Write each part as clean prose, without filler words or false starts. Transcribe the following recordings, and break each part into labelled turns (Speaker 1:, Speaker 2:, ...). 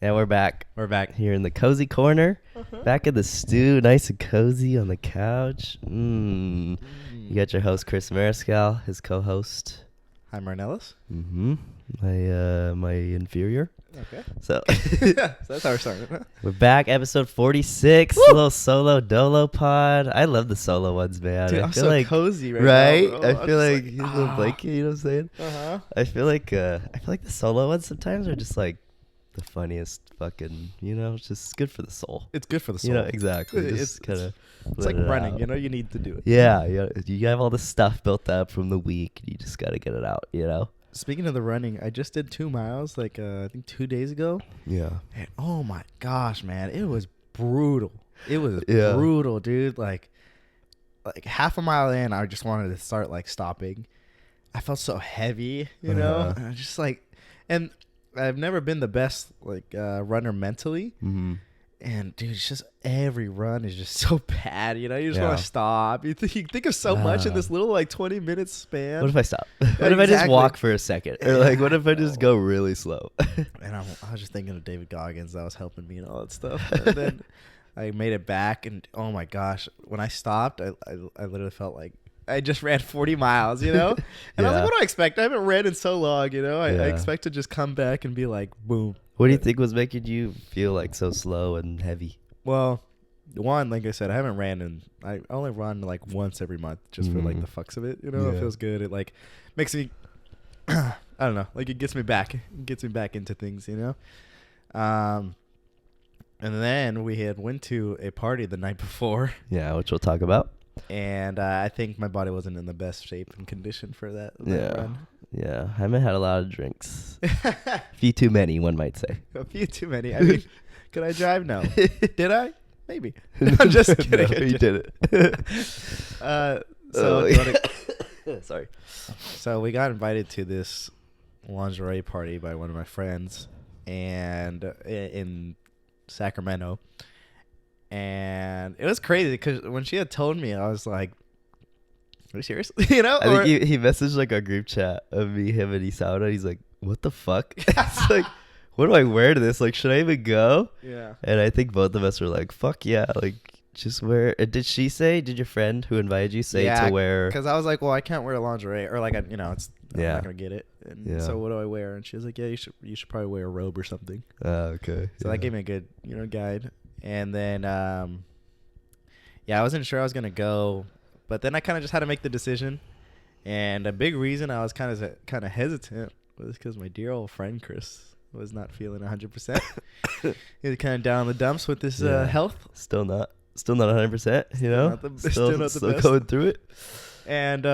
Speaker 1: And we're back.
Speaker 2: We're back.
Speaker 1: Here in the cozy corner. Back in the stew, nice and cozy on the couch. You got your host, Chris Mariscal, his co-host.
Speaker 2: Hi, Marnellis.
Speaker 1: My inferior.
Speaker 2: Okay.
Speaker 1: So
Speaker 2: So that's how we're starting. Huh?
Speaker 1: we're back, episode 46,
Speaker 2: Woo!
Speaker 1: little solo dolo pod. I love the solo ones, man.
Speaker 2: Dude,
Speaker 1: I
Speaker 2: I'm
Speaker 1: feel
Speaker 2: so
Speaker 1: like
Speaker 2: cozy
Speaker 1: right.
Speaker 2: now. Bro.
Speaker 1: I feel like he's a little blanket. You know what I'm saying?
Speaker 2: Uh-huh.
Speaker 1: I feel like the solo ones sometimes are just like the funniest fucking. It's just good for the soul.
Speaker 2: It's good for the soul.
Speaker 1: You know, exactly.
Speaker 2: It's
Speaker 1: Just kind of.
Speaker 2: It's like running. You know, you need to do it.
Speaker 1: Yeah, you have all this stuff built up from the week. You just got to get it out,
Speaker 2: Speaking of the running, I just did 2 miles, I think 2 days ago.
Speaker 1: Yeah.
Speaker 2: And oh my gosh, man, it was brutal. It was
Speaker 1: Yeah.
Speaker 2: brutal, dude. Like half a mile in, I just wanted to start like stopping. I felt so heavy, you know. And I just like, and I've never been the best runner mentally.
Speaker 1: Mm-hmm.
Speaker 2: And dude, it's just every run is just so bad, you know. You just want
Speaker 1: Yeah.
Speaker 2: to stop. You think of so much in this little 20-minute span.
Speaker 1: What if I stop? What if I just
Speaker 2: Exactly.
Speaker 1: walk for a second? Or what if I just go really slow?
Speaker 2: And I was just thinking of David Goggins that was helping me and all that stuff. And then I made it back, and oh my gosh, when I stopped, I literally felt like I just ran 40 miles, you know. And I was
Speaker 1: Yeah.
Speaker 2: like, what do I expect? I haven't ran in so long, you know. I
Speaker 1: Yeah.
Speaker 2: expect to just come back and be like, boom.
Speaker 1: What do you think was making you feel like so slow and heavy?
Speaker 2: Well, one, like I said, I haven't ran in. I only run like once every month, just for like the fucks of it. You know,
Speaker 1: Yeah.
Speaker 2: it feels good. It like makes me. I don't know. Like it gets me back. It gets me back into things. You know. And then we had went to a party the night before,
Speaker 1: Yeah, which we'll talk about.
Speaker 2: and I think my body wasn't in the best shape and condition for that
Speaker 1: Yeah.
Speaker 2: run.
Speaker 1: Yeah, Jaime had a lot of drinks. A few too many, one might say.
Speaker 2: A few too many. I mean, could I drive? No. Did I? Maybe. I'm just kidding.
Speaker 1: No, you did it.
Speaker 2: So you wanna-
Speaker 1: Sorry.
Speaker 2: So we got invited to this lingerie party by one of my friends, and in Sacramento, and it was crazy because when she had told me, I was like, "Are you serious?" You know?
Speaker 1: I think he messaged like our group chat of me, him, and Isaura. He's like, "What the fuck?" It's like, what do I wear to this? Like, should I even go?
Speaker 2: Yeah.
Speaker 1: And I think both of us were like, "Fuck yeah!" Like, just wear. Did she say? Did your friend who invited you say to wear?
Speaker 2: Because I was like, "Well, I can't wear lingerie, or like, I'm
Speaker 1: Yeah.
Speaker 2: not gonna get it." And
Speaker 1: Yeah.
Speaker 2: so what do I wear? And she was like, "Yeah, you should probably wear a robe or something."
Speaker 1: Okay.
Speaker 2: So that gave me a good, guide. And then, I wasn't sure I was going to go, but then I kind of just had to make the decision. And a big reason I was kind of hesitant was because my dear old friend Chris was not feeling 100%. He was kind of down in the dumps with his health.
Speaker 1: Still not 100%. You
Speaker 2: Still
Speaker 1: know,
Speaker 2: not the- still not the
Speaker 1: still
Speaker 2: best.
Speaker 1: going through it.
Speaker 2: And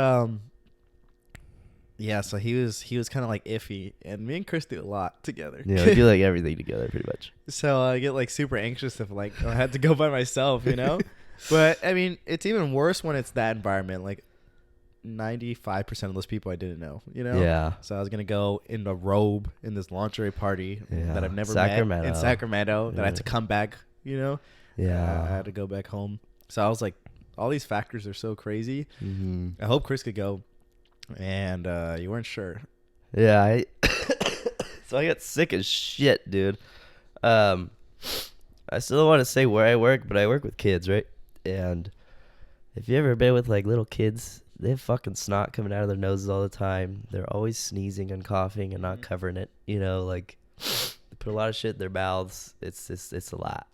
Speaker 2: so he was kind of like iffy, and me and Chris do a lot together.
Speaker 1: Yeah, we do like everything together pretty much.
Speaker 2: So I get like super anxious if like I had to go by myself, you know. But I mean, it's even worse when it's that environment. Like 95% of those people I didn't know, you know.
Speaker 1: Yeah.
Speaker 2: So I was gonna go in a robe in this lingerie party
Speaker 1: Yeah.
Speaker 2: that I've never
Speaker 1: Sacramento.
Speaker 2: met in Sacramento. That I had
Speaker 1: Yeah.
Speaker 2: to come back, you know.
Speaker 1: Yeah.
Speaker 2: I had to go back home. So I was like, all these factors are so crazy.
Speaker 1: Mm-hmm.
Speaker 2: I hope Chris could go, and you weren't sure.
Speaker 1: Yeah, so I got sick as shit, dude. I still don't want to say where I work, but I work with kids, right? And if you ever been with like little kids, they have fucking snot coming out of their noses all the time. They're always sneezing and coughing and not covering it. You know, like they put a lot of shit in their mouths. It's a lot.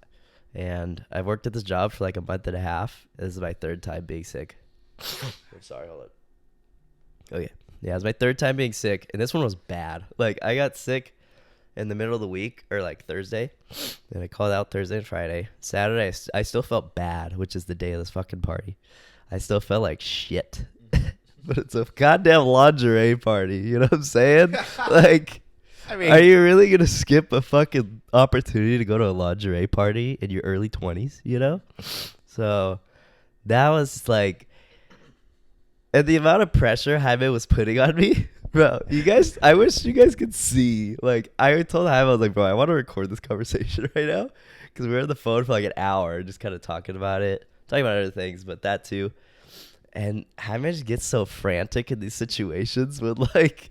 Speaker 1: And I've worked at this job for like a month and a half. This is my third time being sick. I'm sorry, hold on. Okay. Yeah, it was my third time being sick, and this one was bad. Like, I got sick in the middle of the week, or like Thursday, and I called out Thursday and Friday. Saturday, I still felt bad, which is the day of this fucking party. I still felt like shit. But it's a goddamn lingerie party, you know what I'm saying? Like,
Speaker 2: I mean,
Speaker 1: are you really going to skip a fucking opportunity to go to a lingerie party in your early 20s, you know? So, that was like... And the amount of pressure Jaime was putting on me, bro, I wish you guys could see. Like, I told Jaime, I was like, bro, I want to record this conversation right now. Because we were on the phone for like an hour just kind of talking about other things, but that too. And Jaime just gets so frantic in these situations when like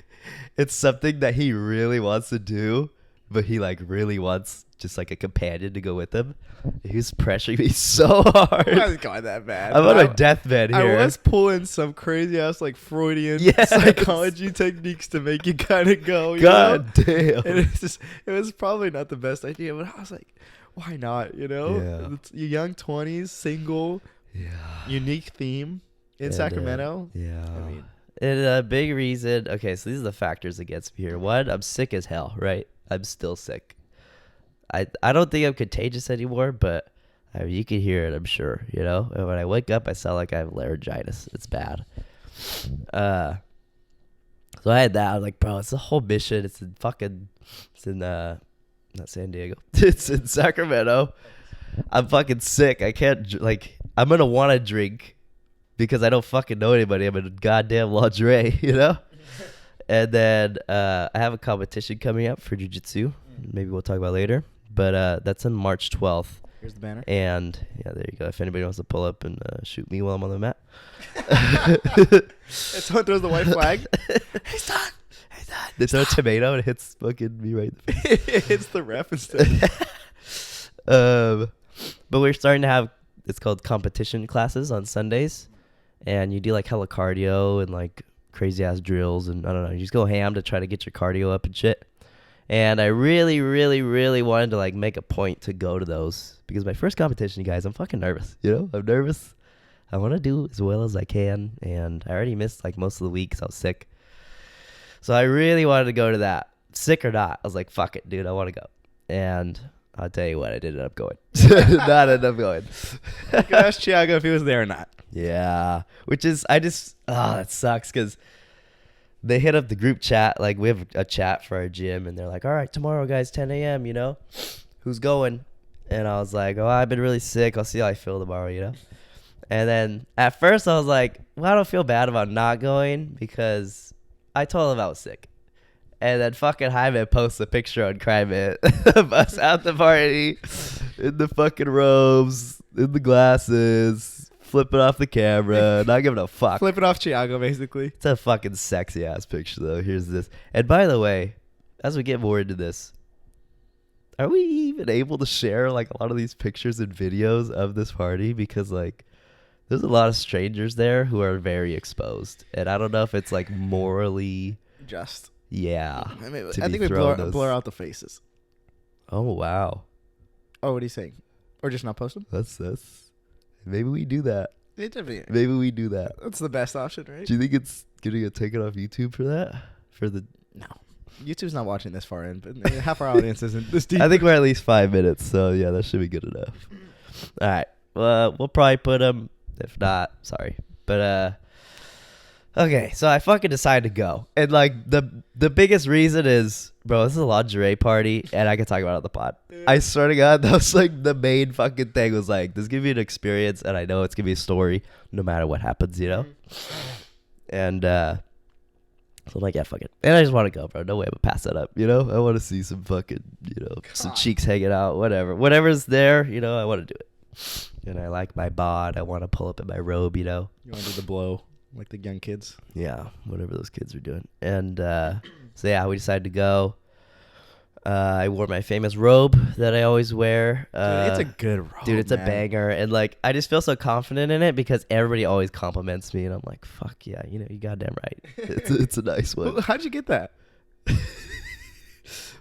Speaker 1: it's something that he really wants to do, but he like really wants just like a companion to go with him. He was pressuring me so hard.
Speaker 2: I was going that bad.
Speaker 1: I'm on a deathbed here.
Speaker 2: I was pulling some crazy ass like Freudian
Speaker 1: Yes.
Speaker 2: psychology techniques to make you kind of go. You
Speaker 1: God
Speaker 2: know?
Speaker 1: damn.
Speaker 2: And it was probably not the best idea, but I was like, why not? You know,
Speaker 1: Yeah.
Speaker 2: It's your young 20s, single,
Speaker 1: Yeah.
Speaker 2: unique theme in
Speaker 1: And,
Speaker 2: Sacramento.
Speaker 1: Yeah.
Speaker 2: I mean,
Speaker 1: and a big reason. Okay, so these are the factors against me here. One, I'm sick as hell. Right, I'm still sick. I don't think I'm contagious anymore, but I mean, you can hear it, I'm sure. You know, and when I wake up, I sound like I have laryngitis. It's bad. So I had that. I was like, bro, it's a whole mission. It's in not San Diego. It's in Sacramento. I'm fucking sick. I can't like. I'm gonna want to drink because I don't fucking know anybody. I'm in goddamn lingerie, you know. And then I have a competition coming up for jiu-jitsu. Maybe we'll talk about later. But that's on March 12th.
Speaker 2: here's the banner.
Speaker 1: And yeah, there you go. If anybody wants to pull up and shoot me while I'm on the mat.
Speaker 2: Someone throws the white flag.
Speaker 1: Hey, son. Hey, son. They throw a tomato and it hits fucking me right in the face.
Speaker 2: It hits the ref instead.
Speaker 1: But we're starting to have, it's called competition classes on Sundays. And you do like hella cardio and like crazy ass drills. And I don't know, you just go ham to try to get your cardio up and shit. And I really, really, really wanted to like make a point to go to those because my first competition, you guys, I'm fucking nervous. You know, I'm nervous. I want to do as well as I can. And I already missed like most of the week because I was sick. So I really wanted to go to that. Sick or not, I was like, fuck it, dude, I want to go. And I'll tell you what, I did end up going. Not end up going.
Speaker 2: You could ask Thiago if he was there or not.
Speaker 1: Yeah. Which is, that sucks because they hit up the group chat. Like, we have a chat for our gym, and they're like, all right, tomorrow, guys, 10 a.m., you know? Who's going? And I was like, oh, I've been really sick. I'll see how I feel tomorrow, you know? And then at first I was like, well, I don't feel bad about not going because I told them I was sick. And then fucking Jaime posts a picture on Crime of us at the party in the fucking robes, in the glasses, flipping off the camera, not giving a fuck.
Speaker 2: Flip it off Thiago, basically.
Speaker 1: It's a fucking sexy ass picture though. Here's this. And by the way, as we get more into this, are we even able to share like a lot of these pictures and videos of this party? Because like there's a lot of strangers there who are very exposed. And I don't know if it's like morally
Speaker 2: Just.
Speaker 1: yeah.
Speaker 2: I mean,
Speaker 1: to
Speaker 2: I
Speaker 1: be
Speaker 2: think we
Speaker 1: thrown those-
Speaker 2: blur out the faces.
Speaker 1: Oh wow.
Speaker 2: Oh, what are you saying? Or just not post them?
Speaker 1: That's maybe we do that.
Speaker 2: Maybe
Speaker 1: We do that.
Speaker 2: that's the best option, right?
Speaker 1: Do you think it's gonna get taken off YouTube for that? For the
Speaker 2: No. YouTube's not watching this far in, but half our audience isn't this deep.
Speaker 1: I think we're at least 5 minutes, so yeah, that should be good enough. All right. Well, we'll probably put them. If not, sorry. But okay, so I fucking decided to go, and like the biggest reason is, bro, this is a lingerie party, and I can talk about it on the pod. I swear to God, that was like the main fucking thing. Was like, this give you an experience, and I know it's gonna be a story, no matter what happens, you know. And so I'm like, yeah, fuck it, and I just want to go, bro. No way I'm gonna pass that up, you know. I want to see some fucking, you know, some cheeks hanging out, whatever's there, you know. I want to do it, and I like my bod. I want to pull up in my robe, you know.
Speaker 2: You want to do the blow like the young kids?
Speaker 1: Yeah, whatever those kids are doing. And so yeah, we decided to go. I wore my famous robe that I always wear.
Speaker 2: Dude, it's a good robe,
Speaker 1: dude. It's
Speaker 2: man.
Speaker 1: a banger, and like I just feel so confident in it because everybody always compliments me, and I'm like, fuck yeah, you know, you goddamn right. It's a nice one.
Speaker 2: How'd you get that?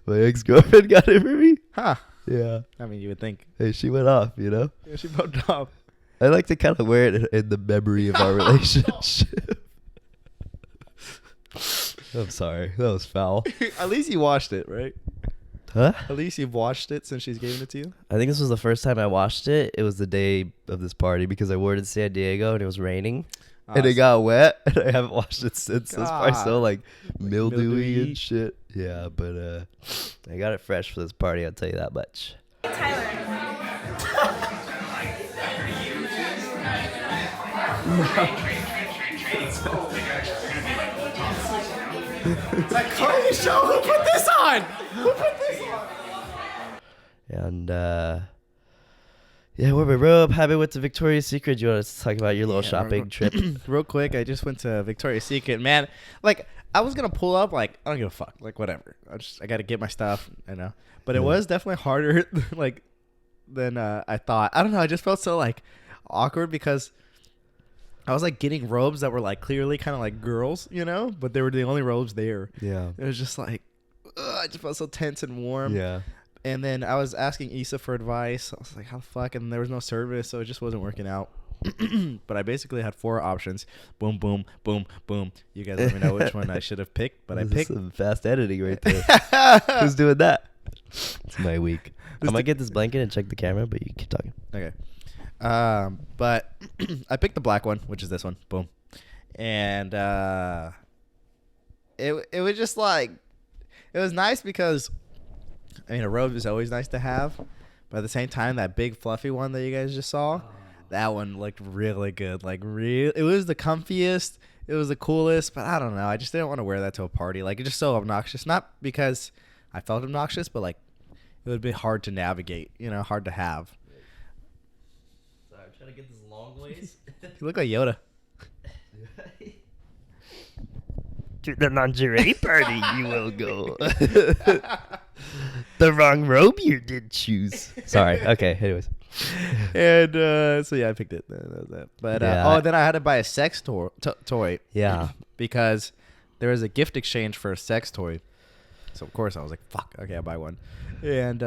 Speaker 1: My ex-girlfriend got it for me.
Speaker 2: Huh.
Speaker 1: Yeah.
Speaker 2: I mean, you would think.
Speaker 1: Hey, she went off, you know.
Speaker 2: Yeah, she popped off.
Speaker 1: I like to kind of wear it in the memory of our relationship. I'm sorry, that was foul.
Speaker 2: At least you watched it, right?
Speaker 1: Huh?
Speaker 2: At least you've watched it since she's given it to you.
Speaker 1: I think this was the first time I watched it. It was the day of this party because I wore it in San Diego and it was raining. And it got wet, and I haven't watched it since. So it's probably still like mildewy and shit. Yeah, but I got it fresh for this party, I'll tell you that much.
Speaker 3: Tyler.
Speaker 2: It's like, Chloe show, who put this on? Who put this on?
Speaker 1: And Yeah, where we robe. Jaime went to Victoria's Secret. You want to talk about your little
Speaker 2: Yeah,
Speaker 1: shopping trip?
Speaker 2: Real quick, I just went to Victoria's Secret. Man, like, I was going to pull up, like, I don't give a fuck. Like, whatever. I got to get my stuff, I know. But it
Speaker 1: Yeah.
Speaker 2: was definitely harder, like, than I thought. I don't know. I just felt so, like, awkward because I was, like, getting robes that were, like, clearly kind of like girls, you know? But they were the only robes there.
Speaker 1: Yeah.
Speaker 2: It was just, like, I just felt so tense and warm.
Speaker 1: Yeah.
Speaker 2: And then I was asking Issa for advice. I was like, how the fuck? And there was no service, so it just wasn't working out. But I basically had 4 options. Boom, boom, boom, boom. You guys let me know which one I should have picked. But I
Speaker 1: This is
Speaker 2: picked...
Speaker 1: some fast editing right there. Who's doing that? It's my week. I might get this blanket and check the camera, but you keep talking.
Speaker 2: Okay. But I picked the black one, which is this one. Boom. And it was just like... It was nice because... I mean, a robe is always nice to have. But at the same time, that big fluffy one that you guys just saw... That one looked really good. Like, it was the comfiest. It was the coolest. But I don't know. I just didn't want to wear that to a party. Like, it's just so obnoxious. Not because I felt obnoxious, but, like, it would be hard to navigate. You know, hard to have.
Speaker 1: Sorry, I'm trying to get this long ways.
Speaker 2: You look like Yoda.
Speaker 1: To the lingerie party you will go. The wrong robe you did choose. Sorry. Okay, anyways.
Speaker 2: And so yeah, I picked it. That was that. But
Speaker 1: Yeah.
Speaker 2: then I had to buy a sex toy
Speaker 1: Yeah.
Speaker 2: because there was a gift exchange for a sex toy. So of course I was like, "Fuck, okay, I'll buy one." And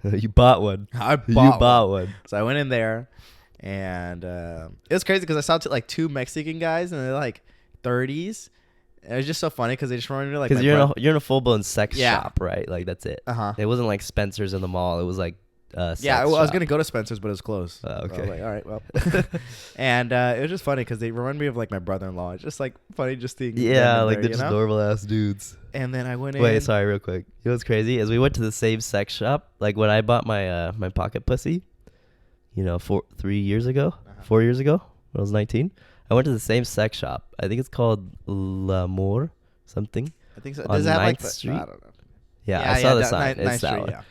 Speaker 1: You bought one.
Speaker 2: I
Speaker 1: You
Speaker 2: bought
Speaker 1: bought one.
Speaker 2: So I went in there, and it was crazy because I saw like 2 Mexican guys, and they're like 30s. It was just so funny because they just reminded me like
Speaker 1: Because you're in a full blown sex
Speaker 2: Yeah.
Speaker 1: shop, right? Like that's it.
Speaker 2: Uh-huh.
Speaker 1: It wasn't like Spencer's in the mall. It was like sex
Speaker 2: Yeah, I was
Speaker 1: shop.
Speaker 2: gonna go to Spencer's, but it was closed.
Speaker 1: Oh,
Speaker 2: So I was
Speaker 1: okay.
Speaker 2: like, all right, well. And it was just funny because they remind me of like my brother-in-law. It's just like funny just seeing. them
Speaker 1: Yeah,
Speaker 2: in
Speaker 1: like
Speaker 2: there,
Speaker 1: they're
Speaker 2: you
Speaker 1: just
Speaker 2: know?
Speaker 1: normal ass dudes.
Speaker 2: And then I went in.
Speaker 1: Wait, sorry, real quick. You know what's crazy is we went to the same sex shop. Like when I bought my my pocket pussy, 3 years ago, 4 years ago when I was 19. I went to the same sex shop. I think it's called L'Amour something.
Speaker 2: I think so.
Speaker 1: on
Speaker 2: Does that have like
Speaker 1: 9th
Speaker 2: the,
Speaker 1: Street?
Speaker 2: I don't know.
Speaker 1: Yeah, I saw the sign. It's that one.
Speaker 2: Yeah.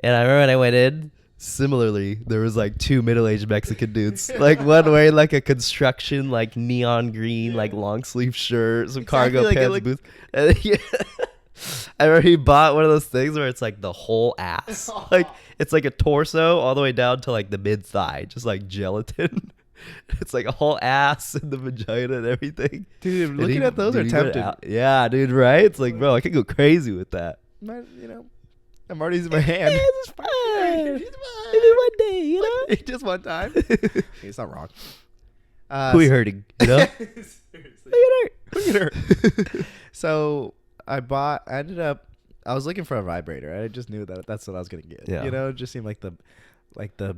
Speaker 1: And I remember when I went in, similarly, there was like 2 middle-aged Mexican dudes. Like one wearing like a construction, like neon green, like long sleeve shirt, some cargo
Speaker 2: Exactly,
Speaker 1: pants, boots. And I remember he bought one of those things where it's like the whole ass. Like it's like a torso all the way down to like the mid thigh, just like gelatin. It's like a whole ass and the vagina and everything.
Speaker 2: Dude,
Speaker 1: And
Speaker 2: looking at those are
Speaker 1: he went
Speaker 2: tempting.
Speaker 1: out- Yeah, dude, right? It's like, bro, I could go crazy with that.
Speaker 2: I'm already using my hand.
Speaker 1: It's fine. Maybe one day, you know?
Speaker 2: Just one time. It's not wrong.
Speaker 1: Who are you hurting? You know?
Speaker 2: Seriously. Look at her. So I ended up, I was looking for a vibrator. I just knew that that's what I was going to get.
Speaker 1: Yeah.
Speaker 2: You know, it just seemed like the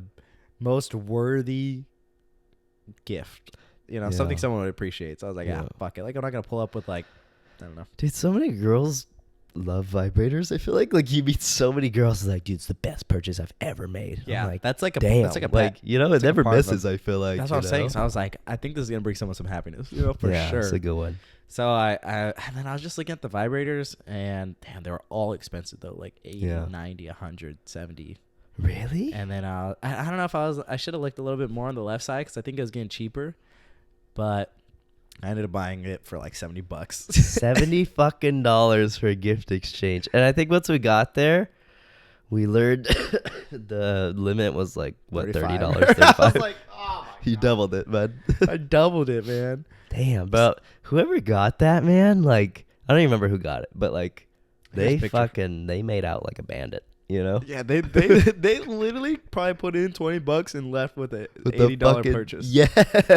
Speaker 2: most worthy gift. You know, something
Speaker 1: Yeah.
Speaker 2: someone would appreciate. So I was like,
Speaker 1: Yeah.
Speaker 2: fuck it. Like, I'm not going to pull up with like, I don't know.
Speaker 1: Dude, so many girls love vibrators. I feel like you meet so many girls like, dude, it's the best purchase I've ever made. I'm like,
Speaker 2: that's like a
Speaker 1: damn.
Speaker 2: that's like a
Speaker 1: like,
Speaker 2: pet.
Speaker 1: you know, it
Speaker 2: It's like a
Speaker 1: never
Speaker 2: part of
Speaker 1: misses,
Speaker 2: them.
Speaker 1: I feel like.
Speaker 2: That's what I'm saying. So I was like, I think this is gonna bring someone some happiness, you know, for
Speaker 1: yeah,
Speaker 2: sure.
Speaker 1: it's a good one.
Speaker 2: So I and then I was just looking at the vibrators, and damn, they were all expensive though, like 80,
Speaker 1: Yeah.
Speaker 2: 90, 100, 70.
Speaker 1: Really?
Speaker 2: And then I don't know if I should have looked a little bit more on the left side because I think it was getting cheaper, but I ended up buying it for like $70.
Speaker 1: $70 fucking dollars for a gift exchange. And I think once we got there, we learned the limit was like, what, $30?
Speaker 2: I was
Speaker 1: $35?
Speaker 2: like, oh my
Speaker 1: You
Speaker 2: God.
Speaker 1: doubled it, man.
Speaker 2: I doubled it, man.
Speaker 1: Damn, but whoever got that, man, like, I don't even remember who got it, but like,
Speaker 2: Here's a picture.
Speaker 1: they made out like a bandit, you know?
Speaker 2: Yeah, they literally probably put in $20 and left with a
Speaker 1: With the
Speaker 2: $80
Speaker 1: fucking-
Speaker 2: purchase.
Speaker 1: Yeah.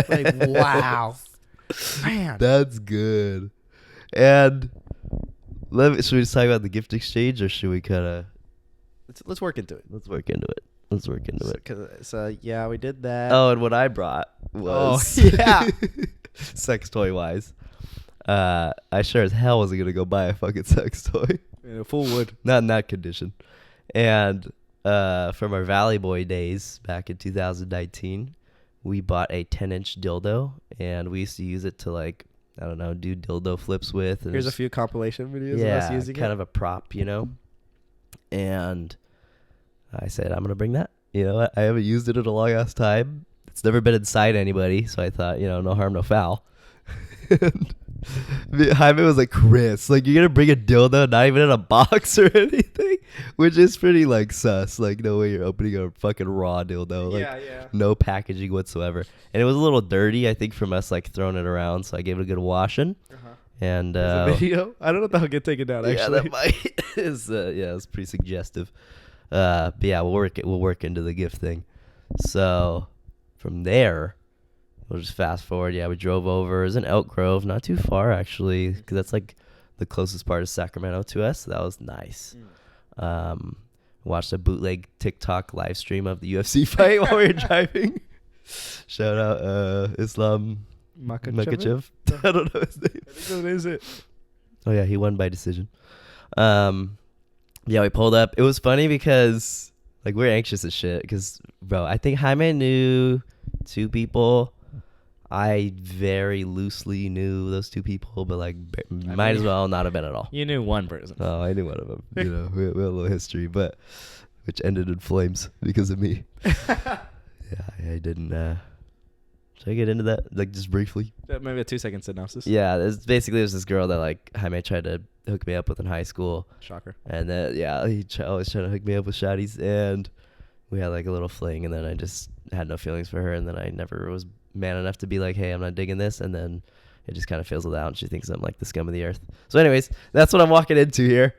Speaker 2: Like, wow. Man.
Speaker 1: That's good. And should we just talk about the gift exchange, or should we kind of
Speaker 2: Let's work into it.
Speaker 1: let's work into it?
Speaker 2: So yeah, we did that.
Speaker 1: Oh, and what I brought was
Speaker 2: yeah.
Speaker 1: sex toy wise. I sure as hell wasn't gonna go buy a fucking sex toy.
Speaker 2: In a full wood.
Speaker 1: Not in that condition. And from our Valley Boy days back in 2019, we bought a 10-inch dildo, and we used to use it to, like, I don't know, do dildo flips with. And
Speaker 2: Here's a
Speaker 1: just-
Speaker 2: few compilation videos of us using
Speaker 1: kind
Speaker 2: it.
Speaker 1: of a prop, you know? And I said, I'm going to bring that. You know what? I haven't used it in a long ass time. It's never been inside anybody, so I thought, no harm, no foul. And Jaime was like, Chris, like, you're gonna bring a dildo not even in a box or anything? Which is pretty, like, sus. Like, no way you're opening a fucking raw dildo. Like,
Speaker 2: yeah.
Speaker 1: no packaging whatsoever. And it was a little dirty, I think, from us, like, throwing it around, so I gave it a good washing.
Speaker 2: Uh-huh.
Speaker 1: And
Speaker 2: There's a video? I don't know if that'll get taken down, actually.
Speaker 1: Yeah, that might. It's pretty suggestive. But yeah, we'll work into the gift thing. So from there, we'll just fast forward. Yeah, we drove over. It was in Elk Grove, not too far actually, because that's like the closest part of Sacramento to us. So that was nice. Watched a bootleg TikTok live stream of the UFC fight while we were driving. Shout out Islam Makhachev. I don't know his name.
Speaker 2: I think that is it.
Speaker 1: Oh yeah, he won by decision. Yeah, we pulled up. It was funny because like we're anxious as shit. Because bro, I think Jaime knew 2 people. I very loosely knew those 2 people, but like might as well not have been at all.
Speaker 2: You knew one person.
Speaker 1: Oh, I knew one of them. We had a little history, but which ended in flames because of me. Yeah, I didn't. Should I get into that, like, just briefly?
Speaker 2: Maybe a 2-second synopsis.
Speaker 1: Yeah, it was this girl that, like, Jaime tried to hook me up with in high school.
Speaker 2: Shocker.
Speaker 1: And then, yeah, he always tried to hook me up with shotties, and we had, like, a little fling, and then I just had no feelings for her, and then I never was man enough to be like, hey, I'm not digging this, and then it just kind of fizzled out, and she thinks I'm, like, the scum of the earth. So anyways, that's what I'm walking into here.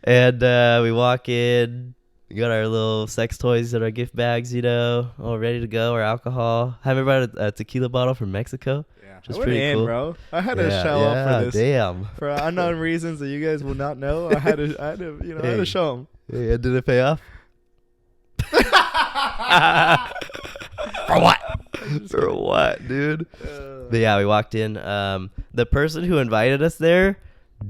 Speaker 1: And we walk in. We got our little sex toys and our gift bags, all ready to go. Our alcohol. Jaime brought a tequila bottle from Mexico.
Speaker 2: Yeah,
Speaker 1: which is
Speaker 2: I went
Speaker 1: pretty
Speaker 2: in,
Speaker 1: cool.
Speaker 2: bro. I had to show up for this.
Speaker 1: Damn.
Speaker 2: For unknown reasons that you guys will not know, I had to, I had to show them.
Speaker 1: Hey, did it pay off? For what? For what, dude? But yeah, we walked in. The person who invited us there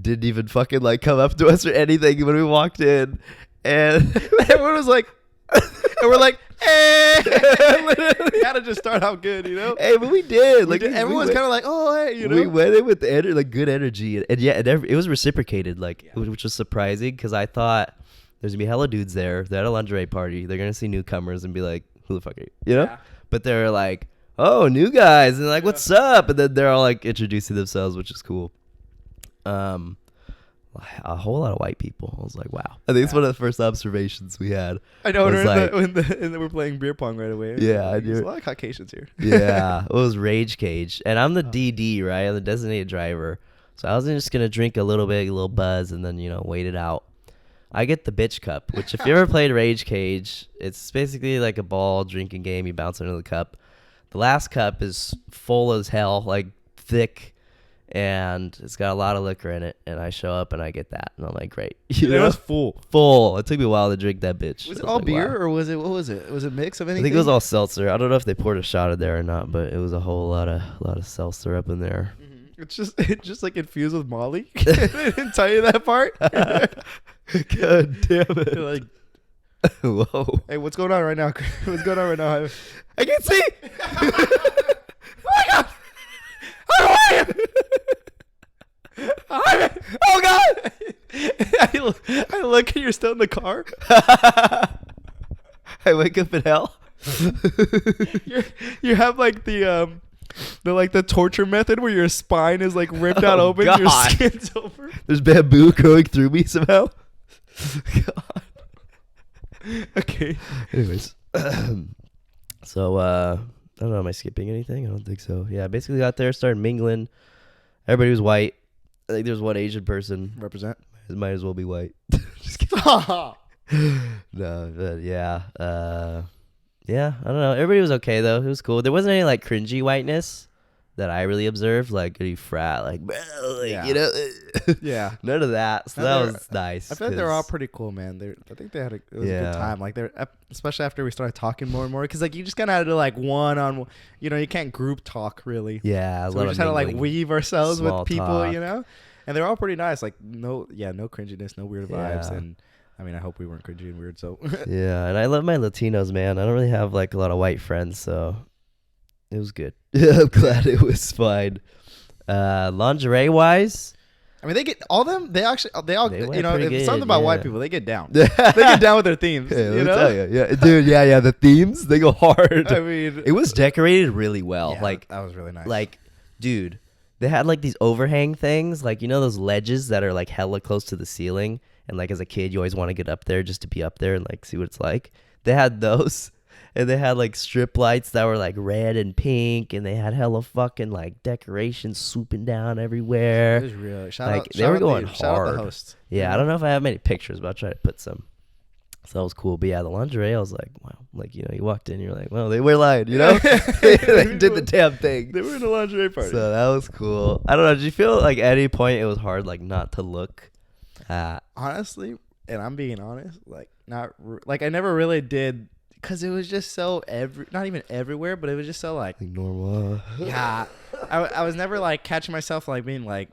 Speaker 1: didn't even fucking like come up to us or anything when we walked in. And
Speaker 2: everyone was like, and we're like, hey, literally had to just start out good,
Speaker 1: Hey, but we did. Like,
Speaker 2: everyone's kind of like, oh, hey,
Speaker 1: We went in with the like good energy, and yeah, it was reciprocated, like, which was surprising because I thought there's gonna be hella dudes there. They're at a lingerie party. They're gonna see newcomers and be like, who the fuck are you?
Speaker 2: Yeah.
Speaker 1: But they're like, oh, new guys, and like, what's up? And then they're all like introducing themselves, which is cool. A whole lot of white people. I was like, wow. I think it's one of the first observations we had.
Speaker 2: I know,
Speaker 1: like,
Speaker 2: when we're playing beer pong right away.
Speaker 1: Yeah,
Speaker 2: there's a lot of Caucasians here.
Speaker 1: Yeah, it was Rage Cage, and I'm the DD, right? I'm the designated driver, so I was just gonna drink a little buzz, and then wait it out. I get the bitch cup, which if you ever played Rage Cage, it's basically like a ball drinking game. You bounce into the cup. The last cup is full as hell, like thick. And it's got a lot of liquor in it, and I show up and I get that, and I'm like, great.
Speaker 2: It was full.
Speaker 1: It took me a while to drink that bitch.
Speaker 2: Was it all beer, or was it, what was it? Was it a mix of anything?
Speaker 1: I think it was all seltzer. I don't know if they poured a shot in there or not, but it was a whole lot of seltzer up in there.
Speaker 2: Mm-hmm. It's just like infused with Molly. They didn't tell you that part.
Speaker 1: God damn it!
Speaker 2: Like,
Speaker 1: whoa.
Speaker 2: Hey, what's going on right now? What's going on right now?
Speaker 1: I can't see.
Speaker 2: Oh my god! How are you? Oh god! I look and you're still in the car.
Speaker 1: I wake up in hell.
Speaker 2: You have like the torture method where your spine is like ripped out open,
Speaker 1: God.
Speaker 2: your skin's over.
Speaker 1: There's bamboo going through me somehow. God.
Speaker 2: Okay.
Speaker 1: Anyways, so I don't know. Am I skipping anything? I don't think so. Yeah, basically got there, started mingling. Everybody was white. I think there's one Asian person.
Speaker 2: Represent.
Speaker 1: Might as well be white. Just kidding. No, but yeah. Yeah, I don't know. Everybody was okay though. It was cool. There wasn't any like cringy whiteness that I really observed. Like any frat, like,
Speaker 2: Yeah. Yeah.
Speaker 1: None of that. So that was nice.
Speaker 2: I feel like they're all pretty cool, man. I think it was a good time. Like especially after we started talking more and more, because like you just kind of had to like one on, you can't group talk really.
Speaker 1: Yeah,
Speaker 2: so we just had to like weave ourselves with people,
Speaker 1: talk.
Speaker 2: And they're all pretty nice. Like no cringiness, no weird vibes, and I mean I hope we weren't cringy and weird. So
Speaker 1: yeah, and I love my Latinos, man. I don't really have like a lot of white friends, so it was good. I'm glad it was fine. Lingerie wise,
Speaker 2: I mean, they get all them. They all.
Speaker 1: They
Speaker 2: You
Speaker 1: went
Speaker 2: know,
Speaker 1: pretty
Speaker 2: if
Speaker 1: good,
Speaker 2: something about white
Speaker 1: yeah.
Speaker 2: people, they get down. They get down with their themes.
Speaker 1: Yeah, let
Speaker 2: you
Speaker 1: me
Speaker 2: know.
Speaker 1: tell you. Yeah, dude. Yeah. The themes, they go hard.
Speaker 2: I mean,
Speaker 1: It was decorated really well.
Speaker 2: yeah,
Speaker 1: Like,
Speaker 2: that was really nice.
Speaker 1: dude, they had like these overhang things, like, you know, those ledges that are like hella close to the ceiling. And like as a kid, you always want to get up there just to be up there and like see what it's like. They had those. And they had like strip lights that were like red and pink, and they had hella fucking like decorations swooping down everywhere.
Speaker 2: it was real. Shout
Speaker 1: Like
Speaker 2: out,
Speaker 1: they were going
Speaker 2: shout out
Speaker 1: hard.
Speaker 2: the host.
Speaker 1: Yeah, I don't know if I have many pictures, but I'll try to put some. So that was cool. But yeah, the lingerie, I was like, wow. Like, you know, you walked in, you're like, well, they were lying, you know? They did the damn thing.
Speaker 2: They were in a lingerie party.
Speaker 1: So that was cool. I don't know. Did you feel like at any point it was hard, like, not to look at?
Speaker 2: Honestly, and I'm being honest, like I never really did, because it was just so not even everywhere, but it was just so like
Speaker 1: normal.
Speaker 2: yeah. I was never like catching myself like being like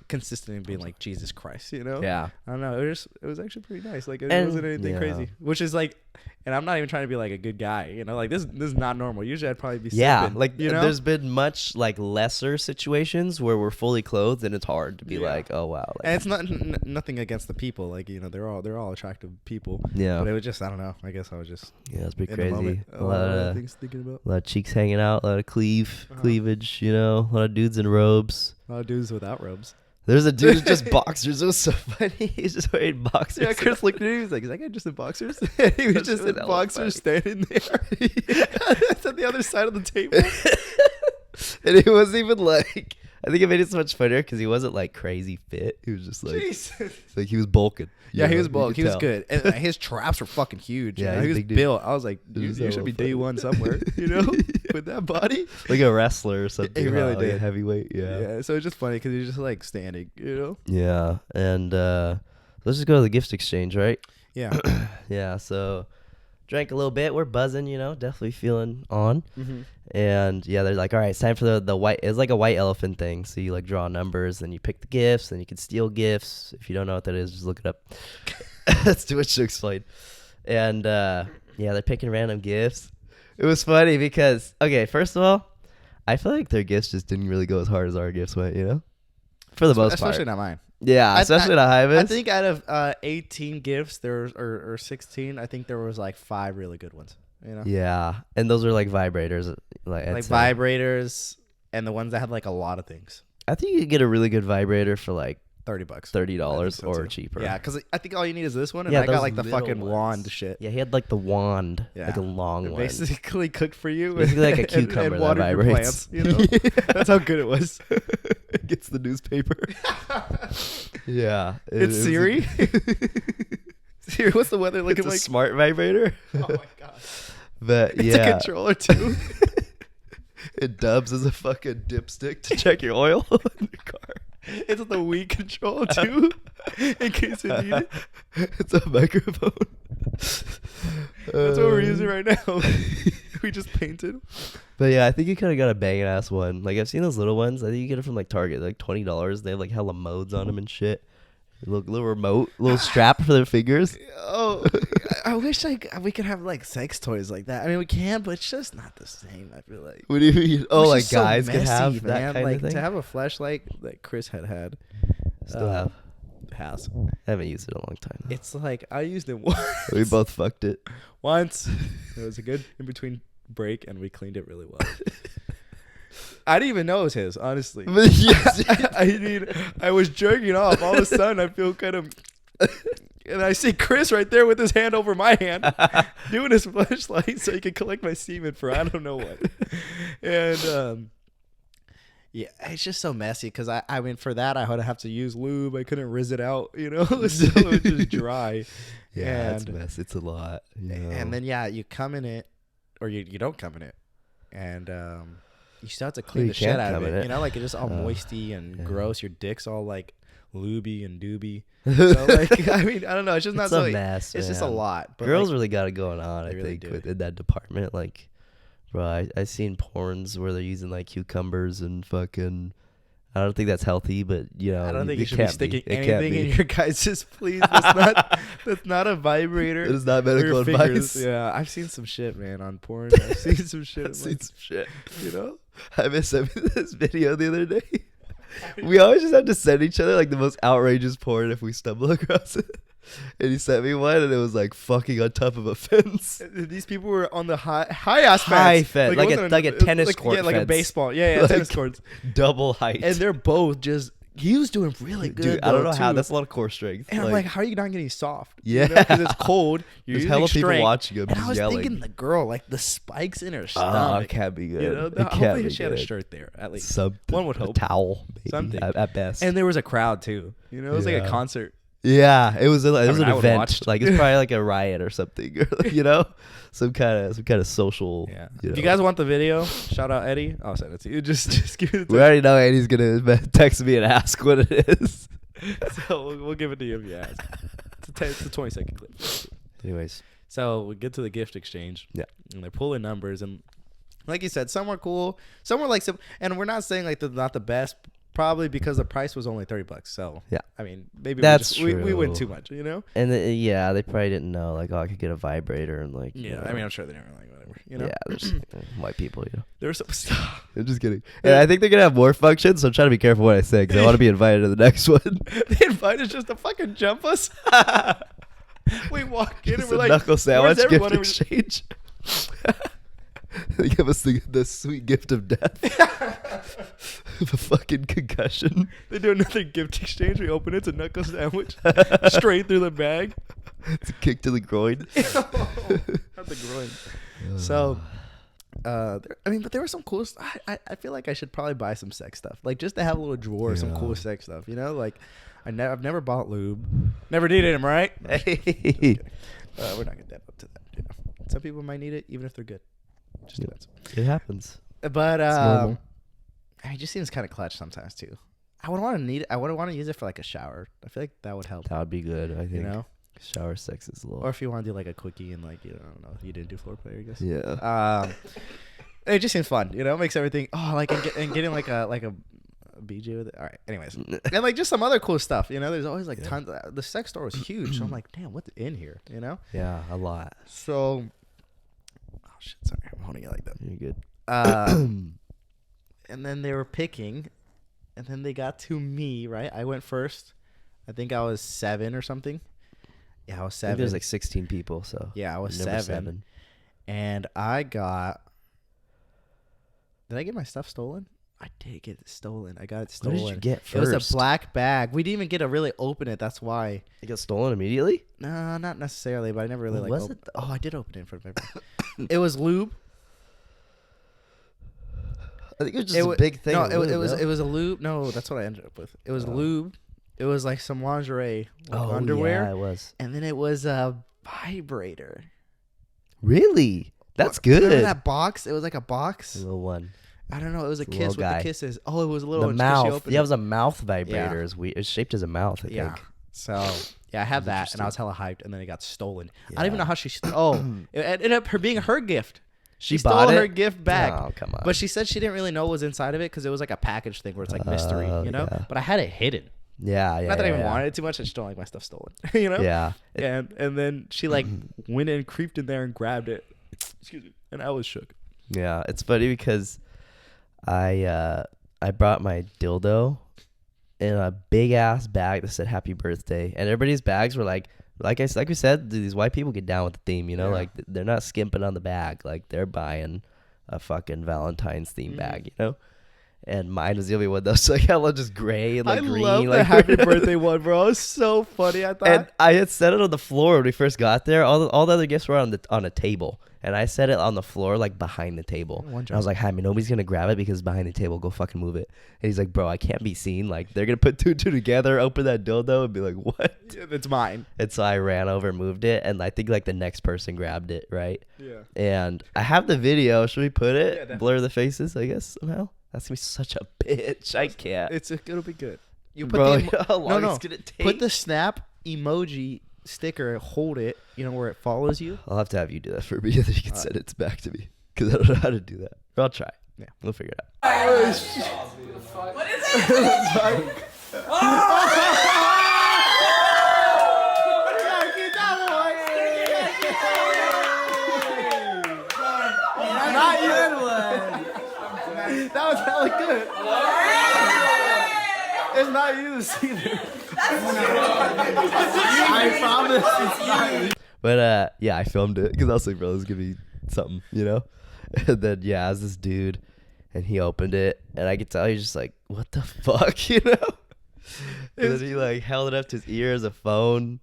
Speaker 2: consistent and being like Jesus Christ, you know?
Speaker 1: Yeah.
Speaker 2: I don't know. It was actually pretty nice. Like it
Speaker 1: And-
Speaker 2: wasn't anything
Speaker 1: yeah.
Speaker 2: crazy, which is like, and I'm not even trying to be like a good guy, you know? Like this is not normal. Usually I'd probably be
Speaker 1: Yeah,
Speaker 2: sipping,
Speaker 1: like
Speaker 2: you know?
Speaker 1: there's been much like lesser situations where we're fully clothed and it's hard to be
Speaker 2: Yeah.
Speaker 1: like, oh wow, like,
Speaker 2: And it's not nothing against the people, like, you know, they're all attractive people.
Speaker 1: yeah,
Speaker 2: But it was just, I don't know. I guess I was just
Speaker 1: yeah, it's pretty
Speaker 2: in the
Speaker 1: crazy.
Speaker 2: moment.
Speaker 1: A lot of
Speaker 2: things thinking about.
Speaker 1: cheeks hanging out, a lot of
Speaker 2: Uh-huh.
Speaker 1: cleavage, you know, a lot of dudes in robes.
Speaker 2: A lot of dudes without robes.
Speaker 1: There's a dude with just boxers. It was so funny. He's just wearing boxers.
Speaker 2: Yeah, Chris looked at me. He was like, "Is that guy just in boxers?" He was
Speaker 1: That's
Speaker 2: just in
Speaker 1: hella
Speaker 2: boxers, standing there. It's at the other side of the table.
Speaker 1: And it wasn't even like, I think it made it so much funnier because he wasn't like crazy fit. He was just like,
Speaker 2: Jesus.
Speaker 1: like he was bulking.
Speaker 2: Yeah, he was
Speaker 1: You
Speaker 2: bulk.
Speaker 1: could
Speaker 2: He was
Speaker 1: tell.
Speaker 2: good, and his traps were fucking huge.
Speaker 1: Yeah,
Speaker 2: Yeah,
Speaker 1: he's
Speaker 2: he
Speaker 1: a
Speaker 2: was
Speaker 1: big dude.
Speaker 2: built. I was like,
Speaker 1: It
Speaker 2: you
Speaker 1: was
Speaker 2: should
Speaker 1: so
Speaker 2: be
Speaker 1: funny.
Speaker 2: day one somewhere, you know, with that body.
Speaker 1: Like a wrestler or something.
Speaker 2: He really
Speaker 1: like a
Speaker 2: did.
Speaker 1: heavyweight. Yeah.
Speaker 2: Yeah, so it's just funny because he's just like standing, you know.
Speaker 1: Yeah. And let's just go to the gift exchange, right?
Speaker 2: Yeah.
Speaker 1: Yeah. So drank a little bit. We're buzzing, you know, definitely feeling on.
Speaker 2: Mm-hmm.
Speaker 1: And yeah, they're like, all right, it's time for the white. It's like a white elephant thing. So you like draw numbers, and you pick the gifts, and you can steal gifts. If you don't know what that is, just look it up. That's too much to explain. And yeah, they're picking random gifts. It was funny because, okay, first of all, I feel like their gifts just didn't really go as hard as our gifts went, you know? For the most part.
Speaker 2: Especially not mine.
Speaker 1: Yeah, especially the high
Speaker 2: I think out of 18 gifts, there was, or 16, I think there was like 5 really good ones. You know,
Speaker 1: Yeah, and those were like vibrators. Like
Speaker 2: vibrators, and the ones that had like a lot of things.
Speaker 1: I think you could get a really good vibrator for like
Speaker 2: $30.
Speaker 1: $30
Speaker 2: so
Speaker 1: or
Speaker 2: too.
Speaker 1: cheaper.
Speaker 2: Yeah, because I think all you need is this one, and
Speaker 1: Yeah,
Speaker 2: I got
Speaker 1: those
Speaker 2: like the
Speaker 1: little
Speaker 2: fucking
Speaker 1: ones.
Speaker 2: wand shit.
Speaker 1: Yeah, he had like the wand,
Speaker 2: Yeah.
Speaker 1: like a long
Speaker 2: It
Speaker 1: one.
Speaker 2: basically cooked for you.
Speaker 1: Basically like a
Speaker 2: and
Speaker 1: cucumber that
Speaker 2: watered your
Speaker 1: vibrates.
Speaker 2: plants, you know? That's how good it was.
Speaker 1: It gets the newspaper. Yeah,
Speaker 2: It's Siri. Siri, what's the weather looking
Speaker 1: It's a
Speaker 2: like?
Speaker 1: smart vibrator.
Speaker 2: Oh my god.
Speaker 1: But
Speaker 2: It's
Speaker 1: yeah,
Speaker 2: a controller too.
Speaker 1: it dubs as a fucking dipstick to check your oil in your car.
Speaker 2: It's the Wii control too, in case you need it.
Speaker 1: It's a microphone.
Speaker 2: That's what we're using right now. We just painted.
Speaker 1: But yeah, I think you kind of got a banging ass one. Like I've seen those little ones. I think you get it from like Target, like $20. They have like hella modes on them and shit. Little remote, little strap for their fingers.
Speaker 2: Oh, I wish we could have like sex toys like that. I mean, we can, but it's just not the same. I feel like.
Speaker 1: What do you mean? Oh,
Speaker 2: It's
Speaker 1: like
Speaker 2: just so
Speaker 1: guys can
Speaker 2: messy,
Speaker 1: have that
Speaker 2: man.
Speaker 1: kind
Speaker 2: like,
Speaker 1: of thing.
Speaker 2: to have a flashlight like Chris had.
Speaker 1: Still have.
Speaker 2: Has.
Speaker 1: I haven't used it in a long time. Though.
Speaker 2: It's like I used it once.
Speaker 1: We both fucked it.
Speaker 2: Once. It was a good in between break, and we cleaned it really well. I didn't even know it was his, honestly.
Speaker 1: Yes.
Speaker 2: I was jerking off. All of a sudden, I feel kind of, and I see Chris right there with his hand over my hand, doing his flashlight so he could collect my semen for I don't know what. And yeah, it's just so messy because I mean for that I would have to use lube. I couldn't rizz it out, you know, so it was just dry.
Speaker 1: Yeah, it's
Speaker 2: And-
Speaker 1: a mess. It's a lot. You know?
Speaker 2: And then yeah, you come in it, or you don't come in it, and you still have to clean
Speaker 1: you
Speaker 2: the shit
Speaker 1: can't
Speaker 2: out of
Speaker 1: come in
Speaker 2: it.
Speaker 1: it.
Speaker 2: You know, like it's just all moisty and
Speaker 1: yeah.
Speaker 2: gross. Your dick's all like lubey and doobie. So like, I mean, I don't know. It's just not
Speaker 1: it's
Speaker 2: so.
Speaker 1: a mess.
Speaker 2: It's just a
Speaker 1: man.
Speaker 2: lot. But
Speaker 1: Girls
Speaker 2: like,
Speaker 1: really got it going on. I
Speaker 2: they really
Speaker 1: think
Speaker 2: do.
Speaker 1: within that department, like, bro, I seen porns where they're using like cucumbers and fucking. I don't think that's healthy, but you know,
Speaker 2: I don't think you
Speaker 1: it
Speaker 2: should be
Speaker 1: can't
Speaker 2: sticking
Speaker 1: It can't
Speaker 2: anything
Speaker 1: be.
Speaker 2: in your guys' please. That's not a vibrator.
Speaker 1: It is not
Speaker 2: for
Speaker 1: medical
Speaker 2: your fingers.
Speaker 1: advice.
Speaker 2: Yeah, I've seen some shit, man, on porn. I've seen some shit.
Speaker 1: I've seen some shit.
Speaker 2: You know.
Speaker 1: I missed this video the other day. We always just have to send each other like the most outrageous porn if we stumble across it. And he sent me one, and it was like fucking on top of a fence.
Speaker 2: These people were on the high ass
Speaker 1: High
Speaker 2: fence,
Speaker 1: fence, like a tennis court
Speaker 2: yeah, like a
Speaker 1: fence.
Speaker 2: baseball, yeah,
Speaker 1: Like,
Speaker 2: tennis courts,
Speaker 1: double height.
Speaker 2: and they're both just. He was doing really good.
Speaker 1: Dude, I don't know
Speaker 2: though,
Speaker 1: how.
Speaker 2: too.
Speaker 1: That's a lot of core strength.
Speaker 2: And I'm like, how are you not getting soft?
Speaker 1: Yeah.
Speaker 2: Because it's cold. You're
Speaker 1: There's
Speaker 2: using
Speaker 1: hella people
Speaker 2: strength.
Speaker 1: watching him
Speaker 2: And
Speaker 1: just
Speaker 2: I was
Speaker 1: yelling.
Speaker 2: thinking the girl, like the spikes in her
Speaker 1: Oh,
Speaker 2: stomach.
Speaker 1: it can't be good.
Speaker 2: You know,
Speaker 1: It can't
Speaker 2: hopefully
Speaker 1: be
Speaker 2: she had a
Speaker 1: good.
Speaker 2: shirt there at least.
Speaker 1: Something.
Speaker 2: One would hope.
Speaker 1: A towel, maybe,
Speaker 2: Something.
Speaker 1: at best.
Speaker 2: And there was a crowd too. You know, it was like a
Speaker 1: Yeah.
Speaker 2: concert.
Speaker 1: Yeah, it was. It was
Speaker 2: mean,
Speaker 1: an
Speaker 2: I would've
Speaker 1: event.
Speaker 2: watched.
Speaker 1: Like it's probably like a riot or something. Or, you know, some kind of social.
Speaker 2: Yeah.
Speaker 1: You
Speaker 2: If you
Speaker 1: know.
Speaker 2: guys want the video, shout out Eddie. I'll send it to you. Just give it.
Speaker 1: We already know Andy's gonna text me and ask what it is.
Speaker 2: So we'll give it to you if you ask. It's a 20-second clip.
Speaker 1: Anyways,
Speaker 2: So we get to the gift exchange.
Speaker 1: Yeah.
Speaker 2: And they're pulling numbers, and like you said, some were cool, some were like some, and we're not saying like they're not the best, probably because the price was only $30. So
Speaker 1: Yeah.
Speaker 2: I mean, maybe
Speaker 1: That's
Speaker 2: we went
Speaker 1: true.
Speaker 2: too much, you know?
Speaker 1: and yeah, they probably didn't know like, oh, I could get a vibrator and like. you
Speaker 2: Yeah.
Speaker 1: know.
Speaker 2: I mean, I'm sure they never like whatever, you know?
Speaker 1: Yeah, there's white people, you know.
Speaker 2: There was some stuff.
Speaker 1: I'm just kidding. And I think they're gonna have more functions, so I'm trying to be careful what I say because I want to be invited to the next one.
Speaker 2: They invited us just to fucking jump us. We walk in and
Speaker 1: Just
Speaker 2: we're
Speaker 1: a
Speaker 2: like,
Speaker 1: knuckle sandwich
Speaker 2: "Where's everyone?"
Speaker 1: gift exchange. They give us the sweet gift of death. The fucking concussion.
Speaker 2: They do another gift exchange. We open it. It's a knuckle sandwich straight through the bag.
Speaker 1: It's a kick to the groin.
Speaker 2: Not the groin. So, but there was some cool. I feel like I should probably buy some sex stuff, like just to have a little drawer of some
Speaker 1: Yeah.
Speaker 2: cool sex stuff. You know, like I've never bought lube, never needed them, right?
Speaker 1: Hey.
Speaker 2: We're not gonna dive up to that. You know, some people might need it, even if they're good. Just
Speaker 1: Yeah.
Speaker 2: depends.
Speaker 1: It happens.
Speaker 2: But
Speaker 1: normal.
Speaker 2: it just seems kind of clutch sometimes too. I would want to need it. I would want to use it for like a shower. I feel like that would help.
Speaker 1: That would be good, I think.
Speaker 2: You know,
Speaker 1: Shower sex is a little.
Speaker 2: or if you want to do like a quickie and like I don't know, you didn't do foreplay, I guess.
Speaker 1: Yeah.
Speaker 2: It just seems fun, you know. It makes everything. Oh, like and getting like a BJ with it. All right. Anyways, and like just some other cool stuff, you know. There's always like
Speaker 1: Yeah.
Speaker 2: tons. The sex store was huge, so I'm like, damn, what's in here, you know?
Speaker 1: Yeah, a lot.
Speaker 2: So, oh shit, sorry, I'm holding it like that.
Speaker 1: You're good.
Speaker 2: And then they were picking, and then they got to me. Right, I went first. I think I was 7 or something. Yeah, I was
Speaker 1: I
Speaker 2: 7.
Speaker 1: think there's like 16 people, so.
Speaker 2: Yeah, I was
Speaker 1: number
Speaker 2: 7. And I got. Did I get my stuff stolen? I did get it stolen. I got it
Speaker 1: What
Speaker 2: stolen.
Speaker 1: did you get first?
Speaker 2: It was a black bag. We didn't even get to really open it. That's why.
Speaker 1: It got stolen immediately?
Speaker 2: No, not necessarily, but I never really
Speaker 1: What
Speaker 2: like.
Speaker 1: was it, though?
Speaker 2: Oh, I did open it in front of everybody. It was lube.
Speaker 1: I think it was just a
Speaker 2: wa-
Speaker 1: big thing.
Speaker 2: No,
Speaker 1: of
Speaker 2: it
Speaker 1: lube,
Speaker 2: was
Speaker 1: no?
Speaker 2: it was a lube. No, that's what I ended up with. It was
Speaker 1: Oh.
Speaker 2: lube. It was like some lingerie, like
Speaker 1: Oh,
Speaker 2: underwear,
Speaker 1: yeah, it was.
Speaker 2: and then it was a vibrator.
Speaker 1: Really? That's
Speaker 2: Remember
Speaker 1: good.
Speaker 2: that box? It was like a box.
Speaker 1: The little one.
Speaker 2: I don't know. It was a
Speaker 1: The
Speaker 2: kiss
Speaker 1: little
Speaker 2: with
Speaker 1: guy.
Speaker 2: the kisses. Oh, it was a little
Speaker 1: The
Speaker 2: one 'cause she
Speaker 1: mouth.
Speaker 2: opened
Speaker 1: Yeah,
Speaker 2: it.
Speaker 1: it was a mouth vibrator. It's shaped as a mouth, I
Speaker 2: Yeah.
Speaker 1: think.
Speaker 2: So yeah, I had that, and I
Speaker 1: Interesting.
Speaker 2: was hella hyped, and then it got stolen. I
Speaker 1: Yeah.
Speaker 2: don't even know how she. It ended up her being her gift.
Speaker 1: She
Speaker 2: stole
Speaker 1: bought
Speaker 2: her
Speaker 1: it?
Speaker 2: gift back.
Speaker 1: Oh, come on.
Speaker 2: But she said she didn't really know what was inside of it because it was like a package thing where it's like mystery,
Speaker 1: Oh,
Speaker 2: you know.
Speaker 1: yeah.
Speaker 2: But I had it hidden.
Speaker 1: Yeah, yeah.
Speaker 2: Not that I
Speaker 1: yeah,
Speaker 2: even
Speaker 1: yeah.
Speaker 2: wanted it too much. I just don't like my stuff stolen, you know.
Speaker 1: Yeah.
Speaker 2: And then she like went in, creeped in there, and grabbed it. Excuse me. And I was shook.
Speaker 1: Yeah, it's funny because I brought my dildo in a big ass bag that said "Happy Birthday," and everybody's bags were like we said, these white people get down with the theme, you know,
Speaker 2: Yeah.
Speaker 1: like they're not skimping on the bag, like they're buying a fucking Valentine's theme bag, you know. And mine was the only one that was like hella just gray and like
Speaker 2: I
Speaker 1: green,
Speaker 2: love the
Speaker 1: like
Speaker 2: happy birthday one, bro. It was so funny. I thought.
Speaker 1: And I had set it on the floor when we first got there. All the other gifts were on a table, and I set it on the floor, like behind the table.
Speaker 2: One
Speaker 1: And I was like, Jaime, nobody's gonna grab it because it's behind the table. Go fucking move it. And he's like, bro, I can't be seen. Like they're gonna put two and two together, open that dildo, and be like, what?
Speaker 2: It's mine.
Speaker 1: And so I ran over, and moved it, and I think like the next person grabbed it, right?
Speaker 2: Yeah.
Speaker 1: And I have the video. Should we put
Speaker 2: Yeah,
Speaker 1: it?
Speaker 2: definitely.
Speaker 1: Blur the faces, I guess somehow. That's gonna be such a bitch. I can't.
Speaker 2: It'll be good. You put
Speaker 1: Bro,
Speaker 2: the
Speaker 1: how long
Speaker 2: no.
Speaker 1: it's gonna take?
Speaker 2: Put the snap emoji sticker. Hold it. You know where it follows you.
Speaker 1: I'll have to have you do that for me, and then you can send it back to me because I don't know how to do that. But I'll try.
Speaker 2: Yeah.
Speaker 1: We'll figure it out.
Speaker 3: What is it?
Speaker 2: Not you. That was hella good. It's not you, Caesar. I promise it's not you.
Speaker 1: But yeah, I filmed it because I was like, bro, this is gonna be something, you know. And then yeah, I was this dude, and he opened it, and I could tell he's just like, what the fuck, you know. And then he like held it up to his ear as a phone,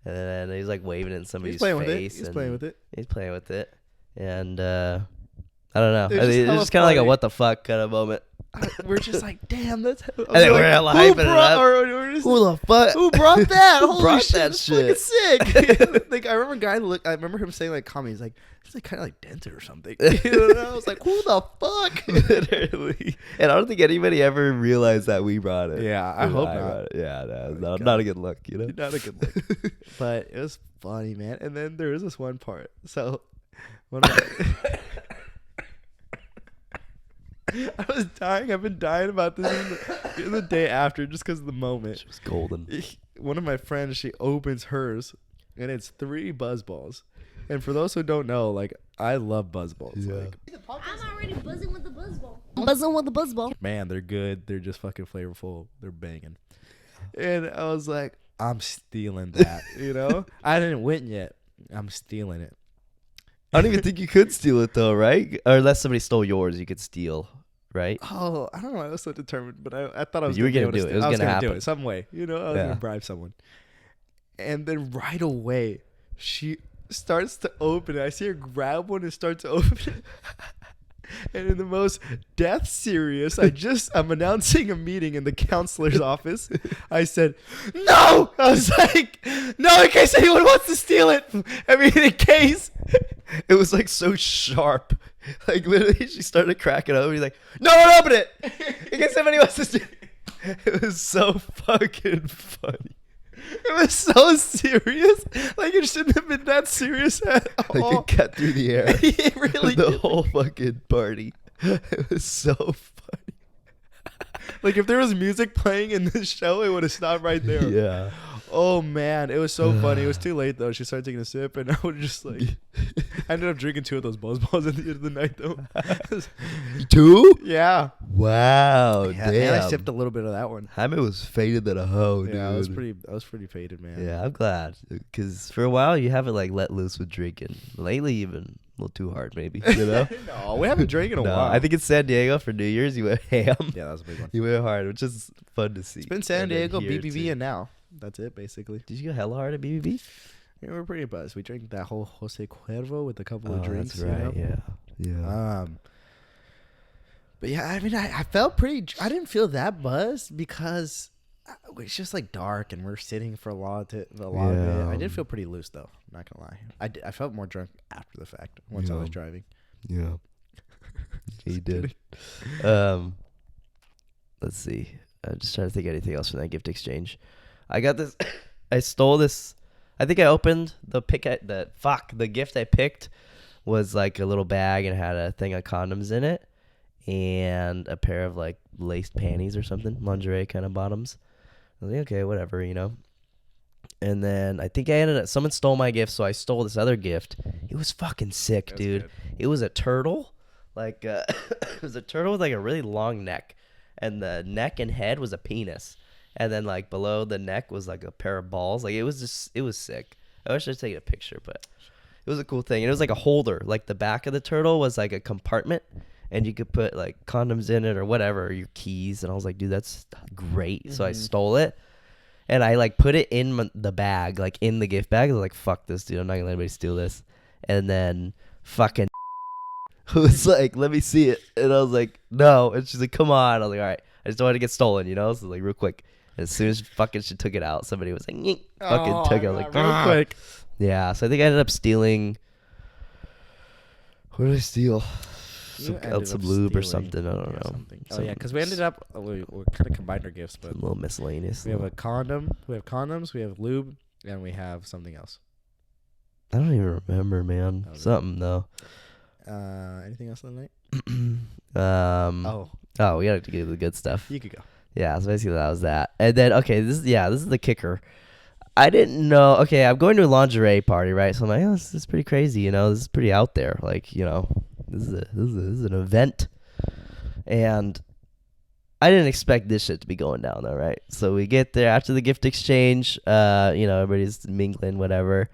Speaker 1: and then he's like waving it in somebody's face.
Speaker 2: He's playing with it.
Speaker 1: He's playing with it, and I don't know.
Speaker 2: It was just
Speaker 1: It's
Speaker 2: hella
Speaker 1: just kind of like a
Speaker 2: funny.
Speaker 1: what the fuck kind of moment.
Speaker 2: We're just like, damn, that's.
Speaker 1: And then we're hella hyping it up. Who the fuck?
Speaker 2: Who brought that? Holy
Speaker 1: brought
Speaker 2: shit,
Speaker 1: that
Speaker 2: that's
Speaker 1: shit?
Speaker 2: fucking sick. Like I remember a guy I remember him saying like comment. He's like, it's like kind of like dented or something. You know? I was like, who the fuck?
Speaker 1: Literally. And I don't think anybody ever realized that we brought it.
Speaker 2: Yeah, I hope not.
Speaker 1: brought it. Yeah, no,
Speaker 2: God.
Speaker 1: not a good look, you know.
Speaker 2: Not a good look. But it was funny, man. And then there was this one part. So one of my I was dying. I've been dying about this in the day after just because of the moment.
Speaker 1: It was golden.
Speaker 2: One of my friends, she opens hers, and it's 3 buzz balls. And for those who don't know, like I love buzz balls.
Speaker 1: Yeah.
Speaker 2: Like,
Speaker 4: I'm already buzzing with the buzz ball. Buzzing with the buzz ball.
Speaker 2: man, they're good. They're just fucking flavorful. They're banging. And I was like, I'm stealing that. You know, I didn't win yet. I'm stealing it.
Speaker 1: I don't even think you could steal it though, right? Or unless somebody stole yours, you could steal, right?
Speaker 2: Oh, I don't know. I was so determined, but I thought I was
Speaker 1: You were
Speaker 2: gonna
Speaker 1: gonna
Speaker 2: be
Speaker 1: do
Speaker 2: able
Speaker 1: it.
Speaker 2: to
Speaker 1: It was
Speaker 2: I was
Speaker 1: gonna
Speaker 2: gonna do
Speaker 1: happen.
Speaker 2: it some way. You know, I was
Speaker 1: Yeah.
Speaker 2: gonna bribe someone. And then right away, she starts to open it. I see her grab one and start to open it. And in the most death serious, I'm announcing a meeting in the counselor's office. I said, no! I was like, no, in case anyone wants to steal it. I mean, in case.
Speaker 1: It was like so sharp. Like literally, she started cracking up. He's like, "No one open it! In case somebody wants to steal." It was so fucking funny.
Speaker 2: It was so serious. Like, it shouldn't have been that serious at
Speaker 1: Like
Speaker 2: all.
Speaker 1: it cut through the air.
Speaker 2: It really
Speaker 1: The
Speaker 2: did.
Speaker 1: whole fucking party. It was so funny.
Speaker 2: Like, if there was music playing in this show, it would have stopped right there.
Speaker 1: Yeah.
Speaker 2: Oh, man. It was so funny. It was too late, though. She started taking a sip, and I would just, like... I ended up drinking 2 of those buzz balls at the end of the night, though.
Speaker 1: 2?
Speaker 2: Yeah.
Speaker 1: Wow.
Speaker 2: Yeah,
Speaker 1: damn.
Speaker 2: and I sipped a little bit of that one.
Speaker 1: Jaime was faded than a hoe, dude.
Speaker 2: Yeah, I was pretty faded, man.
Speaker 1: Yeah, I'm glad. Because for a while, you haven't, like, let loose with drinking. Lately, you've been a little too hard, maybe, you know?
Speaker 2: No, we haven't drank in a
Speaker 1: No,
Speaker 2: while.
Speaker 1: I think it's San Diego for New Year's. You went ham.
Speaker 2: Yeah, that was a big one.
Speaker 1: You went hard, which is fun to see.
Speaker 2: It's been San
Speaker 1: And then
Speaker 2: Diego,
Speaker 1: here,
Speaker 2: BBB,
Speaker 1: too.
Speaker 2: and now. That's it, basically.
Speaker 1: Did you go hella hard at BBB?
Speaker 2: Yeah, we're pretty buzzed. We drank that whole Jose Cuervo with a couple of
Speaker 1: Oh,
Speaker 2: drinks.
Speaker 1: that's right.
Speaker 2: You know?
Speaker 1: Yeah.
Speaker 2: But yeah, I mean, I felt pretty. I didn't feel that buzzed because it's just like dark and we're sitting for a lot of it.
Speaker 1: Yeah.
Speaker 2: I did feel pretty loose though. Not gonna lie. I felt more drunk after the fact once I
Speaker 1: Yeah.
Speaker 2: was driving.
Speaker 1: Yeah. He
Speaker 2: Just
Speaker 1: did. Let's see. I'm just trying to think of anything else from that gift exchange. I got this. I stole this. I think I opened the the gift I picked was like a little bag and had a thing of condoms in it and a pair of like laced panties or something, lingerie kind of bottoms. I was like, okay, whatever, you know. And then I think someone stole my gift, so I stole this other gift. It was fucking sick,
Speaker 2: That's
Speaker 1: dude.
Speaker 2: good.
Speaker 1: It was a turtle, like it was a turtle with like a really long neck, and the neck and head was a penis, and then like below the neck was like a pair of balls. Like it was sick. I wish I'd taken a picture, but it was a cool thing. And it was like a holder. Like the back of the turtle was like a compartment, and you could put like condoms in it or whatever, or your keys. And I was like, dude, that's great. So I stole it. And I like put it in the bag, like in the gift bag. I was like, fuck this, dude. I'm not gonna let anybody steal this. And then fucking was like, let me see it. And I was like, no. And she's like, come on. I was like, all right. I just don't want to get stolen, you know? So like real quick. As soon as fucking she took it out, somebody was like, "Nyeh," fucking took it. I was like,
Speaker 2: real
Speaker 1: "Ah."
Speaker 2: quick.
Speaker 1: Yeah. So I think I ended up stealing. What did I steal?
Speaker 2: You ended
Speaker 1: Some
Speaker 2: up
Speaker 1: lube or
Speaker 2: stealing-
Speaker 1: something. I don't
Speaker 2: yeah,
Speaker 1: know.
Speaker 2: something. Oh
Speaker 1: Some-
Speaker 2: yeah, because we ended up we kind of combined our gifts, but
Speaker 1: a little miscellaneous.
Speaker 2: we have a condom, we have condoms, we have lube, and we have something else.
Speaker 1: I don't even remember, man.
Speaker 2: Oh, really?
Speaker 1: Something though.
Speaker 2: Anything else on the night?
Speaker 1: Oh, we gotta do the good stuff.
Speaker 2: You could go.
Speaker 1: Yeah, so basically that was that. And then okay, this is the kicker. I didn't know. Okay, I'm going to a lingerie party, right? So I'm like, oh, this is pretty crazy, you know. This is pretty out there. Like, you know, this is an event. And I didn't expect this shit to be going down though, right? So we get there after the gift exchange. Everybody's mingling, whatever,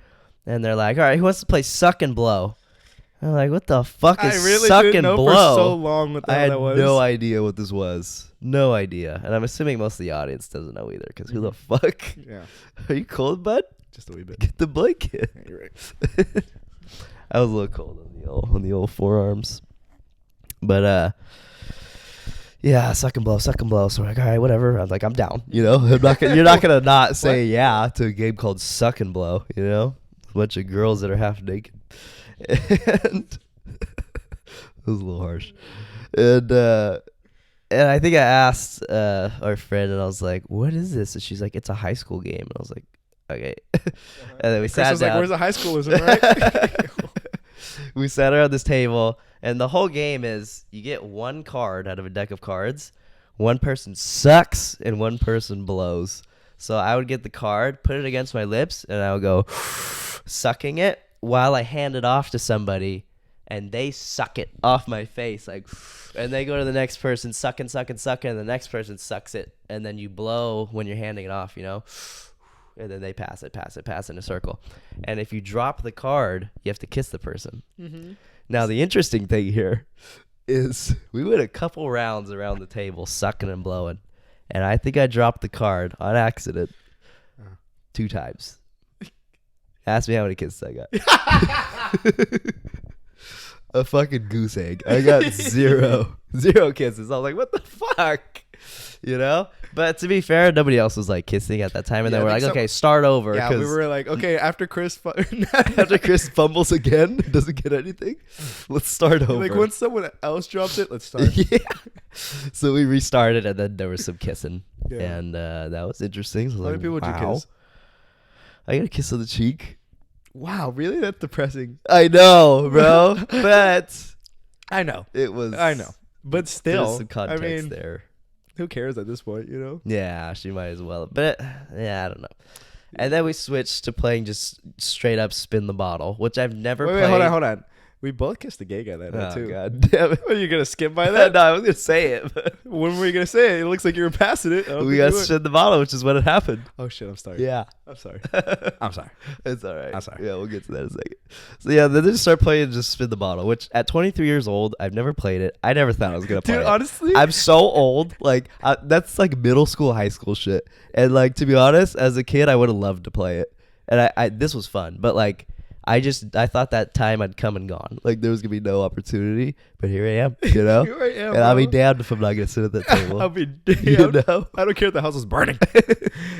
Speaker 1: and they're like, "All right, who wants to play suck and blow?" I'm like, "What the fuck is
Speaker 2: I really
Speaker 1: suck
Speaker 2: didn't
Speaker 1: and
Speaker 2: know
Speaker 1: blow?"
Speaker 2: for so long what the
Speaker 1: I
Speaker 2: hell
Speaker 1: had
Speaker 2: that was.
Speaker 1: no idea what this was. No idea, and I'm assuming most of the audience doesn't know either. Because who the fuck?
Speaker 2: Yeah,
Speaker 1: Are you cold, bud?
Speaker 2: just a wee bit.
Speaker 1: Get the blanket.
Speaker 2: Yeah, you're right.
Speaker 1: I was a little cold on the old forearms, but yeah, suck and blow. So we're like, all right, whatever. I'm like, I'm down. You're not gonna not say yeah to a game called Suck and Blow. A bunch of girls that are half naked, and it was a little harsh. And I think I asked our friend, and I was like, "What is this?" And she's like, "It's a high school game." And I was like, "Okay." And then we
Speaker 2: Chris
Speaker 1: sat
Speaker 2: was
Speaker 1: down.
Speaker 2: like, "Where's the high schoolism, right?"
Speaker 1: We sat around this table, and the whole game is you get one card out of a deck of cards. One person sucks, and one person blows. So I would get the card, put it against my lips, and I would go sucking it while I hand it off to somebody, and they suck it off my face, like, and they go to the next person, sucking, and the next person sucks it, and then you blow when you're handing it off, and then they pass it in a circle. And if you drop the card, you have to kiss the person.
Speaker 2: Mm-hmm.
Speaker 1: Now, the interesting thing here is we went a couple rounds around the table, sucking and blowing, and I think I dropped the card on accident 2 times. Ask me how many kisses I got. A fucking goose egg. I got zero kisses. I was like, what the fuck? But to be fair, nobody else was like kissing at that time, and
Speaker 2: Yeah,
Speaker 1: they were
Speaker 2: I
Speaker 1: like,
Speaker 2: think
Speaker 1: okay, start over.
Speaker 2: Yeah, we were like, okay, after Chris
Speaker 1: Fumbles again, doesn't get anything, let's start over.
Speaker 2: like once someone else drops it, let's start.
Speaker 1: Yeah. So we restarted, and then there was some kissing,
Speaker 2: Yeah.
Speaker 1: and that was interesting. So
Speaker 2: How many people did you kiss?
Speaker 1: I got a kiss on the cheek.
Speaker 2: Wow, really? That's depressing.
Speaker 1: I know, bro, but
Speaker 2: I know.
Speaker 1: it was.
Speaker 2: I know. But still,
Speaker 1: there's some context
Speaker 2: I mean,
Speaker 1: there.
Speaker 2: who cares at this point,
Speaker 1: Yeah, she might as well. But yeah, I don't know. And then we switched to playing just straight up spin the bottle, which I've never played.
Speaker 2: Wait, hold on. We both kissed the gay guy that night, too.
Speaker 1: God damn it.
Speaker 2: Are you going to skip by that?
Speaker 1: No, I was gonna say it. But
Speaker 2: When were you going to say it? It looks like you were passing it. I don't
Speaker 1: we
Speaker 2: think
Speaker 1: got
Speaker 2: you were.
Speaker 1: spin the bottle, which is when it happened.
Speaker 2: Oh, shit. I'm sorry.
Speaker 1: Yeah.
Speaker 2: I'm sorry. I'm sorry.
Speaker 1: It's all right.
Speaker 2: I'm sorry.
Speaker 1: Yeah, we'll get to that in a second. So yeah, then they just start playing just spin the bottle, which at 23 years old, I've never played it. I never thought I was gonna play
Speaker 2: Dude,
Speaker 1: it.
Speaker 2: honestly,
Speaker 1: I'm so old. Like that's like middle school, high school shit. And like to be honest, as a kid, I would have loved to play it. And I this was fun, but like I thought that time had come and gone. Like there was gonna be no opportunity, but here I am.
Speaker 2: Here I am,
Speaker 1: and I'll be
Speaker 2: bro.
Speaker 1: damned if I'm not gonna sit at that table.
Speaker 2: I'll be damned. I don't care if the house was burning.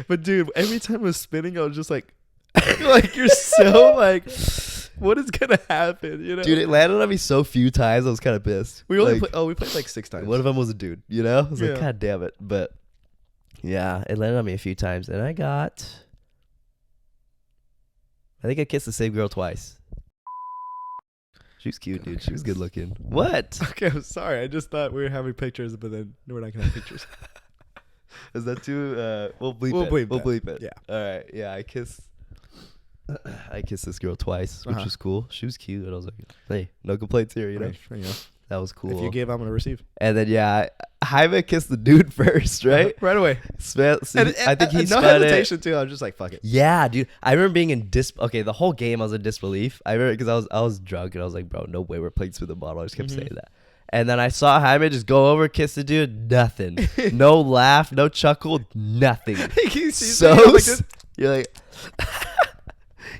Speaker 2: But dude, every time it was spinning, I was just like, like you're so like, what is gonna happen?
Speaker 1: Dude, it landed on me so few times. I was kind of pissed.
Speaker 2: We only
Speaker 1: like,
Speaker 2: we played like 6 times.
Speaker 1: one of them was a dude. I was
Speaker 2: Yeah.
Speaker 1: like, God damn it. But yeah, it landed on me a few times, and I think I kissed the same girl twice. She was cute, dude. She was good looking. What?
Speaker 2: Okay, I'm sorry. I just thought we were having pictures, but then we're not gonna have pictures.
Speaker 1: Is that too? We'll bleep
Speaker 2: We'll
Speaker 1: it.
Speaker 2: bleep
Speaker 1: We'll
Speaker 2: that.
Speaker 1: bleep it.
Speaker 2: Yeah.
Speaker 1: All right. Yeah, I kissed this girl twice, which
Speaker 2: Uh-huh.
Speaker 1: was cool. She was cute, and I was like, hey, no complaints here.
Speaker 2: Right,
Speaker 1: That was cool.
Speaker 2: If you give, I'm gonna receive.
Speaker 1: And then Jaime kissed the dude first, right?
Speaker 2: Right away.
Speaker 1: I think he
Speaker 2: no
Speaker 1: spun
Speaker 2: hesitation
Speaker 1: it.
Speaker 2: too. I was just like, fuck it.
Speaker 1: Yeah, dude. I remember being in the whole game I was in disbelief. I remember because I was drunk and I was like, bro, no way we're playing with the bottle. I just kept saying that. And then I saw Jaime just go over, kiss the dude. Nothing. No laugh, no chuckle, nothing.
Speaker 2: He sees
Speaker 1: So
Speaker 2: me, I'm like this.
Speaker 1: you're like,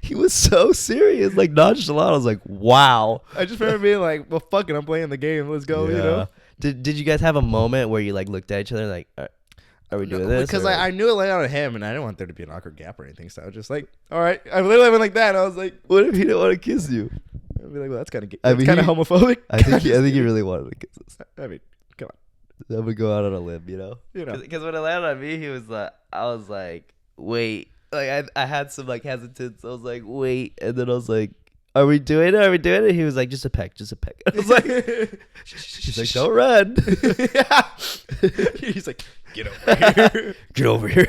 Speaker 1: he was so serious, like nonchalant. I was like, wow.
Speaker 2: I just remember being like, well, fuck it. I'm playing the game. Let's go.
Speaker 1: Yeah. Did you guys have a moment where you like looked at each other and like, are we doing this?
Speaker 2: Because
Speaker 1: or-
Speaker 2: I knew it lay out on him, and I didn't want there to be an awkward gap or anything. So I was just like, all right. I literally went like that. And I was like,
Speaker 1: What if he didn't want to kiss you?
Speaker 2: I'd be like, well, that's kind of
Speaker 1: I mean,
Speaker 2: kind of homophobic.
Speaker 1: I think he really wanted to kiss us.
Speaker 2: I mean, come on.
Speaker 1: That would go out on a limb,
Speaker 2: You know.
Speaker 1: Because when it landed on me, he was like, I was like, wait. Like I had some like hesitance. I was like, wait, and then I was like, are we doing it? He was like, just a peck. I was like, he's like, don't run.
Speaker 2: He's like, get over here.
Speaker 1: Get over here.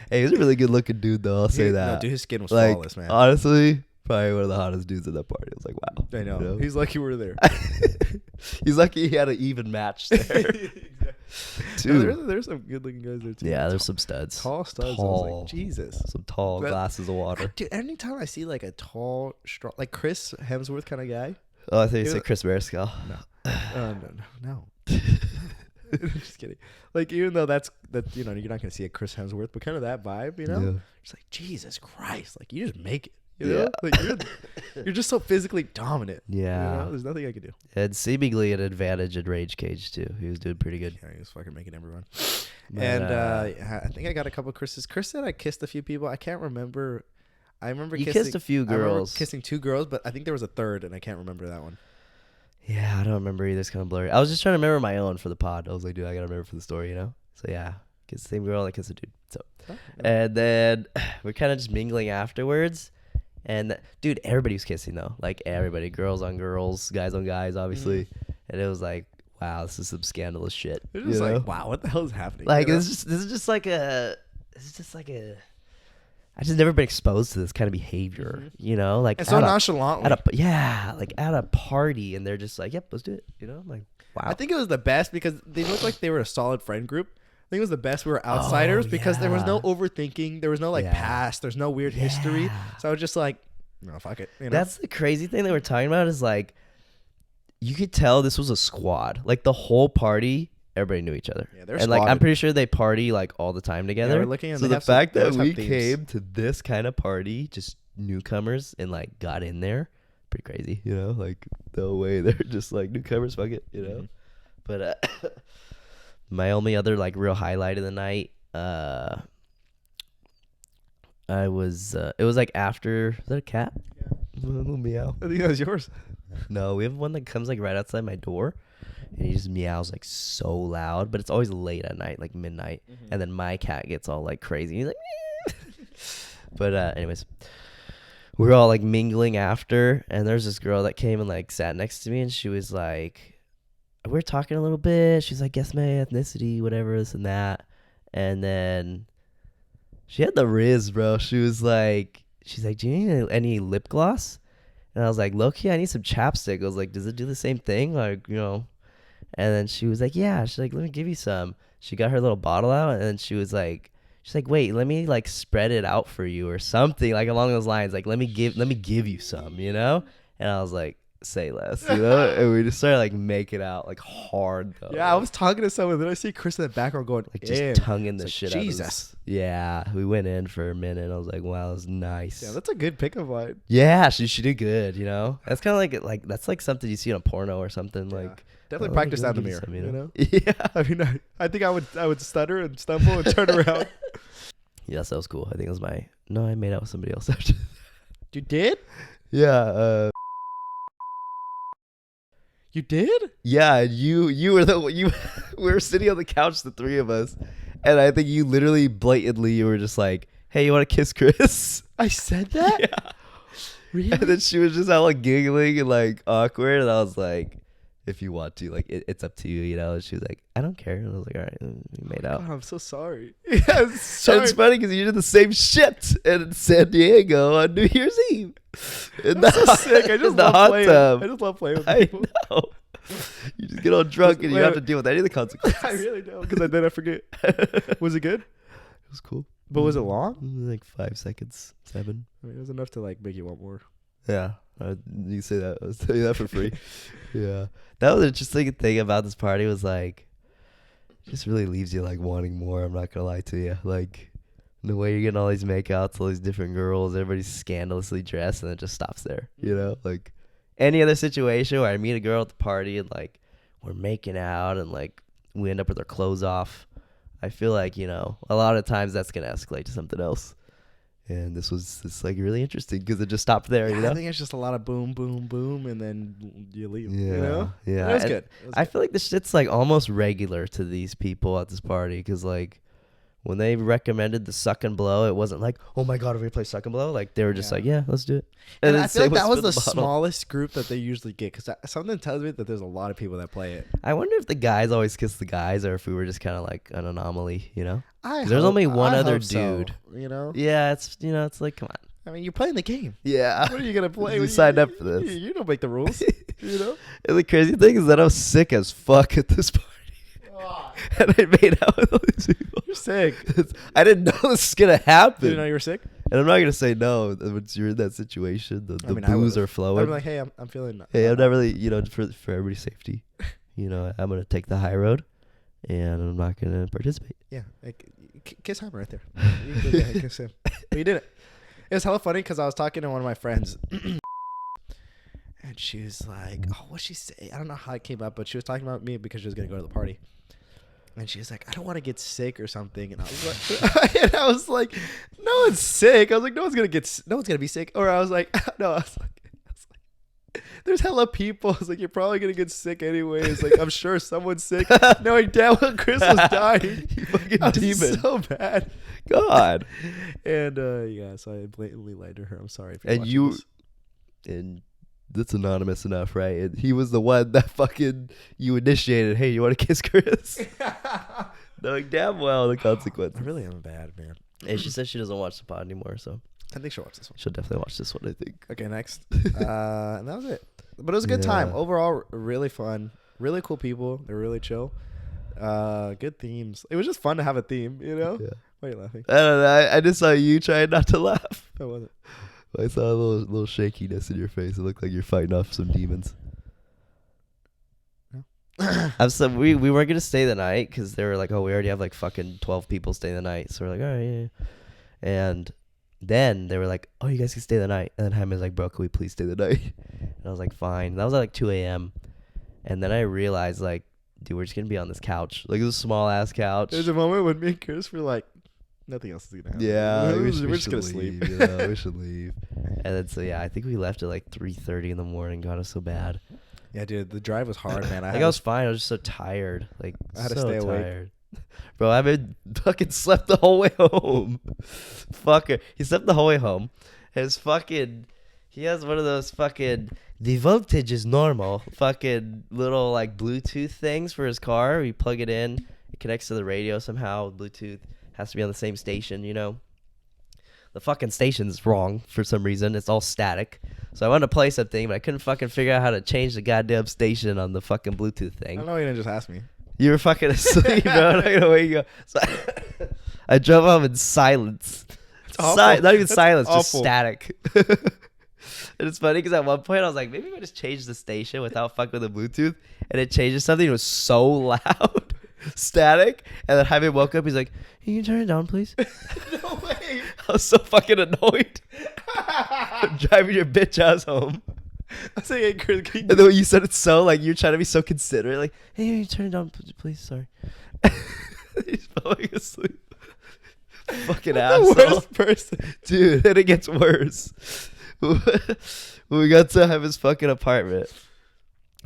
Speaker 1: Hey, he's a really good looking dude, though. I'll say that.
Speaker 2: No, dude, his skin was
Speaker 1: like,
Speaker 2: flawless, man.
Speaker 1: honestly, probably one of the hottest dudes at that party. I was like, wow.
Speaker 2: I know. He's lucky we're there.
Speaker 1: He's lucky he had an even match there.
Speaker 2: Exactly.
Speaker 1: Dude.
Speaker 2: There's some good looking guys there too.
Speaker 1: Yeah, there's some studs.
Speaker 2: Tall studs. I was
Speaker 1: Tall.
Speaker 2: like, Jesus.
Speaker 1: Some tall
Speaker 2: But-
Speaker 1: glasses of water.
Speaker 2: Dude, anytime I see like a tall, strong, like Chris Hemsworth kind of guy.
Speaker 1: Oh, I think you
Speaker 2: It
Speaker 1: said
Speaker 2: was-
Speaker 1: Chris Mariscal.
Speaker 2: No. Just kidding. Like, even though that you're not gonna see a Chris Hemsworth, but kind of that vibe, you know.
Speaker 1: Yeah.
Speaker 2: It's like, Jesus Christ, like you just make it. You know, like you're just so physically dominant.
Speaker 1: Yeah.
Speaker 2: You know? There's nothing I could do.
Speaker 1: And seemingly an advantage in Rage Cage too. He was doing pretty good.
Speaker 2: Yeah, he was fucking making everyone.
Speaker 1: But,
Speaker 2: And I think I got a couple of Chris's. Chris said I kissed a few people. I can't remember. I remember
Speaker 1: you
Speaker 2: kissing,
Speaker 1: kissed a few
Speaker 2: I remember
Speaker 1: girls.
Speaker 2: kissing 2 girls, but I think there was a third, and I can't remember that one.
Speaker 1: Yeah, I don't remember either. It's kind of blurry. I was just trying to remember my own for the pod. I was like, dude, I gotta remember for the story, you know. So yeah, kiss the same girl. I kiss a dude. So and then we're kind of just mingling afterwards. And dude, everybody was kissing though. Like everybody, girls on girls, guys on guys, obviously. And it was like, wow, this is some scandalous shit.
Speaker 2: It's
Speaker 1: you
Speaker 2: just
Speaker 1: know?
Speaker 2: like, wow, what the hell is happening?
Speaker 1: Like
Speaker 2: You know?
Speaker 1: this is just like a. I just never been exposed to this kind of behavior, you know. Like
Speaker 2: and so nonchalantly.
Speaker 1: at a party, and they're just like, "Yep, let's do it." You know, I'm like, wow.
Speaker 2: I think it was the best because they looked like they were a solid friend group. I think it was the best. We were outsiders because there was no
Speaker 1: yeah.
Speaker 2: overthinking. There was no like
Speaker 1: Yeah.
Speaker 2: past. There's no weird history.
Speaker 1: Yeah.
Speaker 2: So I was just like, no, fuck it. You know?
Speaker 1: That's the crazy thing that we're talking about is like, you could tell this was a squad. Like the whole party, everybody knew each other.
Speaker 2: Yeah, they're
Speaker 1: and like I'm
Speaker 2: squatted.
Speaker 1: pretty sure they party like all the time together.
Speaker 2: we're looking and
Speaker 1: so
Speaker 2: they
Speaker 1: the
Speaker 2: have some-
Speaker 1: fact
Speaker 2: they
Speaker 1: that
Speaker 2: always have
Speaker 1: we
Speaker 2: themes.
Speaker 1: came to this kind of party, just newcomers, and like got in there, pretty crazy. You know, like no way they're just like newcomers. Fuck it, you know.
Speaker 2: Mhm.
Speaker 1: But my only other like real highlight of the night, it was like after, is that a cat?
Speaker 2: Yeah.
Speaker 1: A little meow.
Speaker 2: I think that was yours.
Speaker 1: No, we have one that comes like right outside my door, and he just meows like so loud, but it's always late at night, like midnight, and then my cat gets all like crazy. He's like, meow. But anyways, we were all like mingling after, and there's this girl that came and like sat next to me, and she was like, we were talking a little bit. She's like, guess my ethnicity, whatever, this and that, and then she had the riz, bro. She's like, do you need any lip gloss? And I was like, low-key, I need some chapstick. I was like, does it do the same thing? Like, you know. And then she was like, yeah. She's like, let me give you some. She got her little bottle out, and then she's like, wait, let me like spread it out for you or something, like along those lines. Like, let me give you some, you know. And I was like, say less, you know. And we just started like making out like hard though.
Speaker 2: Yeah, I was talking to someone, then I see Chris in the background going,
Speaker 1: like just
Speaker 2: "Damn."
Speaker 1: tonguing the
Speaker 2: It's
Speaker 1: shit
Speaker 2: like,
Speaker 1: out of
Speaker 2: Jesus.
Speaker 1: us. Yeah, we went in for a minute. I was like, wow, that was nice.
Speaker 2: Yeah, that's a good pickup line.
Speaker 1: Yeah, she did good, you know. That's kind of like that's like something you see in a porno or something.
Speaker 2: Yeah.
Speaker 1: Like
Speaker 2: Definitely
Speaker 1: oh,
Speaker 2: practice
Speaker 1: let
Speaker 2: that in
Speaker 1: me
Speaker 2: the
Speaker 1: give
Speaker 2: mirror.
Speaker 1: you
Speaker 2: You
Speaker 1: some,
Speaker 2: know?
Speaker 1: Yeah.
Speaker 2: I mean, I think I would stutter and stumble and turn around.
Speaker 1: Yes, that was cool. I think it was I made out with somebody else after.
Speaker 2: You did?
Speaker 1: Yeah,
Speaker 2: You did?
Speaker 1: yeah. You were we were sitting on the couch, the three of us, and I think you literally blatantly you were just like, "Hey, you want to kiss Chris?"
Speaker 2: I said that?
Speaker 1: Yeah.
Speaker 2: Really?
Speaker 1: And then she was just out like giggling and like awkward, and I was like, "If you want to, like, it's up to you," you know. And she was like, "I don't care." And I was like, "All right," and we made out.
Speaker 2: God, I'm so sorry. Yeah, I'm
Speaker 1: And
Speaker 2: sorry.
Speaker 1: it's funny because you did the same shit in San Diego on New Year's Eve. In
Speaker 2: I'm so sick. I
Speaker 1: in
Speaker 2: just
Speaker 1: the
Speaker 2: love
Speaker 1: hot
Speaker 2: playing.
Speaker 1: tub.
Speaker 2: I just love playing with
Speaker 1: I
Speaker 2: people.
Speaker 1: know. You just get all drunk and you
Speaker 2: Wait,
Speaker 1: don't have to deal with any of the consequences.
Speaker 2: I really don't, because then I forget. Was it good?
Speaker 1: It was cool.
Speaker 2: But was it long?
Speaker 1: Like 5 seconds, 7.
Speaker 2: I mean, it was enough to like make you want more.
Speaker 1: Yeah, you say that. I was telling you that for free. Yeah, that was the interesting thing about this party was like, it just really leaves you like wanting more. I'm not gonna lie to you. Like the way you're getting all these makeouts, all these different girls, everybody's scandalously dressed, and it just stops there. You know, like any other situation where I meet a girl at the party and like we're making out and like we end up with our clothes off. I feel like, you know, a lot of times that's gonna escalate to something else. And this was just like really interesting because it just stopped there,
Speaker 2: Yeah,
Speaker 1: you know?
Speaker 2: I think it's just a lot of boom, boom, boom, and then you leave.
Speaker 1: Yeah,
Speaker 2: You know?
Speaker 1: yeah.
Speaker 2: It was
Speaker 1: And
Speaker 2: good. It was
Speaker 1: I
Speaker 2: good.
Speaker 1: feel like this shit's like almost regular to these people at this party because like when they recommended the suck and blow, it wasn't like, oh my god, are we gonna play suck and blow? Like they were just
Speaker 2: Yeah.
Speaker 1: like, yeah, let's do it.
Speaker 2: And
Speaker 1: then
Speaker 2: I feel like
Speaker 1: same
Speaker 2: that
Speaker 1: with
Speaker 2: was the
Speaker 1: spin bottle.
Speaker 2: smallest group that they usually get, because something tells me that there's a lot of people that play it.
Speaker 1: I wonder if the guys always kiss the guys or if we were just kind of like an anomaly, you know?
Speaker 2: I
Speaker 1: There's
Speaker 2: hope-
Speaker 1: only one
Speaker 2: I
Speaker 1: other
Speaker 2: hope so,
Speaker 1: dude.
Speaker 2: you know?
Speaker 1: Yeah, it's it's like come on.
Speaker 2: I mean, you're playing the game.
Speaker 1: Yeah.
Speaker 2: What are you gonna play?
Speaker 1: You signed up for this.
Speaker 2: You don't make the rules. You know?
Speaker 1: And the crazy thing is that I was sick as fuck at this party. And I made out with all these people.
Speaker 2: You're sick.
Speaker 1: I didn't know this was gonna happen.
Speaker 2: Did you know you were sick?
Speaker 1: And I'm not gonna say no once you're in that situation. The booze are flowing.
Speaker 2: I'd be like, hey, I'm feeling.
Speaker 1: Hey, I'm not really, for everybody's safety. I'm gonna take the high road, and I'm not gonna participate.
Speaker 2: Yeah, like, kiss Jaime right there. You can go ahead and kiss him. But you did it. It was hella funny because I was talking to one of my friends, and she was like, "Oh, what'd she say? I don't know how it came up, but she was talking about me because she was gonna go to the party." And she was like, "I don't want to get sick or something." And I was like, "No one's sick." I was like, "No one's gonna be sick." Or I was like, "No." I was like, "There's hella people." I was like, "You're probably gonna get sick anyways." Like, I'm sure someone's sick. Knowing damn well Chris was dying.
Speaker 1: You fucking
Speaker 2: I was
Speaker 1: demon.
Speaker 2: so bad.
Speaker 1: God.
Speaker 2: And so I blatantly lied to her. I'm sorry. If
Speaker 1: And
Speaker 2: you
Speaker 1: and that's anonymous enough, right? And he was the one that fucking you initiated. Hey, you want to kiss Chris? Knowing damn well the consequences.
Speaker 2: I really am bad, man.
Speaker 1: Hey, she says she doesn't watch the pod anymore, so
Speaker 2: I think she'll watch this one.
Speaker 1: she'll definitely watch this one, I think.
Speaker 2: Okay, next. And that was it. But it was a good time. Overall, really fun. Really cool people. They're really chill. Good themes. It was just fun to have a theme, you know?
Speaker 1: Yeah.
Speaker 2: Why are you laughing?
Speaker 1: I don't know. I just saw you trying not to laugh.
Speaker 2: How was it?
Speaker 1: I saw a little shakiness in your face. It looked like you're fighting off some demons. We weren't gonna stay the night because they were like, oh, we already have like fucking 12 people staying the night. So we're like, all right, yeah. And then they were like, oh, you guys can stay the night. And then Jaime's like, bro, can we please stay the night? And I was like, fine. And that was at like 2 a.m. And then I realized, like, dude, we're just gonna be on this couch. Like, it was a small ass couch.
Speaker 2: There's a moment when me and Chris were like, nothing else is gonna happen.
Speaker 1: Yeah,
Speaker 2: we're
Speaker 1: we
Speaker 2: just
Speaker 1: should
Speaker 2: gonna
Speaker 1: leave,
Speaker 2: sleep.
Speaker 1: you know, we should leave. And then so yeah, I think we left at like 3:30 in the morning. God, it was so bad.
Speaker 2: Yeah, dude, the drive was hard, man.
Speaker 1: I was fine. I was just so tired. Like,
Speaker 2: I had to
Speaker 1: so
Speaker 2: stay awake.
Speaker 1: tired. Bro, I been fucking slept the whole way home. Fucker. He slept the whole way home. He has one of those fucking, the voltage is normal, fucking little like Bluetooth things for his car. You plug it in, it connects to the radio somehow. Bluetooth has to be on the same station, you know. The fucking station's wrong for some reason. It's all static. So I wanted to play something, but I couldn't fucking figure out how to change the goddamn station on the fucking Bluetooth thing.
Speaker 2: I don't know why you didn't just ask me.
Speaker 1: You were fucking asleep, bro. I'm not gonna wake you up. So I drove home in silence. Not even silence, just static. And it's funny because at one point I was like, maybe if I just change the station without fucking with the Bluetooth, and it changes something. It was so loud, static. And then Jaime woke up. He's like, "Can you turn it down, please?"
Speaker 2: No way.
Speaker 1: I was so fucking annoyed. I'm driving your bitch ass home.
Speaker 2: I was like, hey, Chris, can
Speaker 1: And then when you said it so, like, you're trying to be so considerate, like, "Hey, can you turn it down, please? Sorry." He's falling asleep. Fucking asshole.
Speaker 2: the worst person.
Speaker 1: Dude, and it gets worse. When we got to have his fucking apartment,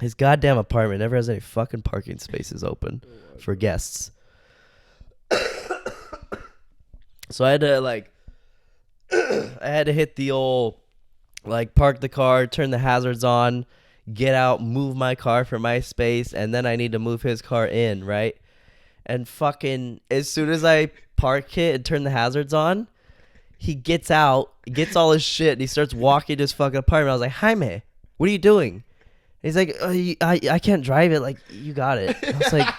Speaker 1: his goddamn apartment never has any fucking parking spaces open for guests. So I had to hit the old, like, park the car, turn the hazards on, get out, move my car for my space, and then I need to move his car in, right? And fucking, as soon as I park it and turn the hazards on, he gets out, gets all his shit, and he starts walking to his fucking apartment. I was like, Jaime, what are you doing? And he's like, I can't drive it. Like, you got it. I was like,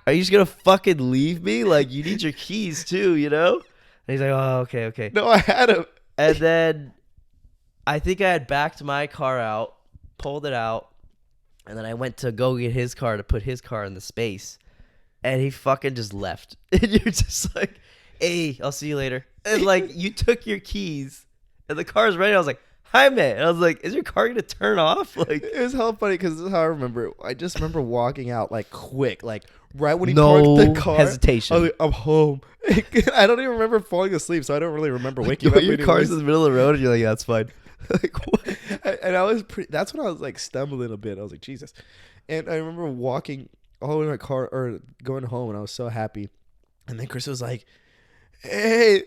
Speaker 1: are you just going to fucking leave me? Like, you need your keys too, you know? And he's like, oh, okay.
Speaker 2: No, I had him.
Speaker 1: And then I think I had backed my car out, pulled it out, and then I went to go get his car to put his car in the space. And he fucking just left. And you're just like, hey, I'll see you later. And like, you took your keys and the car's ready. I was like, Jaime. And I was like, is your car going to turn off? Like,
Speaker 2: It was hella funny because this is how I remember it. I just remember walking out like quick, like right when he
Speaker 1: no
Speaker 2: parked the car.
Speaker 1: hesitation.
Speaker 2: I was like, I'm home. I don't even remember falling asleep, so I don't really remember waking up.
Speaker 1: Your car's in the middle of the road and you're like, yeah, that's fine. Like, what?
Speaker 2: And I was that's when I was like stumbling a bit. I was like, Jesus. And I remember walking all the way to my car or going home, and I was so happy. And then Chris was like, hey,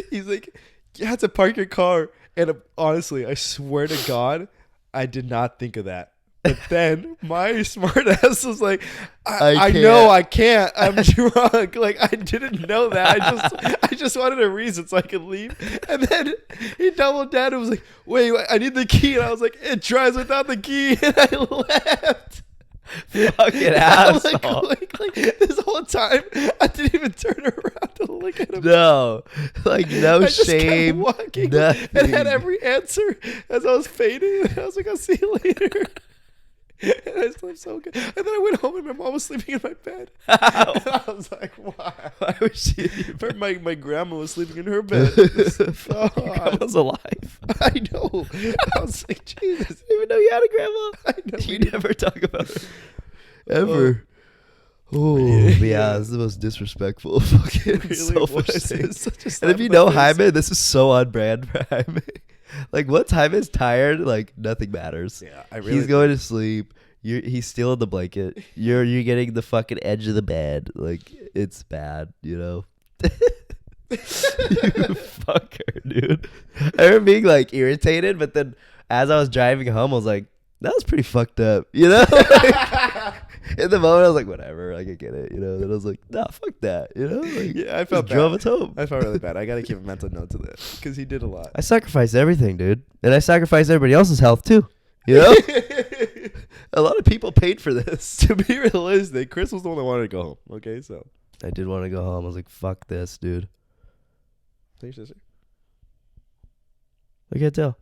Speaker 2: he's like, you had to park your car. And honestly, I swear to God, I did not think of that. But then my smart ass was like, I know I can't. I'm drunk. Like, I didn't know that. I just wanted a reason so I could leave. And then he doubled down and was like, wait, I need the key. And I was like, it drives without the key. And I left.
Speaker 1: Fucking
Speaker 2: I,
Speaker 1: asshole.
Speaker 2: like, this whole time, I didn't even turn around to look at him.
Speaker 1: No, like no
Speaker 2: I just
Speaker 1: shame,
Speaker 2: kept walking
Speaker 1: nothing.
Speaker 2: and had every answer as I was fading. I was like, I'll see you later. And I slept so good. And then I went home and my mom was sleeping in my bed. And I was like, why?
Speaker 1: Why was she?
Speaker 2: My grandma was sleeping in her bed.
Speaker 1: Fuck, your grandma's alive.
Speaker 2: I know. I was like, Jesus.
Speaker 1: I didn't even know you had a grandma.
Speaker 2: I know.
Speaker 1: You never talk about her. Ever. Oh, yeah, this is the most disrespectful fucking
Speaker 2: Really
Speaker 1: selfish
Speaker 2: was.
Speaker 1: thing.
Speaker 2: It's such a
Speaker 1: And
Speaker 2: slap
Speaker 1: if you
Speaker 2: in the
Speaker 1: know
Speaker 2: face.
Speaker 1: Jaime, this is so on brand for Jaime. Like, once Jaime's tired, like, nothing matters.
Speaker 2: Yeah, I really.
Speaker 1: He's going to sleep. He's stealing the blanket. You're getting the fucking edge of the bed. Like, it's bad, you know? You fucker, dude. I remember being, like, irritated, but then as I was driving home, I was like, that was pretty fucked up, you know? Like, in the moment, I was like, whatever, like, I get it, you know? Then I was like, nah, fuck that, you know? Like,
Speaker 2: Yeah, I felt
Speaker 1: just drove
Speaker 2: bad.
Speaker 1: us home.
Speaker 2: I felt really bad. I gotta keep a mental note to that because he did a lot.
Speaker 1: I sacrificed everything, dude. And I sacrificed everybody else's health, too. You know? A lot of people paid for this.
Speaker 2: To be realistic, Chris was the one that wanted to go home. Okay, so.
Speaker 1: I did want to go home. I was like, fuck this, dude.
Speaker 2: Tell your sister.
Speaker 1: I can't tell.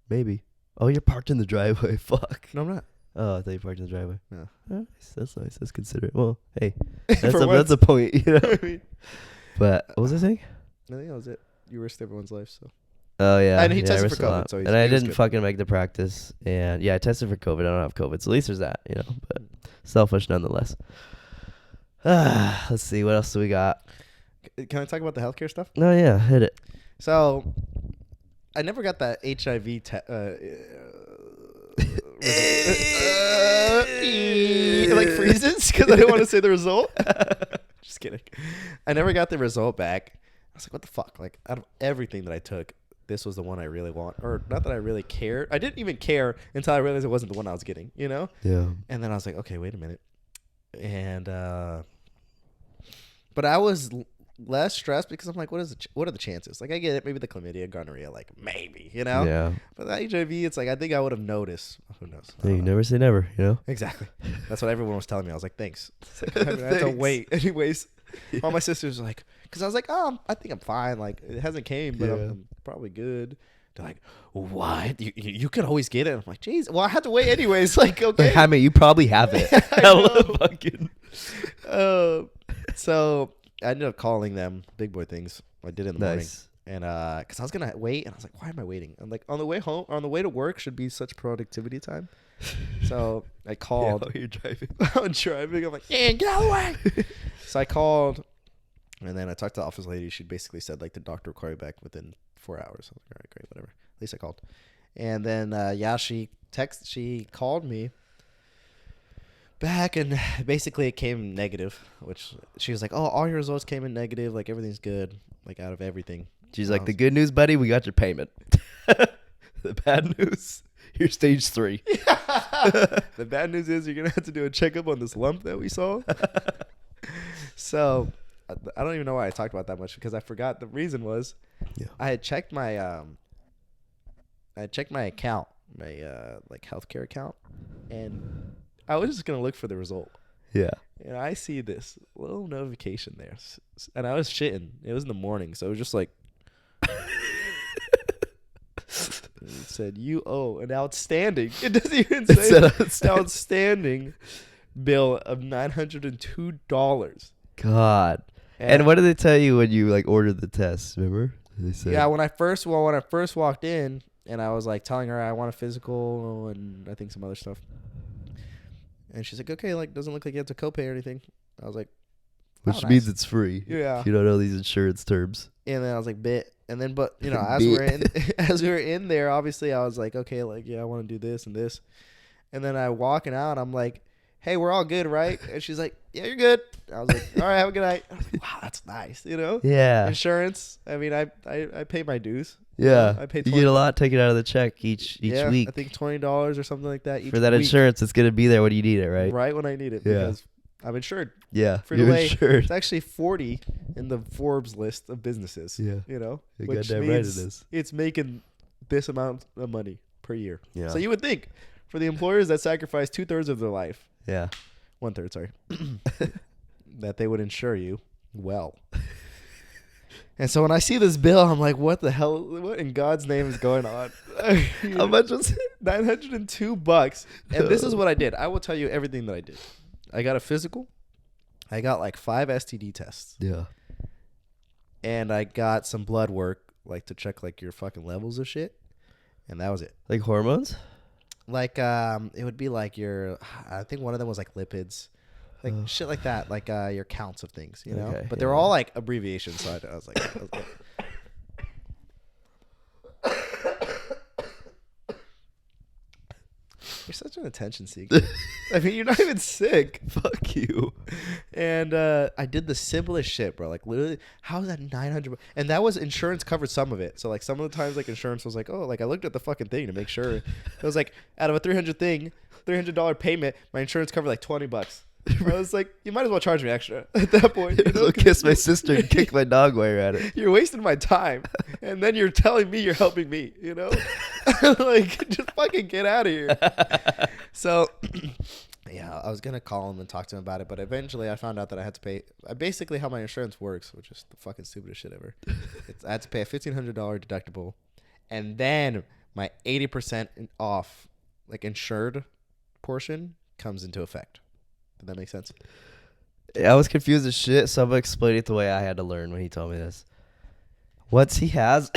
Speaker 1: Maybe. Oh, you're parked in the driveway. Fuck.
Speaker 2: No, I'm not.
Speaker 1: Oh, I thought you parked in the driveway.
Speaker 2: No.
Speaker 1: Oh, nice. That's nice. That's considerate. Well, hey,
Speaker 2: For
Speaker 1: that's
Speaker 2: once.
Speaker 1: a point, you know?
Speaker 2: I mean,
Speaker 1: But what was I saying?
Speaker 2: I think that was it. You risked everyone's life, so.
Speaker 1: Oh, yeah.
Speaker 2: And he
Speaker 1: yeah, I
Speaker 2: tested for
Speaker 1: risked a lot.
Speaker 2: COVID, so he's-
Speaker 1: and I
Speaker 2: he was
Speaker 1: didn't
Speaker 2: good.
Speaker 1: fucking make the practice. And yeah, I tested for COVID. I don't have COVID. So at least there's that, you know? But selfish nonetheless. Let's see. What else do we got?
Speaker 2: Can I talk about the healthcare stuff?
Speaker 1: Oh, yeah. Hit it.
Speaker 2: So, I never got that HIV test. It like freezes because I didn't want to say the result. Just kidding. I never got the result back. I was like, what the fuck? Like, out of everything that I took, this was the one I really want. Or not that I really cared. I didn't even care until I realized it wasn't the one I was getting, you know?
Speaker 1: Yeah.
Speaker 2: And then I was like, okay, wait a minute. And, but I was less stressed because I'm like, what are the chances? Like, I get it. Maybe the chlamydia, gonorrhea, like maybe, you know?
Speaker 1: Yeah.
Speaker 2: But the HIV, it's like, I think I would have noticed. Who knows? I
Speaker 1: Hey,
Speaker 2: don't
Speaker 1: you
Speaker 2: know.
Speaker 1: never say never, you know?
Speaker 2: Exactly. That's what everyone was telling me. I was like, thanks. I mean, I had to
Speaker 1: Thanks.
Speaker 2: wait. Anyways, all my sisters were like, because I was like, oh, I think I'm fine. Like, it hasn't came, but
Speaker 1: Yeah.
Speaker 2: I'm probably good. They're like, what? You could always get it. I'm like, jeez. Well, I had to wait anyways. Like, okay.
Speaker 1: Like, Jaime, you probably have it.
Speaker 2: I
Speaker 1: Hella
Speaker 2: know.
Speaker 1: fucking.
Speaker 2: So I ended up calling them big boy things. I did it in the
Speaker 1: Nice.
Speaker 2: morning. And because I was going to wait. And I was like, why am I waiting? I'm like, on the way home, on the way to work should be such productivity time. So I called.
Speaker 1: Yeah, you're driving.
Speaker 2: I'm driving. I'm like, yeah, get out of the way. So I called, and then I talked to the office lady. She basically said, like, the doctor will call you back within 4 hours. I was like, all right, great, whatever. At least I called. And then, she called me back, and basically it came negative, which she was like, oh, all your results came in negative. Like, everything's good, like, out of everything.
Speaker 1: She's
Speaker 2: And I
Speaker 1: like, the
Speaker 2: was-
Speaker 1: good news, buddy, we got your payment. The bad news, you're stage 3.
Speaker 2: The bad news is you're going to have to do a checkup on this lump that we saw. So I don't even know why I talked about that much because I forgot. The reason was I had checked my account, my like healthcare account, and I was just going to look for the result.
Speaker 1: Yeah.
Speaker 2: And I see this little notification there. And I was shitting. It was in the morning, so it was just like it said you owe an outstanding. It doesn't even
Speaker 1: It
Speaker 2: say
Speaker 1: said
Speaker 2: outstanding bill of $902.
Speaker 1: God. And what did they tell you when you like ordered the test? Remember? They said,
Speaker 2: Yeah, when I first walked in and I was like telling her I want a physical and I think some other stuff. And she's like, okay, like doesn't look like you have to copay or anything. I was like,
Speaker 1: which
Speaker 2: oh,
Speaker 1: means
Speaker 2: nice.
Speaker 1: it's free.
Speaker 2: Yeah.
Speaker 1: If you don't know these insurance terms.
Speaker 2: And then I was like, bit. And then, but you know, as we were in there, obviously I was like, okay, like, yeah, I want to do this and this. And then I walking out, I'm like, hey, we're all good, right? And she's like, yeah, you're good. I was like, all right, have a good night. I was like, wow, that's nice, you know?
Speaker 1: Yeah.
Speaker 2: Insurance. I mean, I pay my dues.
Speaker 1: Yeah.
Speaker 2: I paid
Speaker 1: you get a lot taken out of the check each
Speaker 2: yeah,
Speaker 1: week.
Speaker 2: I think $20 or something like that each
Speaker 1: For that
Speaker 2: week,
Speaker 1: insurance, it's going to be there when you need it, right?
Speaker 2: right when I need it
Speaker 1: Yeah.
Speaker 2: because I'm insured.
Speaker 1: Yeah.
Speaker 2: For the
Speaker 1: You're
Speaker 2: way
Speaker 1: insured.
Speaker 2: it's actually 40 in the Forbes list of businesses.
Speaker 1: Yeah.
Speaker 2: You know,
Speaker 1: You're
Speaker 2: which
Speaker 1: goddamn right it
Speaker 2: means
Speaker 1: is.
Speaker 2: it's making this amount of money per year.
Speaker 1: Yeah.
Speaker 2: So you would think for the employers that sacrifice 2/3 of their life
Speaker 1: Yeah.
Speaker 2: 1/3, sorry. That they would insure you well. And so when I see this bill, I'm like, what the hell? What in God's name is going on?
Speaker 1: How much was it?
Speaker 2: $902. And this is what I did. I will tell you everything that I did. I got a physical. I got like 5 STD tests.
Speaker 1: Yeah.
Speaker 2: And I got some blood work, like to check like your fucking levels of shit. And that was it.
Speaker 1: Like hormones?
Speaker 2: Like it would be like I think one of them was like lipids. Like shit like that, like your counts of things, you know.
Speaker 1: Okay,
Speaker 2: but they're all like abbreviations, so I was like, you're such an attention seeker. I mean, you're not even sick.
Speaker 1: Fuck you.
Speaker 2: And I did the simplest shit, bro. Like literally, how is that 900? And that was insurance covered some of it. So like some of the times, like insurance was like, oh, like I looked at the fucking thing to make sure. It was like out of a $300 payment, my insurance covered like $20. I was like, you might as well charge me extra at that point. You know?
Speaker 1: I'll kiss my sister and kick my dog while you're at it.
Speaker 2: You're wasting my time. And then you're telling me you're helping me, you know? Like, just fucking get out of here. So, yeah, I was going to call him and talk to him about it. But eventually I found out that I had to pay. Basically how my insurance works, which is the fucking stupidest shit ever. I had to pay a $1,500 deductible. And then my 80% off, like, insured portion comes into effect. Did that make sense?
Speaker 1: I was confused as shit, so I'm going to explain it the way I had to learn when he told me this. Once he has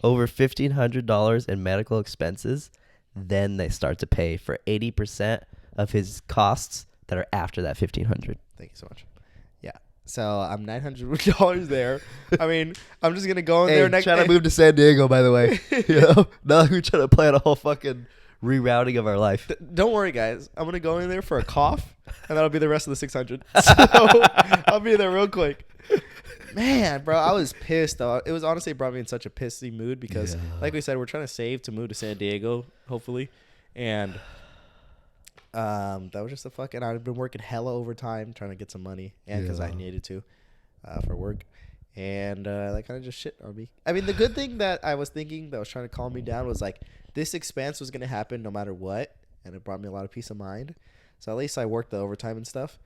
Speaker 1: over $1,500 in medical expenses, then they start to pay for 80% of his costs that are after that $1,500.
Speaker 2: Thank you so much. Yeah. So I'm $900 there. I mean, I'm just going to go in there next
Speaker 1: trying to move to San Diego, by the way. You know? Now we're trying to plan a whole fucking rerouting of our life.
Speaker 2: Don't worry, guys. I'm going to go in there for a cough, and that'll be the rest of the 600. So I'll be there real quick. Man, bro, I was pissed, though. It was honestly brought me in such a pissy mood because, like we said, we're trying to save to move to San Diego, hopefully. And that was just a fucking... I've been working hella overtime trying to get some money, and because I needed to for work. And that kind of just shit on me. I mean, the good thing that I was thinking that was trying to calm me down was like, this expense was going to happen no matter what, and it brought me a lot of peace of mind. So at least I worked the overtime and stuff.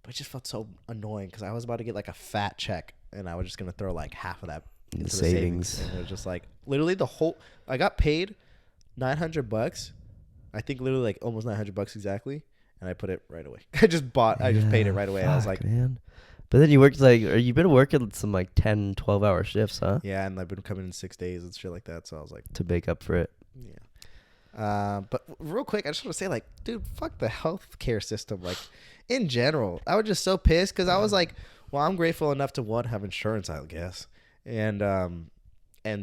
Speaker 2: But it just felt so annoying because I was about to get like a fat check, and I was just going to throw like half of that into the savings. And it was just like literally the whole... I got paid $900. I think literally like almost $900 exactly, and I put it right away. I just paid it right away. I was like...
Speaker 1: man. But then you worked like, or you've been working some like 10, 12-hour shifts, huh?
Speaker 2: Yeah, and I've been coming in 6 days and shit like that. So I was like,
Speaker 1: to make up for it.
Speaker 2: Yeah. But real quick, I just want to say, like, dude, fuck the healthcare system. Like, in general, I was just so pissed because I was like, well, I'm grateful enough to one, have insurance, I guess, and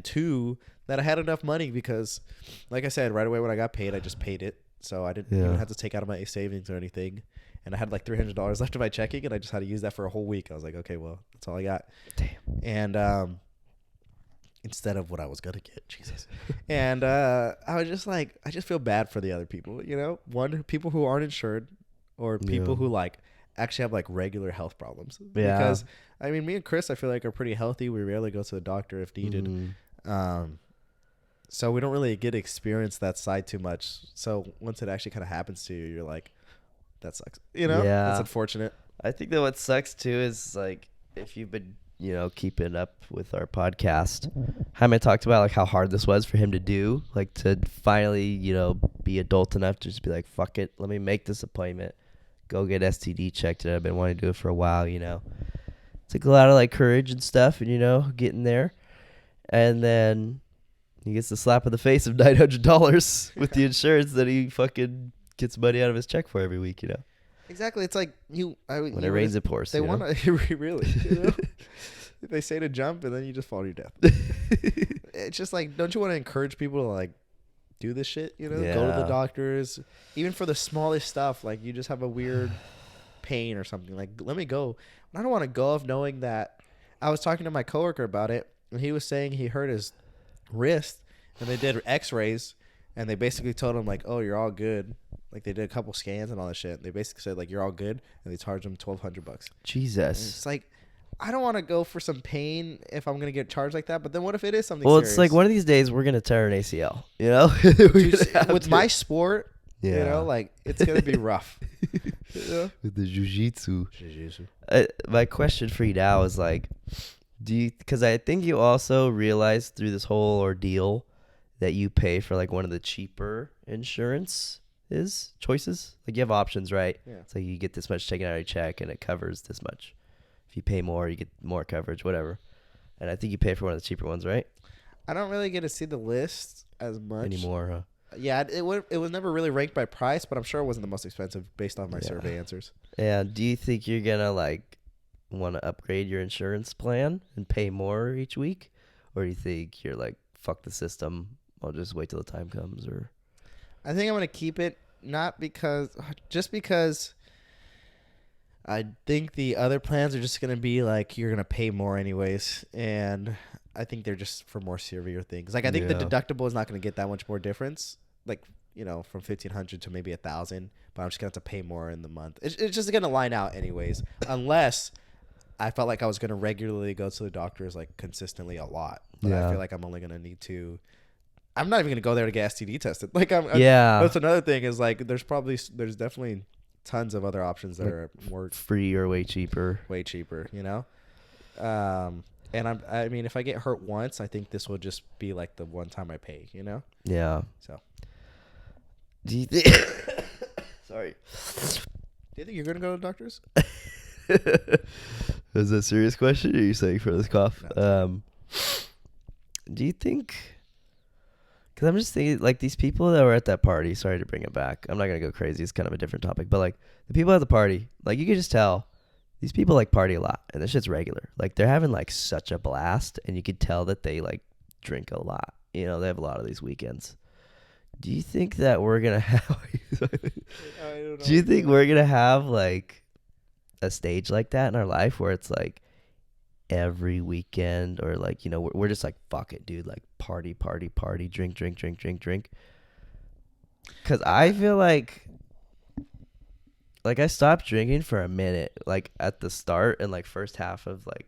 Speaker 2: two, that I had enough money because, like I said, right away when I got paid, I just paid it, so I didn't even have to take out of my savings or anything. And I had like $300 left in my checking, and I just had to use that for a whole week. I was like, okay, well, that's all I got.
Speaker 1: Damn.
Speaker 2: And instead of what I was gonna get, Jesus. And I was just like, I just feel bad for the other people, you know, people who aren't insured, or people who like actually have like regular health problems.
Speaker 1: Yeah.
Speaker 2: Because I mean, me and Chris, I feel like are pretty healthy. We rarely go to the doctor if needed. So we don't really get to experience that side too much. So once it actually kind of happens to you, you're like, that sucks. You know?
Speaker 1: Yeah.
Speaker 2: That's unfortunate.
Speaker 1: I think that what sucks too is like, if you've been, you know, keeping up with our podcast, Jaime talked about like how hard this was for him to do, like to finally, you know, be adult enough to just be like, fuck it, let me make this appointment, go get STD checked. And I've been wanting to do it for a while, you know. It took a lot of like courage and stuff, and you know, getting there. And then he gets the slap in the face of $900 with the insurance that he fucking gets money out of his check for every week, you know.
Speaker 2: Exactly. It's like
Speaker 1: when it rains, it pours.
Speaker 2: They want to really, you know? They say to jump, and then you just fall to your death. It's just like, don't you want to encourage people to like do this shit? You know, go to the doctors, even for the smallest stuff. Like you just have a weird pain or something. Like, let me go. I don't want to go off knowing that. I was talking to my coworker about it, and he was saying he hurt his wrist, and they did X-rays, and they basically told him like, oh, you're all good. Like they did a couple scans and all that shit. They basically said like, you're all good, and they charged him $1,200.
Speaker 1: Jesus.
Speaker 2: And it's like, I don't want to go for some pain if I'm gonna get charged like that. But then what if it is something?
Speaker 1: Well,
Speaker 2: serious?
Speaker 1: it's like one of these days we're gonna tear an ACL. You know,
Speaker 2: With my sport, you know, like it's gonna be rough. Yeah.
Speaker 1: with the jujitsu.
Speaker 2: Jiu-jitsu.
Speaker 1: My question for you now is like, because I think you also realized through this whole ordeal that you pay for like one of the cheaper insurance choices. Like you have options, right?
Speaker 2: Yeah.
Speaker 1: So you get this much taken out of your check and it covers this much. If you pay more, you get more coverage, whatever. And I think you pay for one of the cheaper ones, right?
Speaker 2: I don't really get to see the list as much
Speaker 1: Anymore, huh?
Speaker 2: Yeah, it was never really ranked by price, but I'm sure it wasn't the most expensive based on my
Speaker 1: Yeah.
Speaker 2: survey answers.
Speaker 1: And do you think you're gonna like want to upgrade your insurance plan and pay more each week, or do you think you're like fuck the system? I'll just wait till the time comes, or
Speaker 2: I think I'm gonna keep it, just because I think the other plans are just gonna be like you're gonna pay more anyways, and I think they're just for more severe things. Like I think the
Speaker 1: Yeah.
Speaker 2: deductible is not gonna get that much more difference, like from 1,500 to maybe 1,000, but I'm just gonna have to pay more in the month. It's just gonna line out anyways, unless I felt like I was gonna regularly go to the doctors like consistently a lot. But I
Speaker 1: Yeah.
Speaker 2: feel like I'm only gonna need to. I'm not even gonna go there to get STD tested. Like
Speaker 1: Yeah.
Speaker 2: That's another thing is like there's definitely tons of other options that
Speaker 1: Like
Speaker 2: are more
Speaker 1: free or way cheaper.
Speaker 2: way cheaper. And I mean if I get hurt once, I think this will just be like the one time I pay.
Speaker 1: Yeah.
Speaker 2: So
Speaker 1: Do you think? Sorry.
Speaker 2: do you think you're gonna go to the doctors?
Speaker 1: Is that a serious question, or are you saying for this cough?
Speaker 2: No.
Speaker 1: Do you think? Because I'm just thinking, like, these people that were at that party, sorry to bring it back. I'm not going to go crazy. It's kind of a different topic. But, like, the people at the party, like, you could just tell these people, like, party a lot. And this shit's regular. Like, they're having, like, such a blast. And you could tell that they, like, drink a lot. They have a lot of these weekends. Do you think that we're going to have... Do you think we're going to have, like, a stage like that in our life where it's, like, every weekend, or like we're just like fuck it, dude, like party, drink, because I feel like I stopped drinking for a minute, like at the start and like first half of like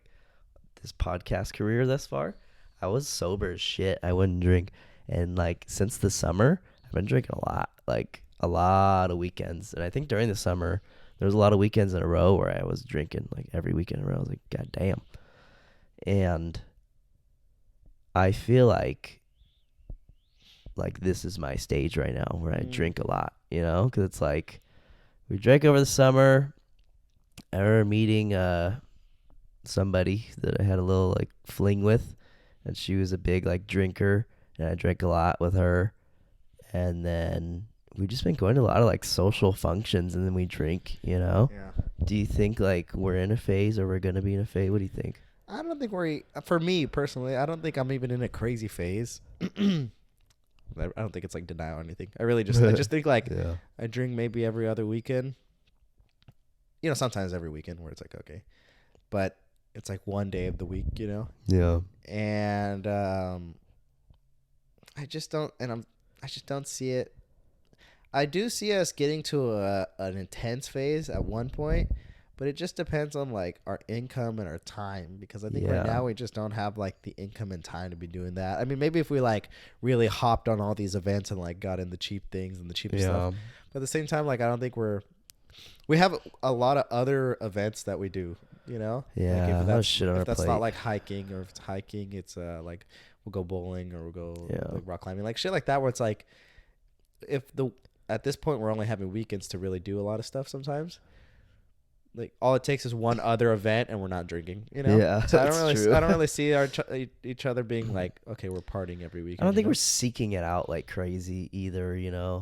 Speaker 1: this podcast career thus far. I was sober as shit. I wouldn't drink, and like since the summer I've been drinking a lot, like a lot of weekends. And I think during the summer there was a lot of weekends in a row where I was drinking like every weekend in a row. I was like, god damn. And I feel like this is my stage right now where I drink a lot, because it's like we drank over the summer. I remember meeting somebody that I had a little like fling with, and she was a big like drinker, and I drank a lot with her. And then we've just been going to a lot of like social functions, and then we drink,
Speaker 2: Yeah.
Speaker 1: Do you think like we're in a phase, or we're going to be in a phase? What do you think?
Speaker 2: I don't think for me personally, I don't think I'm even in a crazy phase. I don't think it's like denial or anything. I just think like
Speaker 1: Yeah.
Speaker 2: I drink maybe every other weekend. Sometimes every weekend where it's like, okay, but it's like one day of the week,
Speaker 1: Yeah.
Speaker 2: and I just don't see it. I do see us getting to an intense phase at one point, but it just depends on like our income and our time, because I think right now we just don't have like the income and time to be doing that. I mean, maybe if we like really hopped on all these events and like got in the cheap things and the cheaper stuff, but at the same time, like I don't think we have a lot of other events that we do,
Speaker 1: Yeah,
Speaker 2: like
Speaker 1: that shit on our
Speaker 2: if that's
Speaker 1: plate.
Speaker 2: not like hiking, or if it's hiking, it's like we'll go bowling, or we'll go like rock climbing, like shit like that, where it's like at this point we're only having weekends to really do a lot of stuff sometimes. Like all it takes is one other event and we're not drinking,
Speaker 1: Yeah,
Speaker 2: so
Speaker 1: that's true.
Speaker 2: I don't really see each other being like, okay, we're partying every weekend.
Speaker 1: I don't think we're seeking it out like crazy either,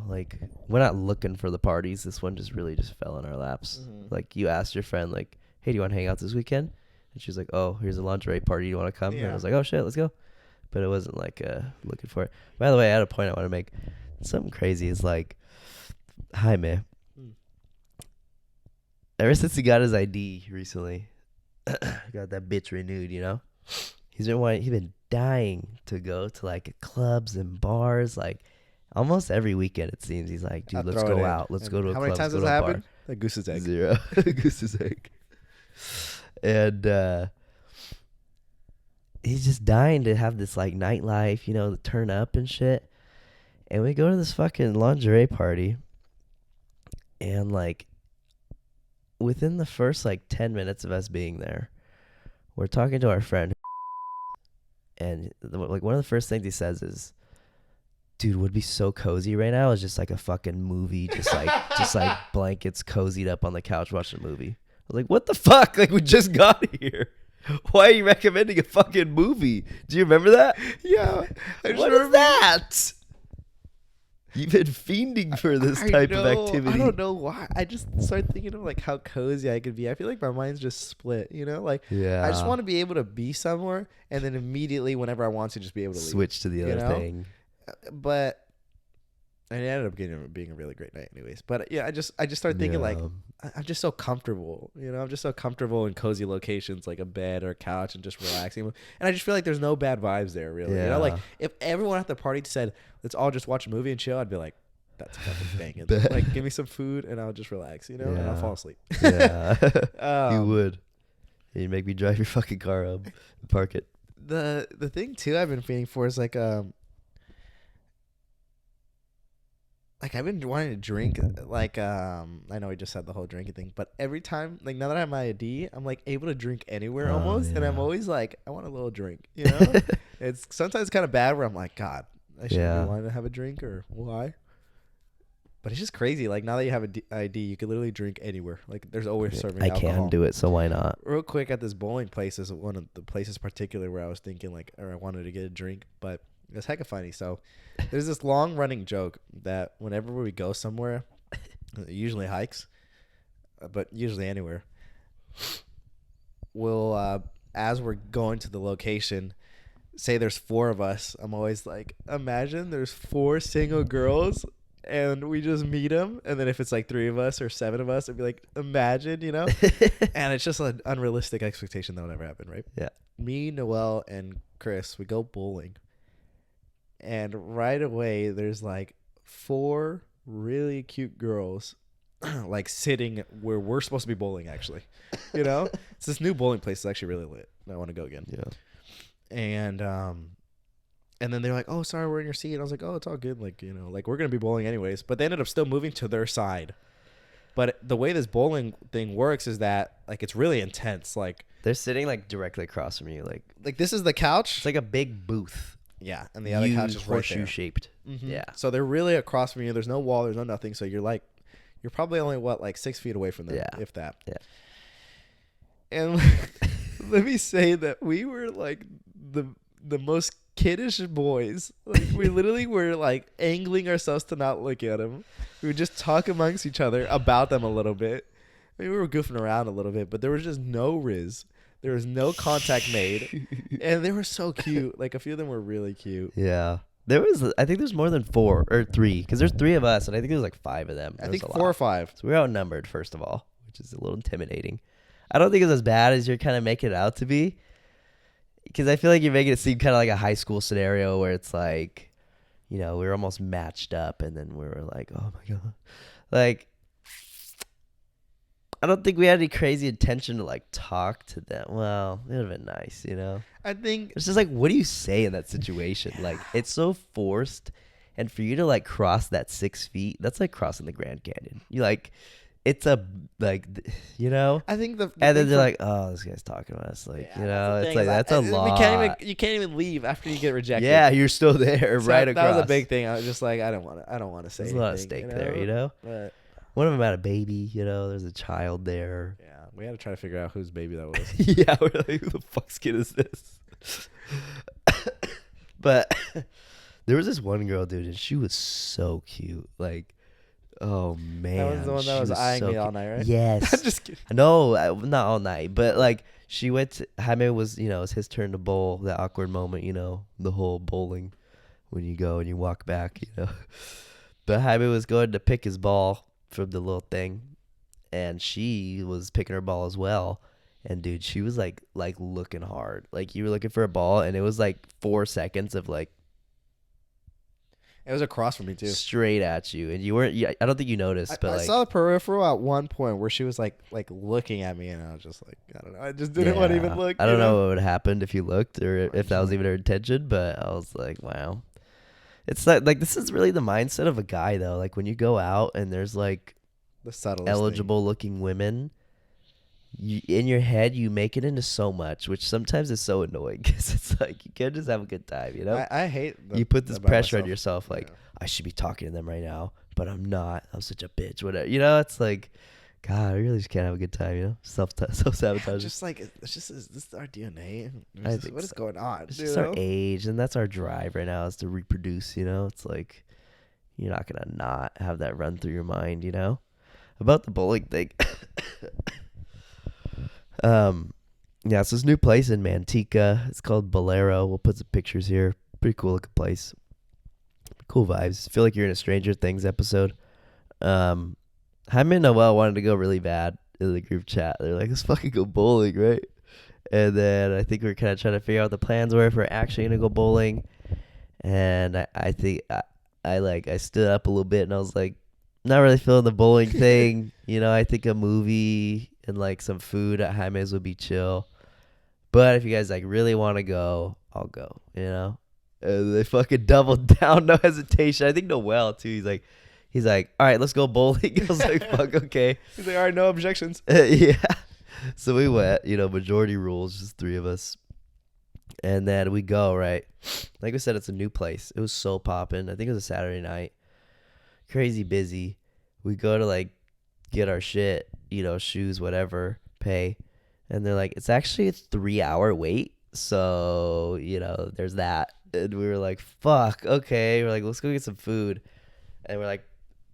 Speaker 1: like we're not looking for the parties. This one just fell in our laps.
Speaker 2: Mhm.
Speaker 1: Like you asked your friend like, hey, do you want to hang out this weekend? And she's like, oh, here's a lingerie party, you want to come? And I was like, oh shit, let's go. But it wasn't like looking for it. By the way, I had a point I want to make. Something crazy is like Jaime, ever since he got his ID recently, got that bitch renewed, he's been dying to go to like clubs and bars, like almost every weekend it seems. He's like, dude,
Speaker 2: I'll
Speaker 1: let's
Speaker 2: throw it
Speaker 1: go
Speaker 2: in.
Speaker 1: out, let's
Speaker 2: And
Speaker 1: go to a
Speaker 2: how
Speaker 1: club.
Speaker 2: many times
Speaker 1: let's
Speaker 2: has
Speaker 1: go
Speaker 2: that
Speaker 1: to a
Speaker 2: happened? A goose's egg.
Speaker 1: 0. Goose's egg. And he's just dying to have this like nightlife, to turn up and shit. And we go to this fucking lingerie party, and like within the first like 10 minutes of us being there, we're talking to our friend, and like one of the first things he says is, dude, would be so cozy right now is just like a fucking movie, just like blankets cozied up on the couch watching a movie. I was like, what the fuck? Like, we just got here. Why are you recommending a fucking movie? Do you remember that?
Speaker 2: Yeah.
Speaker 1: What is that? You've been fiending for this type of activity.
Speaker 2: I don't know why. I just started thinking of like how cozy I could be. I feel like my mind's just split, you know? Like,
Speaker 1: Yeah.
Speaker 2: I just want to be able to be somewhere and then immediately, whenever I want to, just be able to leave.
Speaker 1: Switch to the other thing.
Speaker 2: But and it ended up being a really great night anyways. But yeah, I just started thinking like, I'm just so comfortable, you know? I'm just so comfortable in cozy locations like a bed or a couch and just relaxing. And I just feel like there's no bad vibes there, really. You know, like if everyone at the party said, let's all just watch a movie and chill, I'd be like, that's fucking banging. Like, give me some food and I'll just relax, you know, and I'll fall asleep.
Speaker 1: Yeah. You would. You'd make me drive your fucking car up and park it.
Speaker 2: The thing too I've been feeling for is like I've been wanting to drink, like, I know we just said the whole drinking thing, but every time, like, now that I have my ID, I'm, like, able to drink anywhere almost, and I'm always, like, I want a little drink, you know? It's sometimes kind of bad where I'm like, God, I shouldn't be wanting to have a drink, or why? But it's just crazy. Like, now that you have an ID, you can literally drink anywhere. Like, there's always serving alcohol.
Speaker 1: I can do it, so why not?
Speaker 2: Real quick, at this bowling place is one of the places particular where I was thinking, like, or I wanted to get a drink, but it's hecka funny. So there's this long running joke that whenever we go somewhere, usually hikes, but usually anywhere, we'll, as we're going to the location, say there's 4 of us. I'm always like, imagine there's 4 single girls and we just meet them. And then if it's like 3 of us or 7 of us, it'd be like, imagine, you know? And it's just an unrealistic expectation that will never happen, right?
Speaker 1: Yeah.
Speaker 2: Me, Noel, and Chris, we go bowling. And right away, there's like 4 really cute girls, like sitting where we're supposed to be bowling. Actually, you know, it's this new bowling place. It's actually really lit. I want to go again.
Speaker 1: Yeah.
Speaker 2: And then they're like, "Oh, sorry, we're in your seat." And I was like, "Oh, it's all good. Like, you know, like we're gonna be bowling anyways." But they ended up still moving to their side. But the way this bowling thing works is that like it's really intense. Like
Speaker 1: they're sitting like directly across from you. Like
Speaker 2: this is the couch.
Speaker 1: It's like a big booth.
Speaker 2: Yeah, and the other couch is right
Speaker 1: horseshoe
Speaker 2: there.
Speaker 1: shaped.
Speaker 2: Mm-hmm.
Speaker 1: Yeah.
Speaker 2: So they're really across from you. There's no wall. There's no nothing. So you're probably only like 6 feet away from them, if that.
Speaker 1: Yeah.
Speaker 2: And let me say that we were like the most kiddish boys. Like we literally were like angling ourselves to not look at them. We would just talk amongst each other about them a little bit. I mean, we were goofing around a little bit, but there was just no riz. There was no contact made, and they were so cute. Like a few of them were really cute.
Speaker 1: Yeah, I think there's more than 4 or 3 because there's 3 of us, and I think there's like 5 of them.
Speaker 2: I think 4 or 5.
Speaker 1: So we're outnumbered, first of all, which is a little intimidating. I don't think it's as bad as you're kind of making it out to be, because I feel like you're making it seem kind of like a high school scenario where it's like, you know, we were almost matched up, and then we were like, oh my god, like. I don't think we had any crazy intention to like talk to them. Well, it would have been nice, you know?
Speaker 2: I think
Speaker 1: it's just like, what do you say in that situation? Like, it's so forced. And for you to like cross that 6 feet, that's like crossing the Grand Canyon. You like, it's a, like, you know?
Speaker 2: I think
Speaker 1: and then they're like, oh, this guy's talking to us. Like, you know, it's like, that's a lot.
Speaker 2: You can't even leave after you get rejected.
Speaker 1: Yeah, you're still there,
Speaker 2: so
Speaker 1: right across.
Speaker 2: That was a big thing. I was just like, I don't want to say anything.
Speaker 1: There's a lot of stake there, you know?
Speaker 2: But
Speaker 1: one of them had a baby, you know, there's a child there.
Speaker 2: Yeah, we had to try to figure out whose baby that was.
Speaker 1: Yeah, we're like, who the fuck's kid is this? But there was this one girl, dude, and she was so cute. Like, oh, man.
Speaker 2: That was the one that was eyeing me all night, right?
Speaker 1: Yes.
Speaker 2: I'm just kidding.
Speaker 1: No, not all night, but like, she went to, Jaime was, you know, it was his turn to bowl, that awkward moment, you know, the whole bowling when you go and you walk back, you know. But Jaime was going to pick his ball from the little thing, and she was picking her ball as well, and dude, she was like looking hard, like you were looking for a ball, and it was like 4 seconds of like
Speaker 2: it was across from me too,
Speaker 1: straight at you, and you weren't. I don't think you noticed, but
Speaker 2: I
Speaker 1: like,
Speaker 2: saw the peripheral at one point where she was like looking at me, and I was just like, I don't know, I just didn't want to even look.
Speaker 1: I don't know what would have happened if you looked or if that was even her intention, but I was like, wow. It's like this is really the mindset of a guy though. Like when you go out and there's like
Speaker 2: the subtlest
Speaker 1: eligible looking women, in your head you make it into so much, which sometimes is so annoying because it's like you can't just have a good time, you know.
Speaker 2: I hate
Speaker 1: You put this
Speaker 2: about
Speaker 1: pressure on
Speaker 2: myself.
Speaker 1: yourself, like
Speaker 2: Yeah.
Speaker 1: I should be talking to them right now, but I'm not. I'm such a bitch. Whatever, you know. It's like, God, I really just can't have a good time, you know. Self sabotage.
Speaker 2: Just like it's just is this our DNA?
Speaker 1: I think
Speaker 2: What is
Speaker 1: so.
Speaker 2: going on?
Speaker 1: It's
Speaker 2: you
Speaker 1: just our
Speaker 2: know?
Speaker 1: age, and that's our drive right now is to reproduce. You know, it's like you're not gonna not have that run through your mind. You know, about the bowling thing. Yeah, it's this new place in Manteca. It's called Bolero. We'll put some pictures here. Pretty cool looking place. Cool vibes. Feel like you're in a Stranger Things episode. Jaime and Noel wanted to go really bad in the group chat. They're like, let's fucking go bowling, right? And then I think we are kind of trying to figure out what the plans were if we're actually going to go bowling. And I think I stood up a little bit and I was like, not really feeling the bowling thing. You know, I think a movie and like some food at Jaime's would be chill. But if you guys like really want to go, I'll go, you know? And they fucking doubled down, no hesitation. I think Noel too. He's like, all right, let's go bowling. I was like, fuck, okay.
Speaker 2: He's like, all right, no objections.
Speaker 1: Yeah. So we went, you know, majority rules, just 3 of us. And then we go, right? Like we said, it's a new place. It was so popping. I think it was a Saturday night. Crazy busy. We go to like get our shit, you know, shoes, whatever, pay. And they're like, it's actually a 3-hour wait. So, you know, there's that. And we were like, fuck, okay. We're like, let's go get some food. And we're like,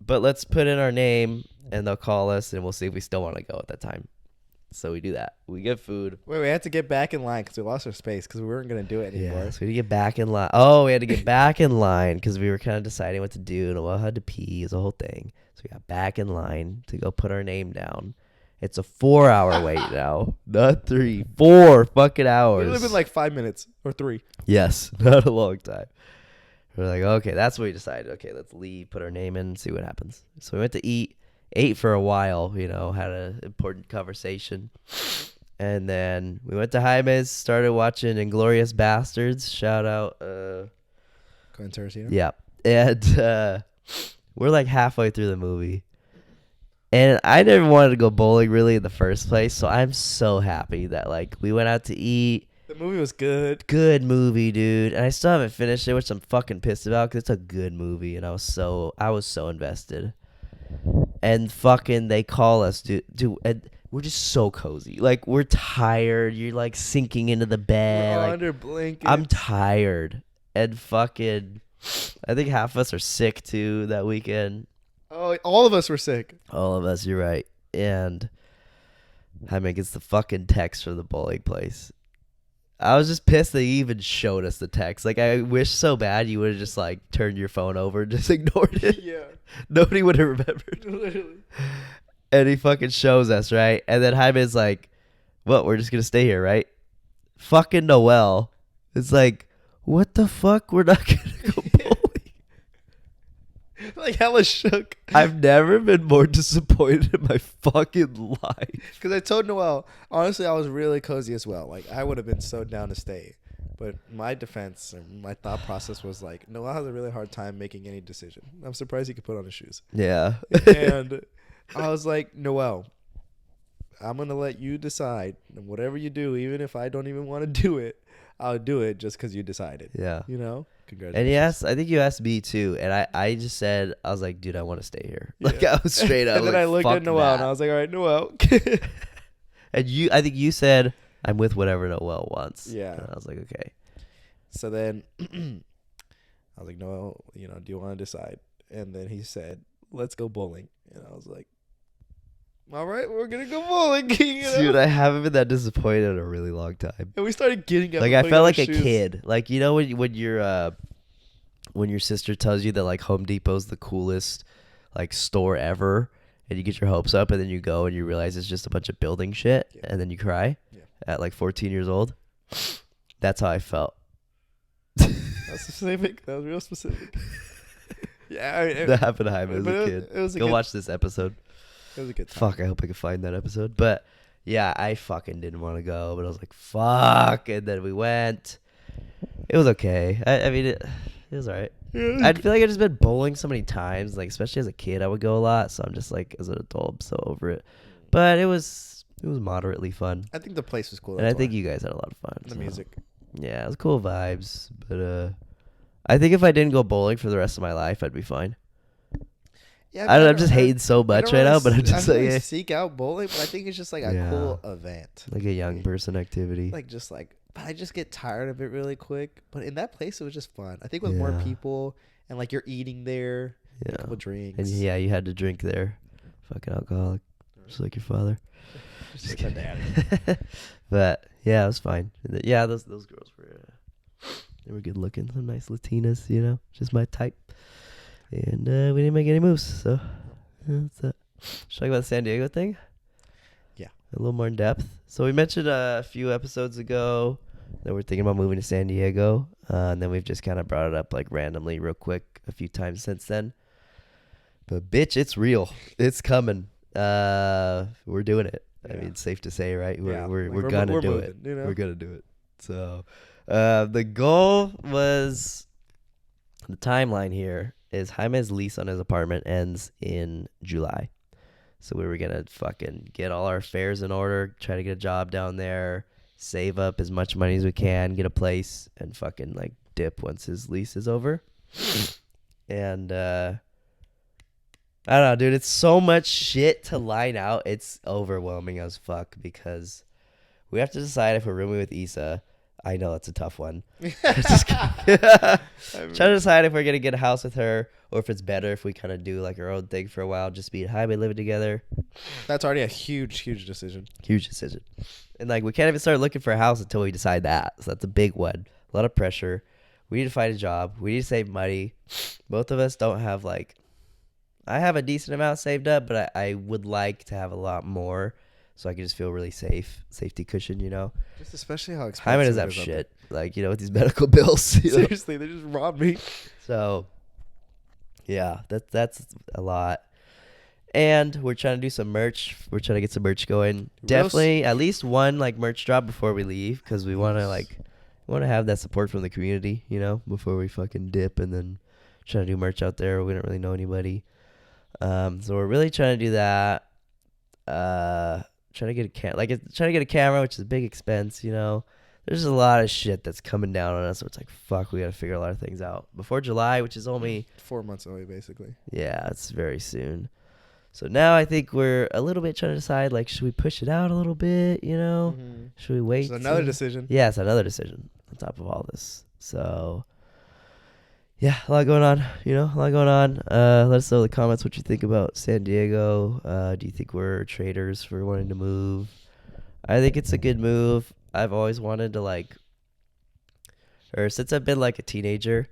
Speaker 1: but let's put in our name and they'll call us and we'll see if we still want to go at that time. So we do that. We get food.
Speaker 2: Wait, we had to get back in line because we lost our space because we weren't gonna do it anymore.
Speaker 1: Yeah, so we had to get back in line. Oh, we had to get back in line because we were kind of deciding what to do. Noel had to pee. It was a whole thing. So we got back in line to go put our name down. It's a 4-hour wait now, not 3. 4 fucking
Speaker 2: It
Speaker 1: hours.
Speaker 2: would have been like 5 minutes or 3.
Speaker 1: Yes, not a long time. We're like, okay, that's what we decided. Okay, let's leave, put our name in, see what happens. So we went to eat, ate for a while, you know, had an important conversation. And then we went to Jaime's, started watching Inglorious Bastards. Shout out.
Speaker 2: Quentin Tarantino.
Speaker 1: Yeah. And we're like halfway through the movie. And I never wanted to go bowling really in the first place. So I'm so happy that like we went out to eat.
Speaker 2: The movie was good.
Speaker 1: Good movie, dude. And I still haven't finished it, which I'm fucking pissed about because it's a good movie. And I was so invested. And fucking they call us, dude. And we're just so cozy. Like, we're tired. You're like sinking into the bed.
Speaker 2: We're
Speaker 1: Like,
Speaker 2: under blankets.
Speaker 1: I'm tired. And fucking, I think half of us are sick too that weekend.
Speaker 2: Oh, all of us were sick.
Speaker 1: All of us, you're right. And Jaime gets the fucking text from the bowling place. I was just pissed they even showed us the text. Like, I wish so bad you would have just like turned your phone over and just ignored it.
Speaker 2: Yeah.
Speaker 1: Nobody would have remembered.
Speaker 2: Literally.
Speaker 1: And he fucking shows us, right? And then Jaime's like, what, we're just going to stay here, right? Fucking Noel. It's like, what the fuck? We're not going to go bowling.
Speaker 2: Like hella shook.
Speaker 1: I've never been more disappointed in my fucking life.
Speaker 2: Because I told Noel, honestly, I was really cozy as well. Like, I would have been so down to stay. But my defense and my thought process was like, Noel has a really hard time making any decision. I'm surprised he could put on his shoes.
Speaker 1: Yeah.
Speaker 2: And I was like, Noel, I'm going to let you decide. And whatever you do, even if I don't even want to do it, I'll do it just because you decided.
Speaker 1: Yeah.
Speaker 2: You know? Congratulations.
Speaker 1: And yes, I think you asked me too. And I just said, I was like, dude, I want to stay here. Like, I was straight up.
Speaker 2: And then
Speaker 1: like,
Speaker 2: I looked
Speaker 1: fuck
Speaker 2: at Noel
Speaker 1: that.
Speaker 2: and I was like, all right, Noel.
Speaker 1: And I think you said, I'm with whatever Noel wants.
Speaker 2: Yeah.
Speaker 1: And I was like, okay.
Speaker 2: So then I was like, Noel, you know, do you want to decide? And then he said, let's go bowling. And I was like, all right, we're going to go bowling. You know?
Speaker 1: Dude, I haven't been that disappointed in a really long time.
Speaker 2: And we started getting up.
Speaker 1: Like,
Speaker 2: and
Speaker 1: I
Speaker 2: putting
Speaker 1: felt
Speaker 2: on
Speaker 1: like a
Speaker 2: shoes.
Speaker 1: kid. Like, you know when your sister tells you that like Home Depot's the coolest like store ever, and you get your hopes up, and then you go and you realize it's just a bunch of building shit,
Speaker 2: Yeah.
Speaker 1: and then you cry
Speaker 2: Yeah.
Speaker 1: at like 14 years old. That's how I felt.
Speaker 2: That's specific. That was real specific. Yeah. I mean,
Speaker 1: That happened to Jaime as a kid.
Speaker 2: It was a
Speaker 1: Go
Speaker 2: good,
Speaker 1: watch this episode.
Speaker 2: It was a good time.
Speaker 1: Fuck, I hope I can find that episode. But yeah, I fucking didn't want to go, but I was like, fuck. And then we went. It was okay. I mean, it was all right. I feel like I just been bowling so many times, like especially as a kid, I would go a lot. So I'm just like, as an adult, I'm so over it. But it was It was moderately fun.
Speaker 2: I think the place was cool.
Speaker 1: And I
Speaker 2: that's
Speaker 1: think
Speaker 2: why.
Speaker 1: you guys had a lot of fun.
Speaker 2: The
Speaker 1: so.
Speaker 2: music.
Speaker 1: Yeah, it was cool vibes. But I think if I didn't go bowling for the rest of my life, I'd be fine.
Speaker 2: Yeah,
Speaker 1: I don't know, I'm just hating so much right now, but I'm just
Speaker 2: I
Speaker 1: like,
Speaker 2: don't really
Speaker 1: eh.
Speaker 2: seek out bowling, but I think it's just like a
Speaker 1: Yeah.
Speaker 2: cool event.
Speaker 1: Like a young person activity.
Speaker 2: Like just like, but I just get tired of it really quick. But in that place, it was just fun. I think with more
Speaker 1: Yeah.
Speaker 2: people and like you're eating there, a
Speaker 1: Yeah.
Speaker 2: couple drinks.
Speaker 1: And yeah, you had to drink there. Fucking alcoholic. Just like your father.
Speaker 2: Just like my dad.
Speaker 1: But yeah, it was fine. Yeah, those girls were they were good looking, some nice Latinas, you know, just my type. And we didn't make any moves, so yeah, that's it. Should I talk about the San Diego thing?
Speaker 2: Yeah,
Speaker 1: a little more in depth. So we mentioned a few episodes ago that we're thinking about moving to San Diego, and then we've just kind of brought it up like randomly, real quick, a few times since then. But bitch, it's real. It's coming. We're doing it. I
Speaker 2: Yeah.
Speaker 1: mean, it's safe to say, right?
Speaker 2: Yeah,
Speaker 1: We're
Speaker 2: like,
Speaker 1: gonna
Speaker 2: we're
Speaker 1: do
Speaker 2: moving,
Speaker 1: it.
Speaker 2: you know?
Speaker 1: We're gonna do it. So, the goal was, the timeline here is Jaime's lease on his apartment ends in July. So we were gonna fucking get all our affairs in order, try to get a job down there, save up as much money as we can, get a place, and fucking like dip once his lease is over. And I don't know, dude. It's so much shit to line out. It's overwhelming as fuck because we have to decide if we're rooming with Issa. I know it's a tough one. Just trying to decide if we're gonna get a house with her or if it's better if we kind of do like our own thing for a while, just be Jaime living together.
Speaker 2: That's already a huge decision.
Speaker 1: Huge decision. And like we can't even start looking for a house until we decide that. So that's a big one. A lot of pressure. We need to find a job. We need to save money. Both of us don't have like, I have a decent amount saved up, but I would like to have a lot more so I can just feel really safe. Safety cushion, you know?
Speaker 2: Just especially how expensive
Speaker 1: Jaime doesn't
Speaker 2: it
Speaker 1: have
Speaker 2: is up
Speaker 1: shit. Like, you know, with these medical bills. You know?
Speaker 2: Seriously, they just robbed me.
Speaker 1: So, yeah, that's a lot. And we're trying to do some merch. We're trying to get some merch going. Definitely at least one like merch drop before we leave because we want to have that support from the community, you know, before we fucking dip and then try to do merch out there. We don't really know anybody. So we're really trying to do that. Trying to get trying to get a camera, which is a big expense, you know. There's a lot of shit that's coming down on us. So it's like, fuck, we got to figure a lot of things out before July, which is only
Speaker 2: 4 months away, basically.
Speaker 1: Yeah, it's very soon. So now I think we're a little bit trying to decide, like, should we push it out a little bit, you know?
Speaker 2: Mm-hmm.
Speaker 1: Should we wait?
Speaker 2: It's another decision.
Speaker 1: Yeah, it's another decision on top of all this. So, yeah, a lot going on, you know, a lot going on. Let us know in the comments what you think about San Diego. Do you think we're traitors for wanting to move? I think it's a good move. I've always wanted to, like, or since I've been, like, a teenager,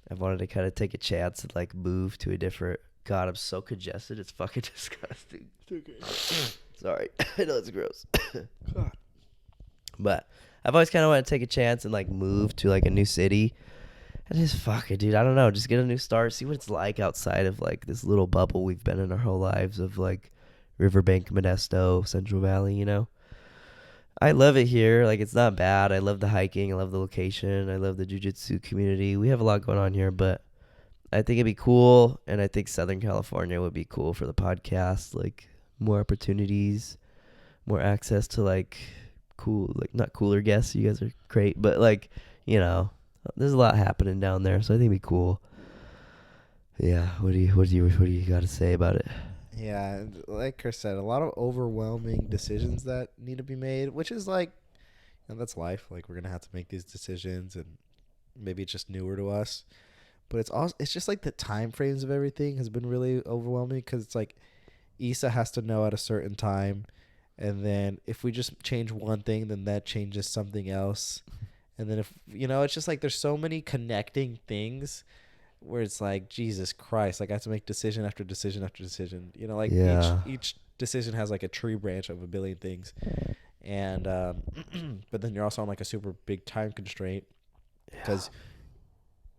Speaker 1: I've wanted to kind of take a chance and, like, move to a different... God, I'm so congested. It's fucking disgusting.
Speaker 2: Okay.
Speaker 1: Sorry. I know it's gross. God. But I've always kind of wanted to take a chance and, like, move to, like, a new city. And just fuck it, dude. I don't know. Just get a new start. See what it's like outside of, like, this little bubble we've been in our whole lives of, like, Riverbank, Modesto, Central Valley, you know? I love it here. Like, it's not bad. I love the hiking. I love the location. I love the jiu-jitsu community. We have a lot going on here, but I think it'd be cool, and I think Southern California would be cool for the podcast. Like, more opportunities, more access to, like, cool, like, not cooler guests. You guys are great, but, like, you know, there's a lot happening down there, so I think it'd be cool. Yeah, what do you got to say about it?
Speaker 2: Yeah, like Chris said, a lot of overwhelming decisions that need to be made, which is like, and that's life. Like, we're gonna have to make these decisions, and maybe it's just newer to us. But it's just like the time frames of everything has been really overwhelming because it's like Issa has to know at a certain time, and then if we just change one thing, then that changes something else, and then if you know, it's just like there's so many connecting things where it's like Jesus Christ, like I have to make decision after decision after decision. You know, like each decision has like a tree branch of a billion things, and but then you're also on like a super big time constraint because.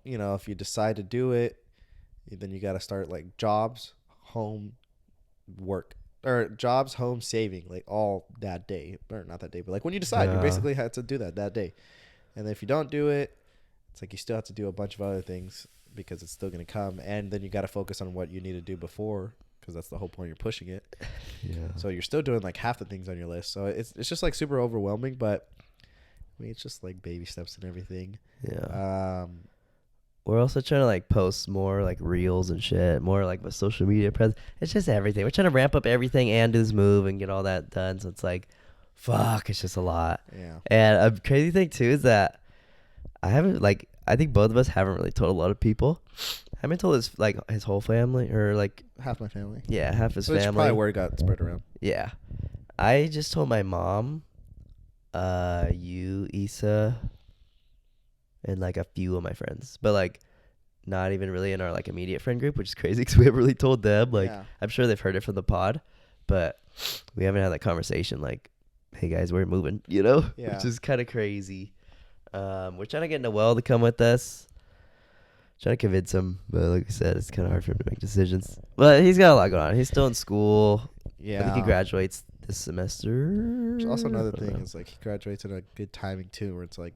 Speaker 2: You know, if you decide to do it, then you got to start like jobs, home, work, or jobs, home, saving, like all that day, or not that day, but like when you decide, you basically have to do that day. And then if you don't do it, it's like you still have to do a bunch of other things because it's still going to come. And then you got to focus on what you need to do before because that's the whole point. You're pushing it.
Speaker 1: Yeah.
Speaker 2: So you're still doing like half the things on your list. So it's just like super overwhelming, but I mean, it's just like baby steps and everything.
Speaker 1: Yeah. We're also trying to like post more like reels and shit, more like a social media presence. It's just everything. We're trying to ramp up everything and do this move and get all that done. So it's like, fuck, it's just a lot.
Speaker 2: Yeah.
Speaker 1: And a crazy thing too is that I think both of us haven't really told a lot of people. I haven't told his whole family or like
Speaker 2: Half my family.
Speaker 1: yeah, half his
Speaker 2: Which
Speaker 1: family.
Speaker 2: probably word got spread around.
Speaker 1: Yeah. I just told my mom, you, Issa, and like a few of my friends, but like not even really in our like immediate friend group, which is crazy because we haven't really told them. Like I'm sure they've heard it from the pod, but we haven't had that conversation. Like, hey guys, we're moving, you know, which is kind of crazy. We're trying to get Noel to come with us. Trying to convince him, but like I said, it's kind of hard for him to make decisions. But he's got a lot going on. He's still in school.
Speaker 2: Yeah.
Speaker 1: I think he graduates this semester.
Speaker 2: There's also another thing is like he graduates at a good timing too, where it's like,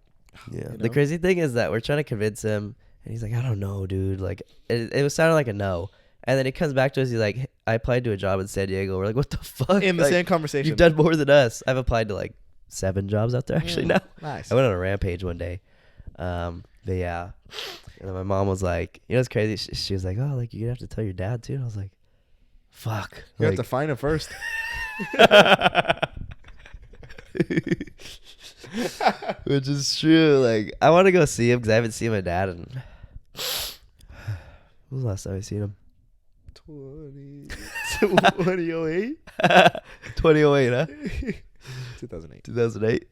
Speaker 1: yeah.
Speaker 2: You know?
Speaker 1: The crazy thing is that we're trying to convince him, and he's like, I don't know, dude. Like, it was sounding like a no. And then he comes back to us. He's like, I applied to a job in San Diego. We're like, what the fuck?
Speaker 2: In the
Speaker 1: like,
Speaker 2: same conversation.
Speaker 1: You've done more than us. I've applied to like 7 jobs out there actually now.
Speaker 2: Nice.
Speaker 1: I went on a rampage one day. But yeah. And then my mom was like, you know, it's crazy. She was like, oh, like you have to tell your dad too. And I was like, fuck.
Speaker 2: You
Speaker 1: like,
Speaker 2: have to find him first.
Speaker 1: Which is true. Like, I want to go see him because I haven't seen my dad in. When was the last time I seen him?
Speaker 2: 2008?
Speaker 1: 2008, huh?
Speaker 2: 2008.
Speaker 1: 2008.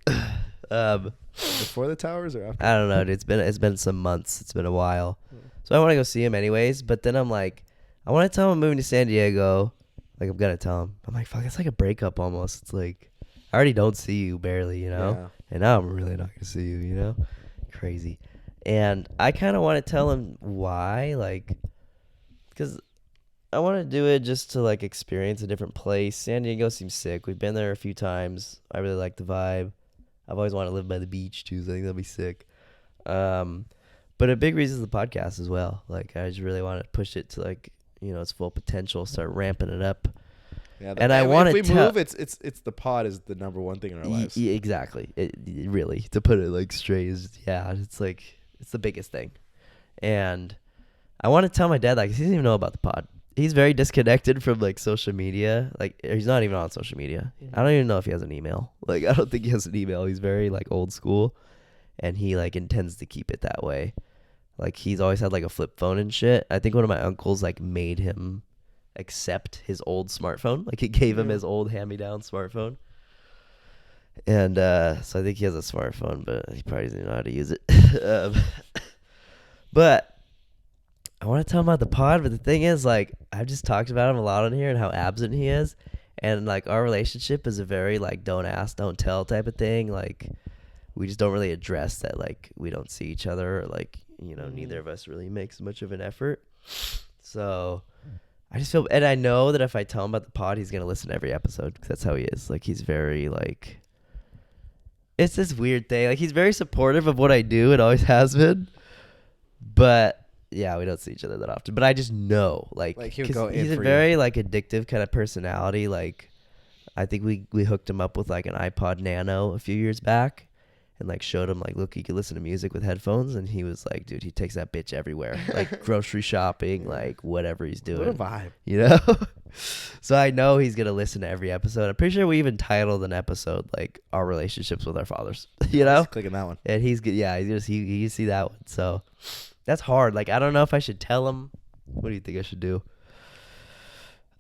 Speaker 2: Before the towers or after?
Speaker 1: I don't know, dude. It's been some months. It's been a while. So I want to go see him anyways. But then I'm like, I want to tell him I'm moving to San Diego. Like, I'm gonna tell him. I'm like, fuck, it's like a breakup almost. It's like I already don't see you barely, you know.
Speaker 2: Yeah.
Speaker 1: And now I'm really not gonna see you, you know. Crazy. And I kind of want to tell him why, like, because I want to do it just to like experience a different place. San Diego seems sick. We've been there a few times. I really like the vibe. I've always wanted to live by the beach too, so I think that'll be sick. But a big reason is the podcast as well. Like, I just really want to push it to like, you know, its full potential, start ramping it up.
Speaker 2: Yeah,
Speaker 1: and I want to
Speaker 2: if we move, it's the pod is the number one thing in our lives.
Speaker 1: Exactly. It really, to put it like straight, is it's like it's the biggest thing. And I want to tell my dad, like, he doesn't even know about the pod. He's very disconnected from like social media. Like, he's not even on social media. I don't even know if he has an email. Like, I don't think he has an email. He's very like old school, and he like intends to keep it that way. Like, he's always had like a flip phone and shit. I think one of my uncles like made him accept his old smartphone. Like, he gave him his old hand-me-down smartphone. And so I think he has a smartphone, but he probably doesn't know how to use it. But I want to tell him about the pod, but the thing is, like, I've just talked about him a lot on here and how absent he is. And, like, our relationship is a very, like, don't ask, don't tell type of thing. Like, we just don't really address that, like, we don't see each other, or, like, you know, neither of us really makes much of an effort. So I just feel, and I know that if I tell him about the pod, he's going to listen to every episode because that's how he is. Like, he's very, like, it's this weird thing. Like, he's very supportive of what I do and always has been. But yeah, we don't see each other that often. But I just know, like
Speaker 2: he'll go in
Speaker 1: he's a
Speaker 2: for
Speaker 1: very
Speaker 2: you.
Speaker 1: like addictive kind of personality. Like, I think we hooked him up with like an iPod Nano a few years back, and like showed him like, look, you can listen to music with headphones, and he was like, dude, he takes that bitch everywhere, like grocery shopping, like whatever he's doing.
Speaker 2: What a vibe,
Speaker 1: you know. So I know he's gonna listen to every episode. I'm pretty sure we even titled an episode like our relationships with our fathers. You know,
Speaker 2: just clicking that one.
Speaker 1: And he's good. Yeah, he see that one. So that's hard. Like, I don't know if I should tell him. What do you think I should do?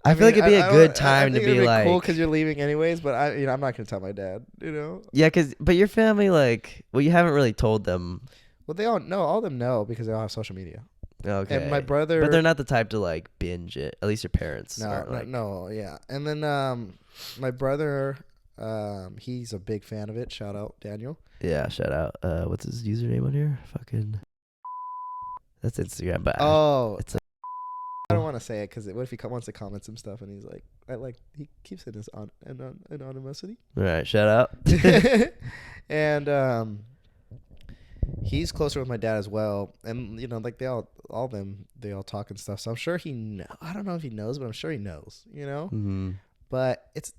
Speaker 1: I feel like it'd be a good time to be like,
Speaker 2: cool because you're leaving anyways. But I'm not gonna tell my dad. You know.
Speaker 1: Yeah, but your family, like, well, you haven't really told them.
Speaker 2: Well, they all know. All of them know because they all have social media.
Speaker 1: Okay.
Speaker 2: And my brother,
Speaker 1: but they're not the type to like binge it. At least your parents.
Speaker 2: No, yeah. And then my brother, he's a big fan of it. Shout out Daniel.
Speaker 1: Yeah, shout out. What's his username on here? Fucking. That's Instagram, but it's
Speaker 2: I don't want to say it because what if he wants to comment some stuff and he's like, he keeps it in his anonymity.
Speaker 1: All right, shout out.
Speaker 2: And he's closer with my dad as well, and you know, like they all talk and stuff. So I'm sure he know. I don't know if he knows, but I'm sure he knows. You know,
Speaker 1: Mm-hmm.
Speaker 2: but it's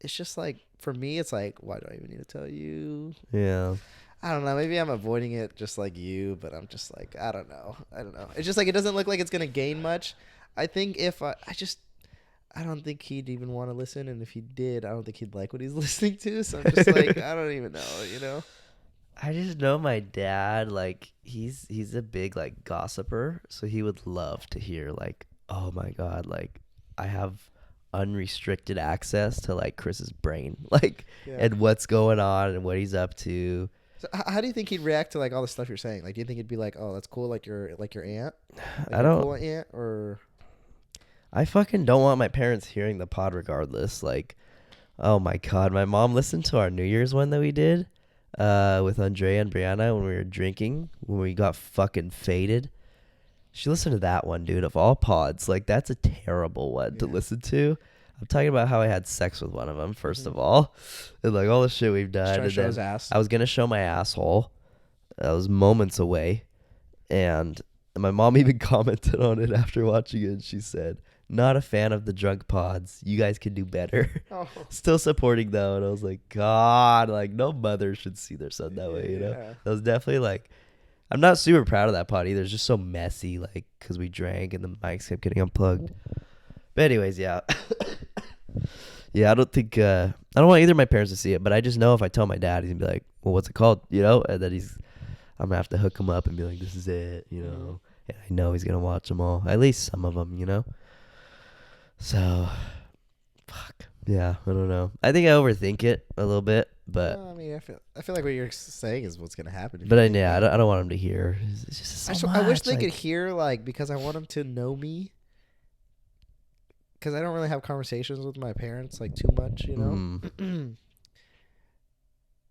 Speaker 2: just like for me, it's like, why do I even need to tell you?
Speaker 1: Yeah.
Speaker 2: I don't know. Maybe I'm avoiding it just like you, but I'm just like, I don't know. It's just like it doesn't look like it's gonna gain much. I think if I don't think he'd even want to listen, and if he did, I don't think he'd like what he's listening to. So I'm just like, I don't even know, you know.
Speaker 1: I just know my dad, like he's a big like gossiper, so he would love to hear like, oh my god, like I have unrestricted access to like Chris's brain, like
Speaker 2: Yeah.
Speaker 1: and what's going on and what he's up to.
Speaker 2: So how do you think he'd react to like all the stuff you're saying? Like, do you think he'd be like, "Oh, that's cool," like your aunt, like
Speaker 1: I
Speaker 2: your
Speaker 1: don't.
Speaker 2: cool aunt, or
Speaker 1: I fucking don't want my parents hearing the pod regardless. Like, oh my god, my mom listened to our New Year's one that we did, with Andrea and Brianna when we were drinking when we got fucking faded. She listened to that one, dude. Of all pods, like that's a terrible one to
Speaker 2: Yeah.
Speaker 1: listen to. I'm talking about how I had sex with one of them, first of all, and like all the shit we've done.
Speaker 2: just trying to
Speaker 1: And
Speaker 2: show
Speaker 1: then
Speaker 2: his ass?
Speaker 1: I was gonna show my asshole. I was moments away, and my mom even commented on it after watching it. And she said, "Not a fan of the drunk pods. You guys can do better."
Speaker 2: Oh,
Speaker 1: Still supporting though, and I was like, God, like no mother should see their son that way, you know.
Speaker 2: Yeah.
Speaker 1: That was definitely like, I'm not super proud of that pod either. It's just so messy, like because we drank and the mics kept getting unplugged. But anyways, yeah. Yeah, I don't think I don't want either of my parents to see it, but I just know if I tell my dad, he's gonna be like, "Well, what's it called?" You know, and then I'm gonna have to hook him up and be like, "This is it," you know. And I know he's gonna watch them all, at least some of them, you know. So, fuck. Yeah, I don't know. I think I overthink it a little bit, but
Speaker 2: Well, I mean, I feel like what you're saying is what's gonna happen.
Speaker 1: I don't want him to hear. It's just so
Speaker 2: I wish
Speaker 1: much,
Speaker 2: they
Speaker 1: like-
Speaker 2: could hear, like, because I want them to know me. Because I don't really have conversations with my parents like too much, you know.
Speaker 1: Mm.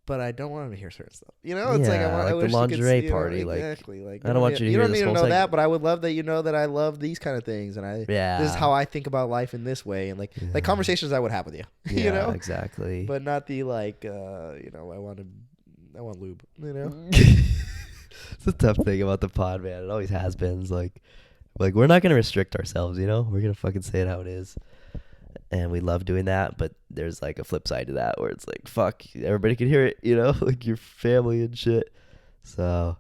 Speaker 2: But I don't want them to hear certain stuff. You know, it's like
Speaker 1: Yeah,
Speaker 2: I
Speaker 1: like the
Speaker 2: wish you could
Speaker 1: lingerie
Speaker 2: see, you know,
Speaker 1: party, like,
Speaker 2: exactly. Like
Speaker 1: I don't want you to
Speaker 2: you
Speaker 1: hear
Speaker 2: don't
Speaker 1: this
Speaker 2: need to
Speaker 1: whole
Speaker 2: know
Speaker 1: segment.
Speaker 2: that, but I would love that you know that I love these kind of things, and
Speaker 1: Yeah,
Speaker 2: this is how I think about life in this way, and like
Speaker 1: Yeah.
Speaker 2: conversations I would have with you,
Speaker 1: Yeah,
Speaker 2: you know,
Speaker 1: exactly.
Speaker 2: but not the like you know, I want lube, you know.
Speaker 1: It's a tough thing about the pod, man. It always has been. It's like we're not gonna restrict ourselves, you know. We're gonna fucking say it how it is, and we love doing that. But there's like a flip side to that where it's like, fuck, everybody can hear it, you know, like your family and shit. So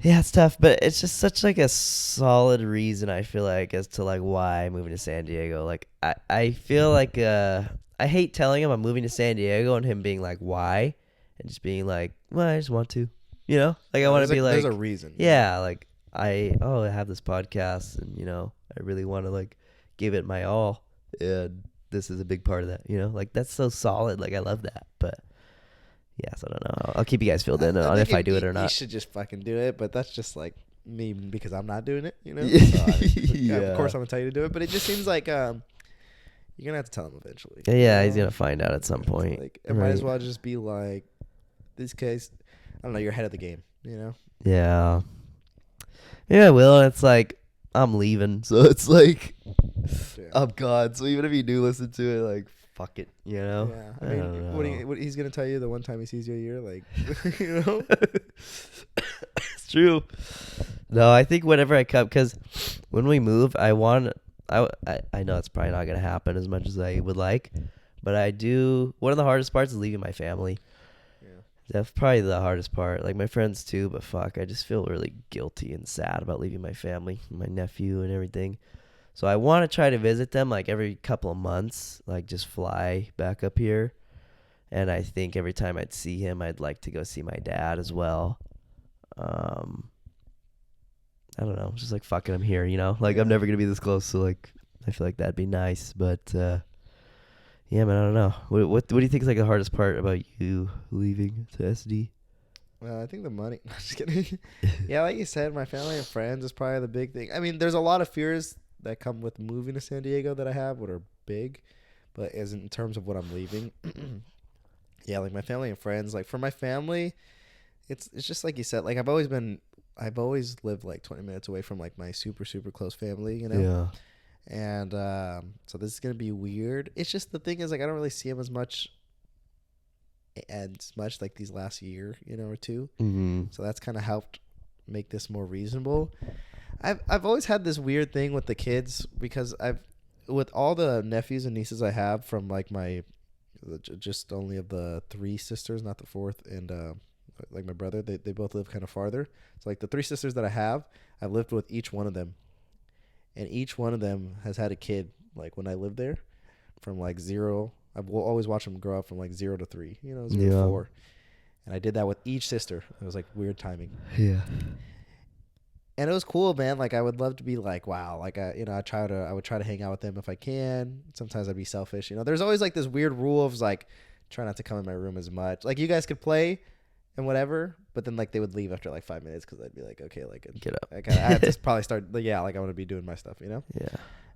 Speaker 1: yeah, it's tough, but it's just such like a solid reason I feel like as to like why I'm moving to San Diego. Like I feel like I hate telling him I'm moving to San Diego and him being like why, and just being like, well, I just want to, you know, like I want to be like,
Speaker 2: there's a reason.
Speaker 1: yeah, like I have this podcast and you know I really want to like give it my all, and this is a big part of that, you know, like that's so solid. Like I love that, but yes, I don't know. I'll keep you guys filled in on if I do it or
Speaker 2: You
Speaker 1: not.
Speaker 2: should just fucking do it, but that's just like me because I'm not doing it, you know.
Speaker 1: Yeah.
Speaker 2: So
Speaker 1: Yeah.
Speaker 2: Of course I'm gonna tell you to do it, but it just seems like you're gonna have to tell him eventually.
Speaker 1: Yeah,
Speaker 2: you
Speaker 1: he's
Speaker 2: know?
Speaker 1: gonna find out at some
Speaker 2: It's
Speaker 1: point.
Speaker 2: Like, it might as
Speaker 1: Right.
Speaker 2: well just be like, this case, I don't know, you're ahead of the game, you know.
Speaker 1: Yeah. Yeah, I will. And it's like I'm leaving, so it's like
Speaker 2: Yeah.
Speaker 1: I'm gone. So even if you do listen to it, like fuck it, you know.
Speaker 2: Yeah,
Speaker 1: I
Speaker 2: I mean,
Speaker 1: don't
Speaker 2: what,
Speaker 1: know.
Speaker 2: what he's gonna tell you the one time he sees you a year, like, you know.
Speaker 1: It's true. No, I think whenever I come, because when we move, I know it's probably not gonna happen as much as I would like, but I do. One of the hardest parts is leaving my family.
Speaker 2: Yeah.
Speaker 1: That's probably the hardest part. Like my friends too, but fuck, I just feel really guilty and sad about leaving my family, my nephew and everything. So I want to try to visit them like every couple of months, like just fly back up here. And I think every time I'd see him, I'd like to go see my dad as well. I don't know, just like fucking I'm here, you know? Like I'm
Speaker 2: Yeah.
Speaker 1: never going to be this close, so like I feel like that'd be nice, but yeah, man, I don't know. What do you think is like the hardest part about you leaving to SD?
Speaker 2: Well, I think the money. Just kidding. Yeah, like you said, my family and friends is probably the big thing. I mean, there's a lot of fears that come with moving to San Diego that I have, what are big, but as in terms of what I'm leaving, yeah, like my family and friends. Like for my family, it's just like you said. Like I've always lived like 20 minutes away from like my super close family, you know.
Speaker 1: Yeah.
Speaker 2: And so this is gonna be weird. It's just the thing is like I don't really see him as much as much like these last year, or two.
Speaker 1: Mm-hmm.
Speaker 2: So that's kind of helped make this more reasonable. I've always had this weird thing with the kids because with all the nephews and nieces I have from like my just only of the 3 sisters, not the 4th, and like my brother, they both live kind of farther. So like the 3 sisters that I have, I've lived with each one of them, and each one of them has had a kid like when I lived there, from like 0. I will always watch them grow up from like 0 to 3, 0 to 4, and I did that with each sister. It was like weird timing.
Speaker 1: Yeah.
Speaker 2: And it was cool, man. Like I would love to be like, wow, like I would try to hang out with them if I can. Sometimes I'd be selfish, There's always like this weird rule of like, try not to come in my room as much. Like you guys could play and whatever, but then like they would leave after like 5 minutes because I'd be like, okay, like
Speaker 1: Get up.
Speaker 2: I had to probably start. Like, like I want to be doing my stuff,
Speaker 1: Yeah.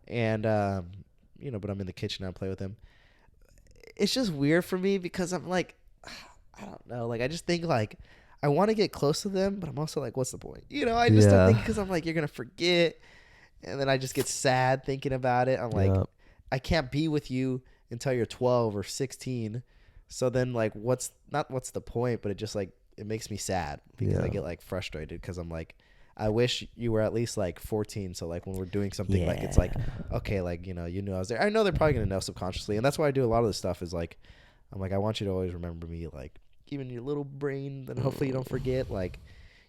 Speaker 2: And but I'm in the kitchen and I play with them. It's just weird for me because I'm like, I don't know. Like I just think like, I want to get close to them, but I'm also like, what's the point? I just don't think, because I'm like, you're going to forget. And then I just get sad thinking about it. I'm like, I can't be with you until you're 12 or 16. So then like, what's the point? But it just like, it makes me sad because I get like frustrated because I'm like, I wish you were at least like 14. So like when we're doing something, like it's like, okay, like, you knew I was there. I know they're probably going to know subconsciously. And that's why I do a lot of this stuff is like, I'm like, I want you to always remember me, like, even your little brain, then hopefully you don't forget, like,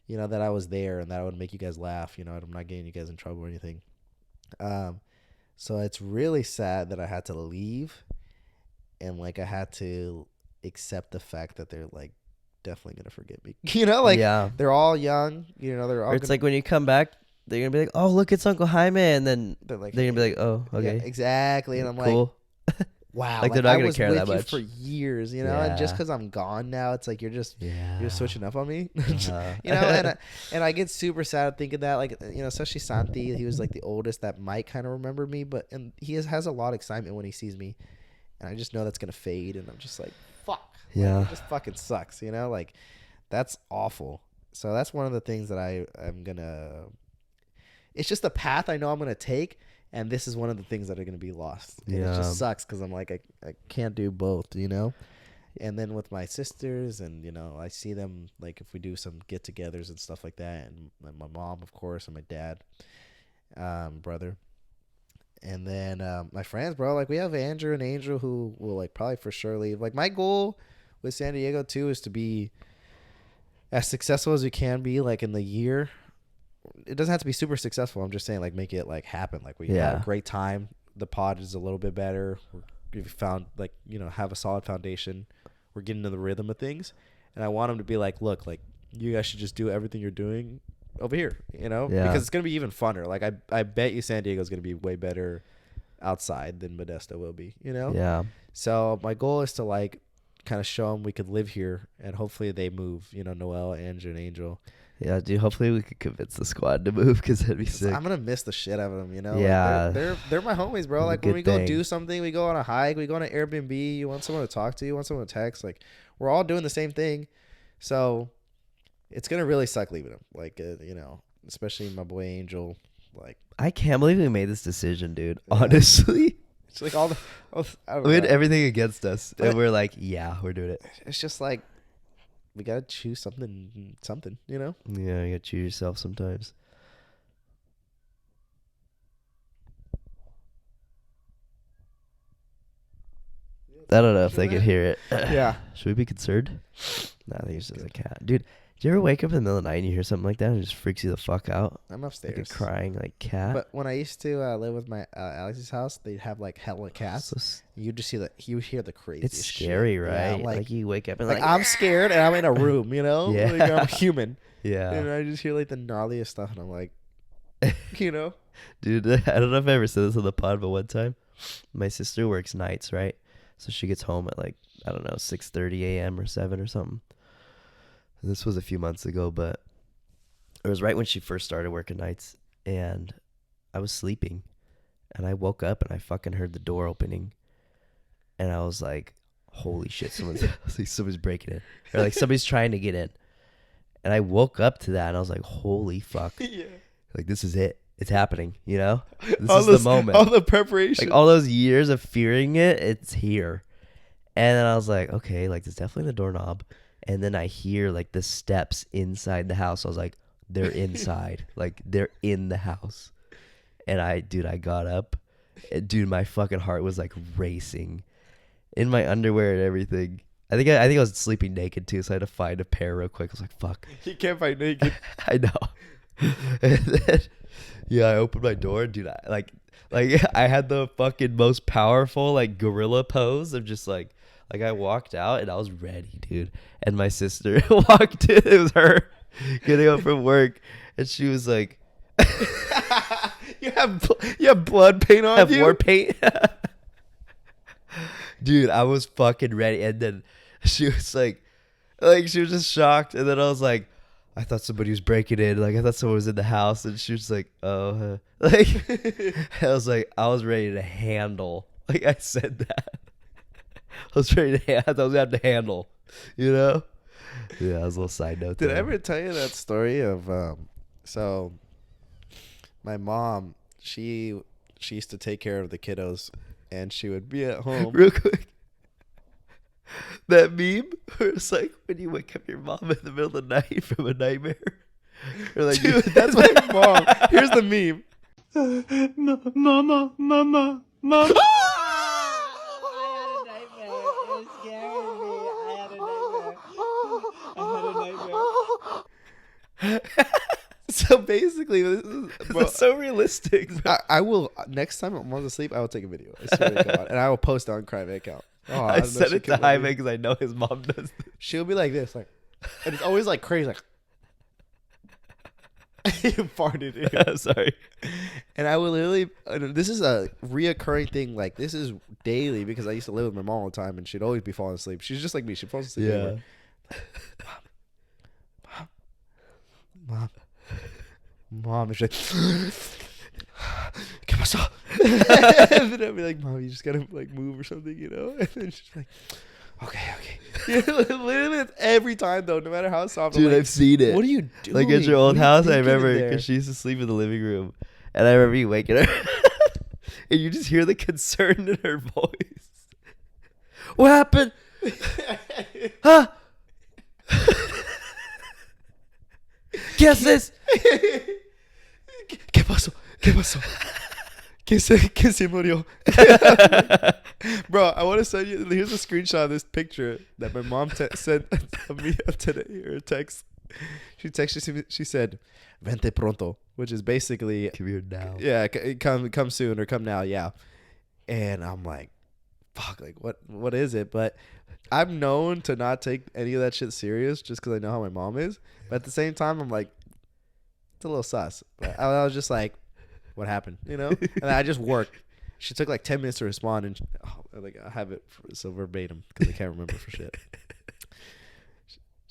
Speaker 2: that I was there and that I would make you guys laugh. I'm not getting you guys in trouble or anything. So it's really sad that I had to leave, and like I had to accept the fact that they're like definitely gonna forget me. They're all young. They're all.
Speaker 1: Or it's like when you come back, they're gonna be like, "Oh, look, it's Uncle Jaime," and then they're gonna be like, "Oh, okay,
Speaker 2: yeah, exactly." And I'm
Speaker 1: cool.
Speaker 2: Like, wow,
Speaker 1: like they're not
Speaker 2: I
Speaker 1: gonna
Speaker 2: was
Speaker 1: care
Speaker 2: with
Speaker 1: that
Speaker 2: you
Speaker 1: much
Speaker 2: for years, and just because I'm gone now, it's like you're switching up on me, and I get super sad thinking that, like, especially Santi, he was like the oldest that might kind of remember me, and he has a lot of excitement when he sees me, and I just know that's gonna fade, and I'm just like, fuck, it just fucking sucks, like that's awful. So that's one of the things that I'm gonna. It's just the path I know I'm gonna take. And this is one of the things that are going to be lost. And it just sucks because I'm like, I can't do both, And then with my sisters and, I see them, like, if we do some get-togethers and stuff like that. And my mom, of course, and my dad, brother. And then my friends, bro. Like, we have Andrew and Angel who will, like, probably for sure leave. Like, my goal with San Diego, too, is to be as successful as we can be, like, in the year. It doesn't have to be super successful. I'm just saying, like, make it like happen. Like we had a great time. The pod is a little bit better. We've found like, have a solid foundation. We're getting into the rhythm of things. And I want them to be like, look, like you guys should just do everything you're doing over here, because it's going to be even funner. Like I bet you San Diego is going to be way better outside than Modesto will be,
Speaker 1: Yeah.
Speaker 2: So my goal is to like kind of show them we could live here and hopefully they move, Noel, Andrew, and Angel.
Speaker 1: Yeah, dude. Hopefully we could convince the squad to move because that'd be sick.
Speaker 2: I'm gonna miss the shit out of them,
Speaker 1: Yeah,
Speaker 2: like they're my homies, bro. Like when we go do something, we go on a hike, we go on an Airbnb. You want someone to talk to, you want someone to text. Like we're all doing the same thing, so it's gonna really suck leaving them. Like especially my boy Angel. Like
Speaker 1: I can't believe we made this decision, dude. Yeah. Honestly,
Speaker 2: it's like all the
Speaker 1: we had everything against us, and we're like, yeah, we're doing it.
Speaker 2: It's just like. We gotta choose something,
Speaker 1: Yeah, you gotta choose yourself sometimes. I don't know if they could hear it.
Speaker 2: Yeah.
Speaker 1: Should we be concerned? Nah, I think it's just a cat. Dude, do you ever wake up in the middle of the night and you hear something like that and it just freaks you the fuck out?
Speaker 2: I'm upstairs.
Speaker 1: Like a crying like cat?
Speaker 2: But when I used to live with my Alex's house, they'd have like hella cats. You just hear the craziest
Speaker 1: It's scary,
Speaker 2: shit.
Speaker 1: right?
Speaker 2: Yeah,
Speaker 1: like you wake up and
Speaker 2: like I'm scared and I'm in a room,
Speaker 1: Yeah.
Speaker 2: Like I'm human.
Speaker 1: Yeah.
Speaker 2: And I just hear like the gnarliest stuff and I'm like,
Speaker 1: Dude, I don't know if I ever said this on the pod, but one time my sister works nights, right? So she gets home at like, I don't know, 6:30 a.m. or 7 or something. And this was a few months ago, but it was right when she first started working nights. And I was sleeping. And I woke up and I fucking heard the door opening. And I was like, holy shit, somebody's breaking in. Or like somebody's trying to get in. And I woke up to that and I was like, holy fuck.
Speaker 2: Yeah.
Speaker 1: Like, this is it. It's happening, This
Speaker 2: all
Speaker 1: is
Speaker 2: those,
Speaker 1: the moment.
Speaker 2: All the preparation.
Speaker 1: Like, all those years of fearing it, it's here. And then I was like, okay, like it's definitely the doorknob. And then I hear like the steps inside the house. I was like, they're inside. Like they're in the house. And I got up. And, dude, my fucking heart was like racing in my underwear and everything. I think I was sleeping naked too, so I had to find a pair real quick. I was like, fuck.
Speaker 2: You can't fight naked.
Speaker 1: I know. And then, yeah, I opened my door, dude. Like I had the fucking most powerful like gorilla pose of just like I walked out and I was ready, dude. And my sister walked in. It was her getting up from work, and she was like,
Speaker 2: You have blood paint on you?
Speaker 1: war paint. Dude, I was fucking ready. And then she was like she was just shocked. And then I was like, I thought somebody was breaking in. Like I thought someone was in the house. And she was like, oh, like I was like, I was ready to handle. Like I said that. I was ready to I was going to have to handle, you know? Yeah, that was a little side note.
Speaker 2: Did I
Speaker 1: there.
Speaker 2: ever tell you that story of so my mom, she used to take care of the kiddos, and she would be at home.
Speaker 1: Real quick. That meme where it's like when you wake up your mom in the middle of the night from a nightmare. Or like,
Speaker 2: Dude, that's my mom. Here's the meme. Mama. So basically, this is,
Speaker 1: That's so realistic.
Speaker 2: I will next time I'm asleep, I will take a video. I swear to God, and I will post it on Crime account. Oh,
Speaker 1: I sent it to Jaime because I know his mom does this.
Speaker 2: She'll be like this, like, and it's always like crazy, like. You farted.
Speaker 1: I'm sorry.
Speaker 2: And I will literally. This is a reoccurring thing. Like this is daily because I used to live with my mom all the time, and she'd always be falling asleep. She's just like me. She falls asleep.
Speaker 1: Yeah.
Speaker 2: Anywhere. Mom. And she's like, ¿Qué pasó? And then I'd be like, Mom, you just gotta like move or something, you know? And then she's like, okay. You know, literally, it's every time though, no matter how soft.
Speaker 1: Dude,
Speaker 2: I'm like,
Speaker 1: I've seen it.
Speaker 2: What are you doing?
Speaker 1: Like at your old
Speaker 2: What are you
Speaker 1: house, I
Speaker 2: thinking in
Speaker 1: remember
Speaker 2: there?
Speaker 1: because she used to sleep in the living room. And I remember you waking her. And you just hear the concern in her voice. What happened? Huh? ¿Qué haces?
Speaker 2: ¿Qué pasó? ¿Quién se murió? Bro, I want to send you. Here's a screenshot of this picture that my mom sent me today, or a text. She texted me. She said, "Vente pronto," which is basically
Speaker 1: Come here now.
Speaker 2: yeah, come soon or come now. Yeah, and I'm like, fuck, like what is it? But I'm known to not take any of that shit serious just because I know how my mom is. But at the same time, I'm like, it's a little sus. But I was just like, what happened? You know? And I just worked. She took like 10 minutes to respond, and like I have it so verbatim because I can't remember for shit.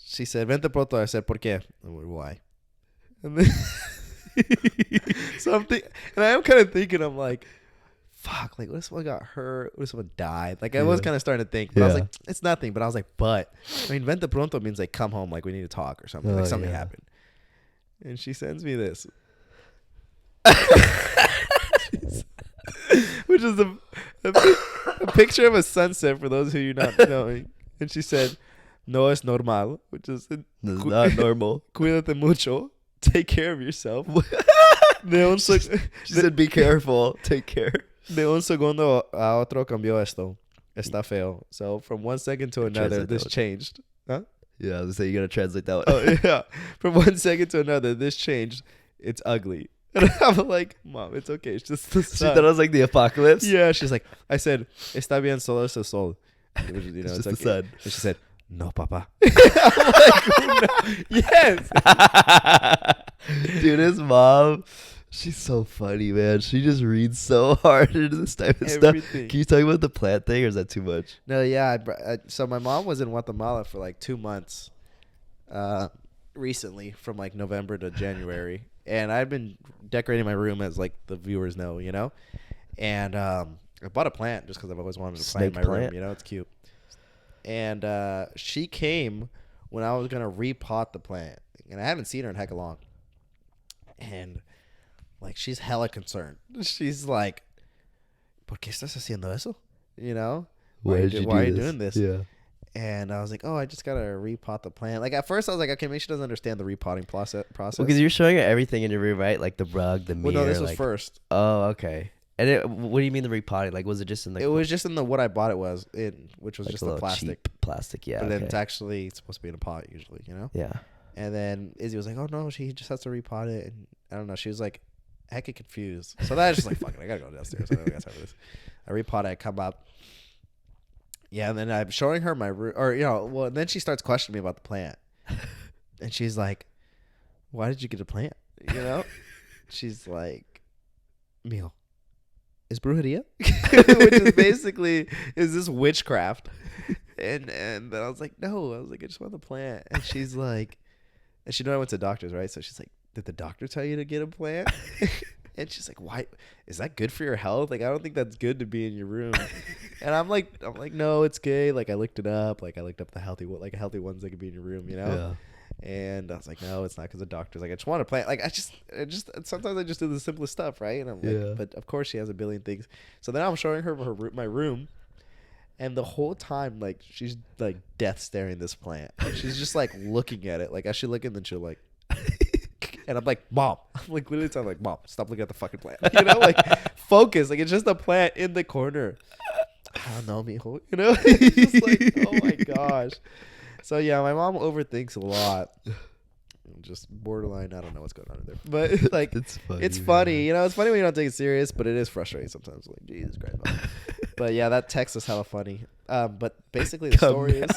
Speaker 2: She said, "Vente pronto." I said, "¿Por qué?" I went, "Why?" And then something, and I am kind of thinking, I'm like, fuck, like what if someone got hurt? What if someone died? Like I was kind of starting to think, but I was like, it's nothing. But I was like, I mean, "Vente pronto" means like come home, like we need to talk or something, like something happened. And she sends me this. Which is a picture of a sunset for those who you're not knowing. And she said, "No es normal," which is
Speaker 1: That's not normal.
Speaker 2: "Cuídate mucho. Take care of yourself."
Speaker 1: She said, be careful. Take care.
Speaker 2: De un segundo a otro cambió esto. Está feo. So from 1 second to another,
Speaker 1: Translate
Speaker 2: this
Speaker 1: that one.
Speaker 2: changed. Huh?
Speaker 1: Yeah, I was gonna say you gotta translate that one.
Speaker 2: Oh, yeah. From 1 second to another, this changed. It's ugly. And I'm like, Mom, it's okay. It's just the
Speaker 1: She
Speaker 2: sun.
Speaker 1: thought it was like the apocalypse.
Speaker 2: Yeah, she's like, I said, "Está bien, solo es el sol." Which is,
Speaker 1: It's just
Speaker 2: okay.
Speaker 1: the sun.
Speaker 2: And she said, "No, papa." I'm like, "Oh, no." Yes.
Speaker 1: Dude, his mom, she's so funny, man. She just reads so hard into this type of stuff.
Speaker 2: Everything.
Speaker 1: Can you talk about the plant thing, or is that too much?
Speaker 2: No, yeah. So my mom was in Guatemala for like 2 months recently, from like November to January. And I've been decorating my room, as like the viewers know, you know. And I bought a plant just because I've always wanted a plant in my room.
Speaker 1: plant?
Speaker 2: You know, it's cute. And she came when I was going to repot the plant. And I haven't seen her in heck of long. And like she's hella concerned. She's like, "¿Por qué estás haciendo eso?" You know? why
Speaker 1: did you
Speaker 2: why are
Speaker 1: do
Speaker 2: you
Speaker 1: this?
Speaker 2: doing this?
Speaker 1: Yeah.
Speaker 2: And I was like, oh, I just gotta repot the plant. Like at first I was like, okay, maybe she doesn't understand the repotting process.
Speaker 1: Because you're showing her everything in your room, right? Like the rug, the mirror.
Speaker 2: Well, no, this was
Speaker 1: like,
Speaker 2: first.
Speaker 1: Oh, okay. And what do you mean the repotting? Like, was it just in the?
Speaker 2: It was just in the what I bought it was which was
Speaker 1: like
Speaker 2: just
Speaker 1: a
Speaker 2: the
Speaker 1: little
Speaker 2: plastic.
Speaker 1: cheap plastic, yeah.
Speaker 2: But then
Speaker 1: Okay.
Speaker 2: it's actually supposed to be in a pot usually, you know.
Speaker 1: Yeah.
Speaker 2: And then Izzy was like, oh no, she just has to repot it, and I don't know. She was like, hecka confused. So that was just like, fuck it, I gotta go downstairs. I don't got time for this. I repot it, I come up. Yeah, and then I'm showing her my room, or well, and then she starts questioning me about the plant, and she's like, "Why did you get a plant?" You know, she's like, "Meal, is brujeria?" Which is basically is this witchcraft, and then I was like, "No," I was like, "I just want the plant," and she's like, and she knew I went to doctors, right? So she's like, "Did the doctor tell you to get a plant?" And she's like, "Why? Is that good for your health? Like, I don't think that's good to be in your room." And I'm like, no, it's good. Like, I looked it up. Like, I looked up the healthy ones that could be in your room, you know?
Speaker 1: Yeah.
Speaker 2: And I was like, no, it's not because the doctor's like, I just want to plant. Like, sometimes I just do the simplest stuff, right? And I'm like,
Speaker 1: Yeah.
Speaker 2: but of course she has a billion things. So then I'm showing her my room. And the whole time, like, she's like death staring this plant. She's just like looking at it. Like, as she looking, then she'll like, and I'm like, Mom. I'm like literally telling like, Mom, stop looking at the fucking plant. You know, like focus. Like it's just a plant in the corner. I don't know, mijo. You know, it's just like, oh my gosh. So yeah, my mom overthinks a lot. Just borderline. I don't know what's going on in there, but like, it's funny. You know, it's funny when you don't take it serious, but it is frustrating sometimes. Like, Jesus Christ. But yeah, that text is hella funny. But basically the story is.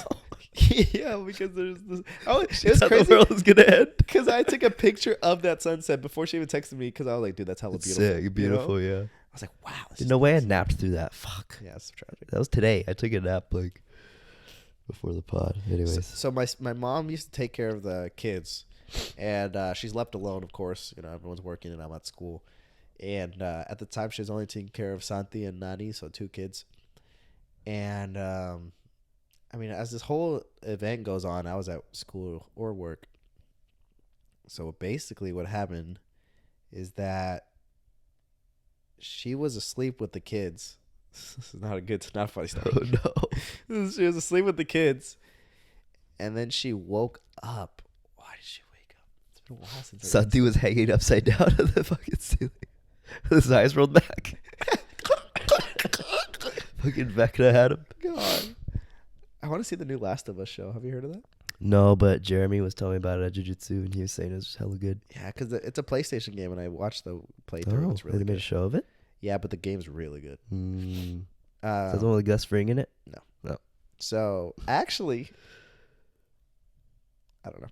Speaker 2: Yeah, because there's this. Oh, it was crazy.
Speaker 1: The world is gonna end.
Speaker 2: Because I took a picture of that sunset before she even texted me. Because I was like, dude, that's hella beautiful.
Speaker 1: Sick, beautiful,
Speaker 2: you know?
Speaker 1: yeah.
Speaker 2: I was like, wow.
Speaker 1: There's no way I napped through that. Fuck.
Speaker 2: Yeah, it's tragic.
Speaker 1: That was today. I took a nap like before the pod. Anyways.
Speaker 2: So my mom used to take care of the kids, and she's left alone, of course. You know, everyone's working and I'm at school. And at the time, she was only taking care of Santi and Nani, so 2 kids. And I mean, as this whole event goes on, I was at school or work. So basically what happened is that she was asleep with the kids. This is not a funny story.
Speaker 1: Oh, no.
Speaker 2: She was asleep with the kids. And then she woke up. Why did she wake up? It's been a while since I
Speaker 1: Santi was hanging upside down on the fucking ceiling. With his eyes rolled back. Fucking Vecna had him.
Speaker 2: God. I want to see the new Last of Us show. Have you heard of that?
Speaker 1: No, but Jeremy was telling me about it at Jiu-Jitsu, and he was saying it was hella good.
Speaker 2: Yeah, because it's a PlayStation game, and I watched the playthrough. It's really
Speaker 1: they made a
Speaker 2: good.
Speaker 1: show of it?
Speaker 2: Yeah, but the game's really good.
Speaker 1: Is that the one with Gus Fring in it? No.
Speaker 2: So, actually, I don't know.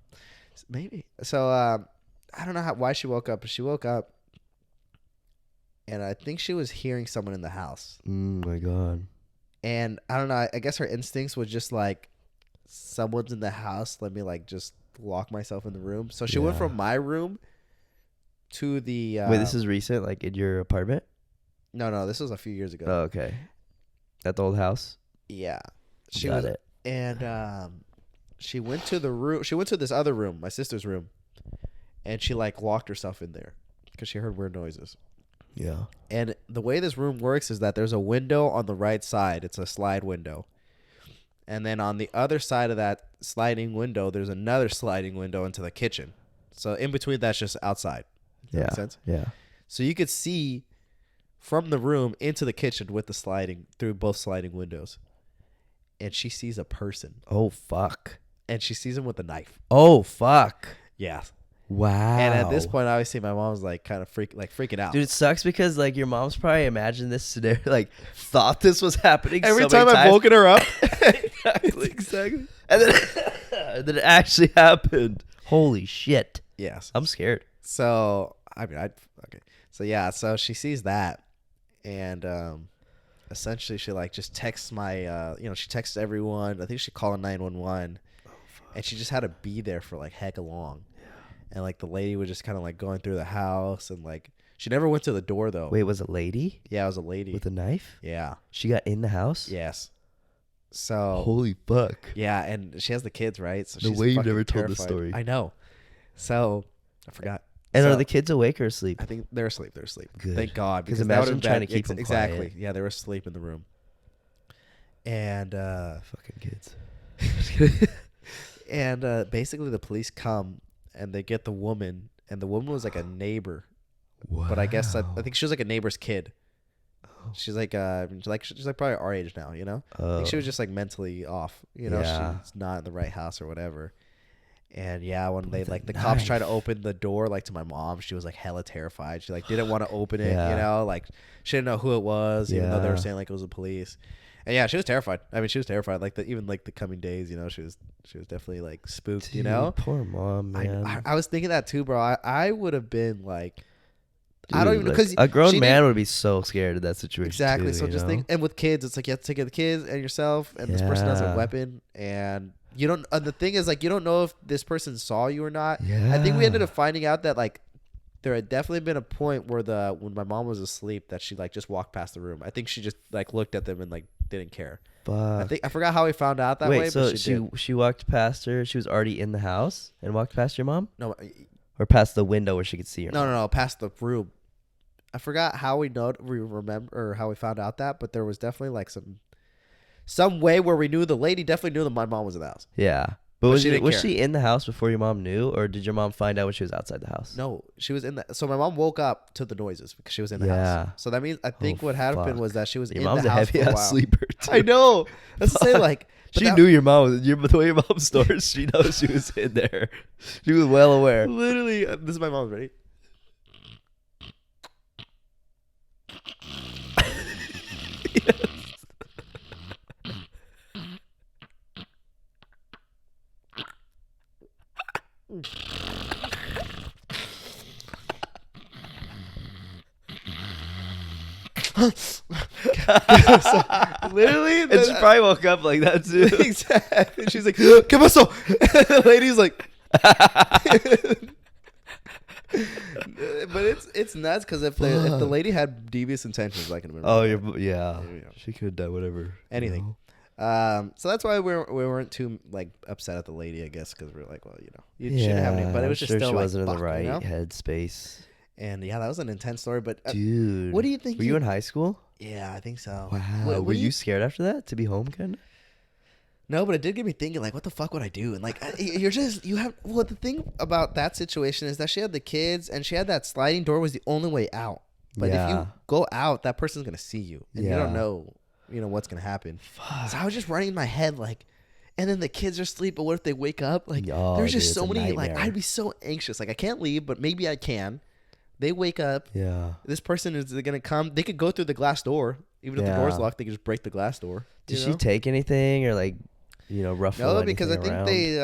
Speaker 2: Maybe. So, I don't know why she woke up, but she woke up, and I think she was hearing someone in the house.
Speaker 1: My God.
Speaker 2: And I don't know. I guess her instincts was just like, someone's in the house. Let me like just lock myself in the room. So she went from my room to the.
Speaker 1: Wait, this is recent, like in your apartment?
Speaker 2: No, this was a few years ago.
Speaker 1: Oh, okay. At the old house?
Speaker 2: Yeah,
Speaker 1: Got it.
Speaker 2: And she went to the room. She went to this other room, my sister's room, and she like locked herself in there because she heard weird noises.
Speaker 1: Yeah.
Speaker 2: And the way this room works is that there's a window on the right side. It's a slide window. And then on the other side of that sliding window, there's another sliding window into the kitchen. So in between, that's just outside. Does that make sense?
Speaker 1: Yeah.
Speaker 2: So you could see from the room into the kitchen with the sliding through both sliding windows. And she sees a person.
Speaker 1: Oh, fuck.
Speaker 2: And she sees him with a knife.
Speaker 1: Oh, fuck.
Speaker 2: Yeah.
Speaker 1: Wow.
Speaker 2: And at this point, obviously, my mom's like kind of freaking out.
Speaker 1: Dude, it sucks because like your mom's probably imagined this scenario, like thought this was happening.
Speaker 2: Every
Speaker 1: so
Speaker 2: time
Speaker 1: many
Speaker 2: I've
Speaker 1: times.
Speaker 2: woken her up.
Speaker 1: Exactly. And then it actually happened. Holy shit.
Speaker 2: Yes.
Speaker 1: I'm scared.
Speaker 2: So, I mean, okay. So, yeah. So she sees that. And essentially, she like just texts she texts everyone. I think she called 911. And she just had to be there for like hecka long. And like the lady was just kind of like going through the house and like she never went to the door though.
Speaker 1: Wait, was it a lady?
Speaker 2: Yeah, it was a lady
Speaker 1: With a knife?
Speaker 2: Yeah.
Speaker 1: She got in the house?
Speaker 2: Yes. So
Speaker 1: Holy fuck.
Speaker 2: yeah, and she has the kids, right? So
Speaker 1: The
Speaker 2: she's
Speaker 1: way you
Speaker 2: fucking
Speaker 1: never told the
Speaker 2: terrified.
Speaker 1: story.
Speaker 2: I know. So I forgot.
Speaker 1: And
Speaker 2: So,
Speaker 1: are the kids awake or asleep?
Speaker 2: I think they're asleep. They're asleep.
Speaker 1: Good.
Speaker 2: Thank God.
Speaker 1: 'Cause
Speaker 2: that
Speaker 1: imagine
Speaker 2: would've been
Speaker 1: trying
Speaker 2: bad.
Speaker 1: to keep them
Speaker 2: exactly.
Speaker 1: quiet.
Speaker 2: Yeah, they were asleep in the room. And
Speaker 1: Fucking kids.
Speaker 2: and basically the police come and they get the woman, and the woman was like a neighbor.
Speaker 1: Wow.
Speaker 2: But I guess I think she was like a neighbor's kid. She's like she's like probably our age now, you know. I think she was just like mentally off, you know.
Speaker 1: Yeah.
Speaker 2: She's not in the right house or whatever. And yeah, when they
Speaker 1: With a
Speaker 2: like the cops tried to
Speaker 1: knife.
Speaker 2: open the door like to my mom, she was like hella terrified. She like didn't want to open it,
Speaker 1: Yeah.
Speaker 2: you know, like she didn't know who it was, even though they were
Speaker 1: Yeah.
Speaker 2: saying like it was the police. And yeah, she was terrified. I mean, she was terrified. Like even like the coming days, you know, she was definitely like spooked, you
Speaker 1: Dude,
Speaker 2: know.
Speaker 1: poor mom, man.
Speaker 2: I was thinking that too, bro. I would have been like,
Speaker 1: Dude,
Speaker 2: I don't even
Speaker 1: like,
Speaker 2: because
Speaker 1: a grown man would be so scared of that situation.
Speaker 2: exactly.
Speaker 1: too,
Speaker 2: So
Speaker 1: you
Speaker 2: just
Speaker 1: know?
Speaker 2: think, and with kids, it's like you have to take care of the kids and yourself, and this person has a
Speaker 1: Yeah.
Speaker 2: weapon, and you don't. And the thing is, like, you don't know if this person saw you or not.
Speaker 1: Yeah.
Speaker 2: I think we ended up finding out that like there had definitely been a point where when my mom was asleep that she like just walked past the room. I think she just like looked at them and like didn't care.
Speaker 1: Fuck.
Speaker 2: I forgot how we found out that way.
Speaker 1: Wait, so
Speaker 2: but she did.
Speaker 1: she walked past her. She was already in the house and walked past your mom,
Speaker 2: No,
Speaker 1: or past the window where she could see your mom?
Speaker 2: no, past the room. I forgot how we remember or how we found out that, but there was definitely like some way where we knew the lady definitely knew that my mom was in the house.
Speaker 1: Yeah, but
Speaker 2: But she didn't
Speaker 1: was
Speaker 2: care.
Speaker 1: she in the house before your mom knew, or did your mom find out when she was outside the house?
Speaker 2: No, she was in the. So my mom woke up to the noises because she was in the
Speaker 1: Yeah.
Speaker 2: house. So that means I think
Speaker 1: Oh,
Speaker 2: what happened
Speaker 1: fuck.
Speaker 2: was that she was
Speaker 1: Your
Speaker 2: in
Speaker 1: mom's
Speaker 2: the
Speaker 1: a
Speaker 2: house
Speaker 1: heavy
Speaker 2: for a
Speaker 1: ass
Speaker 2: while.
Speaker 1: sleeper. Too.
Speaker 2: I know. That's the same. Like but
Speaker 1: She
Speaker 2: that-
Speaker 1: knew your mom. The way your mom snores, she knows she was in there. She was well aware.
Speaker 2: Literally, this is my mom's. Ready? Literally,
Speaker 1: And she probably woke up like that too.
Speaker 2: exactly. She's like, "¿Qué pasó?" The lady's like, but it's nuts because if the lady had devious intentions, like in
Speaker 1: Oh,
Speaker 2: yeah.
Speaker 1: yeah.
Speaker 2: you go.
Speaker 1: She could have done whatever.
Speaker 2: Anything. So that's why we weren't too like upset at the lady, I guess, because we were like, well, you know, you shouldn't have any. But it was
Speaker 1: I'm
Speaker 2: just
Speaker 1: sure
Speaker 2: still
Speaker 1: she
Speaker 2: like,
Speaker 1: wasn't in the
Speaker 2: fuck,
Speaker 1: right
Speaker 2: you know?
Speaker 1: headspace.
Speaker 2: And yeah, that was an intense story. But
Speaker 1: Dude,
Speaker 2: what do you think
Speaker 1: Were you in high school?
Speaker 2: yeah, I think so.
Speaker 1: Wow.
Speaker 2: What
Speaker 1: were
Speaker 2: do
Speaker 1: you scared after that to be home, kind of?
Speaker 2: No, but it did get me thinking, like, what the fuck would I do? And like, the thing about that situation is that she had the kids and she had that sliding door was the only way out. But if
Speaker 1: Yeah.
Speaker 2: you go out, that person's gonna see you, and you
Speaker 1: Yeah.
Speaker 2: don't know, what's gonna happen. So I was just running in my head like, and then the kids are asleep, but what if they wake up? Like,
Speaker 1: Oh,
Speaker 2: there's
Speaker 1: dude,
Speaker 2: just
Speaker 1: it's
Speaker 2: so
Speaker 1: a
Speaker 2: many. Like,
Speaker 1: nightmare.
Speaker 2: I'd be so anxious. Like, I can't leave, but maybe I can. They wake up.
Speaker 1: Yeah.
Speaker 2: This person is gonna come. They could go through the glass door, even if the door's
Speaker 1: Yeah.
Speaker 2: locked. They could just break the glass door.
Speaker 1: Did
Speaker 2: you
Speaker 1: she
Speaker 2: know?
Speaker 1: take anything or like, ruffle
Speaker 2: No,
Speaker 1: anything
Speaker 2: because I think
Speaker 1: around?
Speaker 2: they.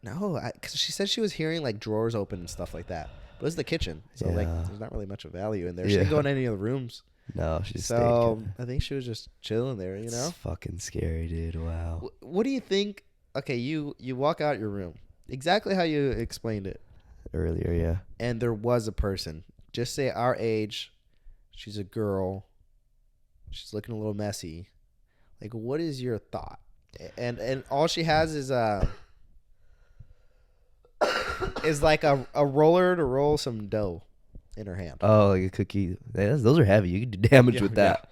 Speaker 2: No, because she said she was hearing like drawers open and stuff like that. But it was the kitchen, so like
Speaker 1: Yeah.
Speaker 2: there's not really much of value in there. She didn't
Speaker 1: Yeah.
Speaker 2: go in any of the rooms,
Speaker 1: No, she stayed.
Speaker 2: so
Speaker 1: kinda.
Speaker 2: I think she was just chilling there.
Speaker 1: It's
Speaker 2: You know.
Speaker 1: fucking scary, dude. Wow.
Speaker 2: What do you think? Okay, you walk out your room exactly how you explained it,
Speaker 1: Earlier, yeah.
Speaker 2: and there was a person. Just say our age. She's a girl. She's looking a little messy. Like, what is your thought? And all she has is like a roller to roll some dough in her hand.
Speaker 1: Oh, like a cookie. Yeah, those are heavy. You can do damage
Speaker 2: Yeah,
Speaker 1: with that.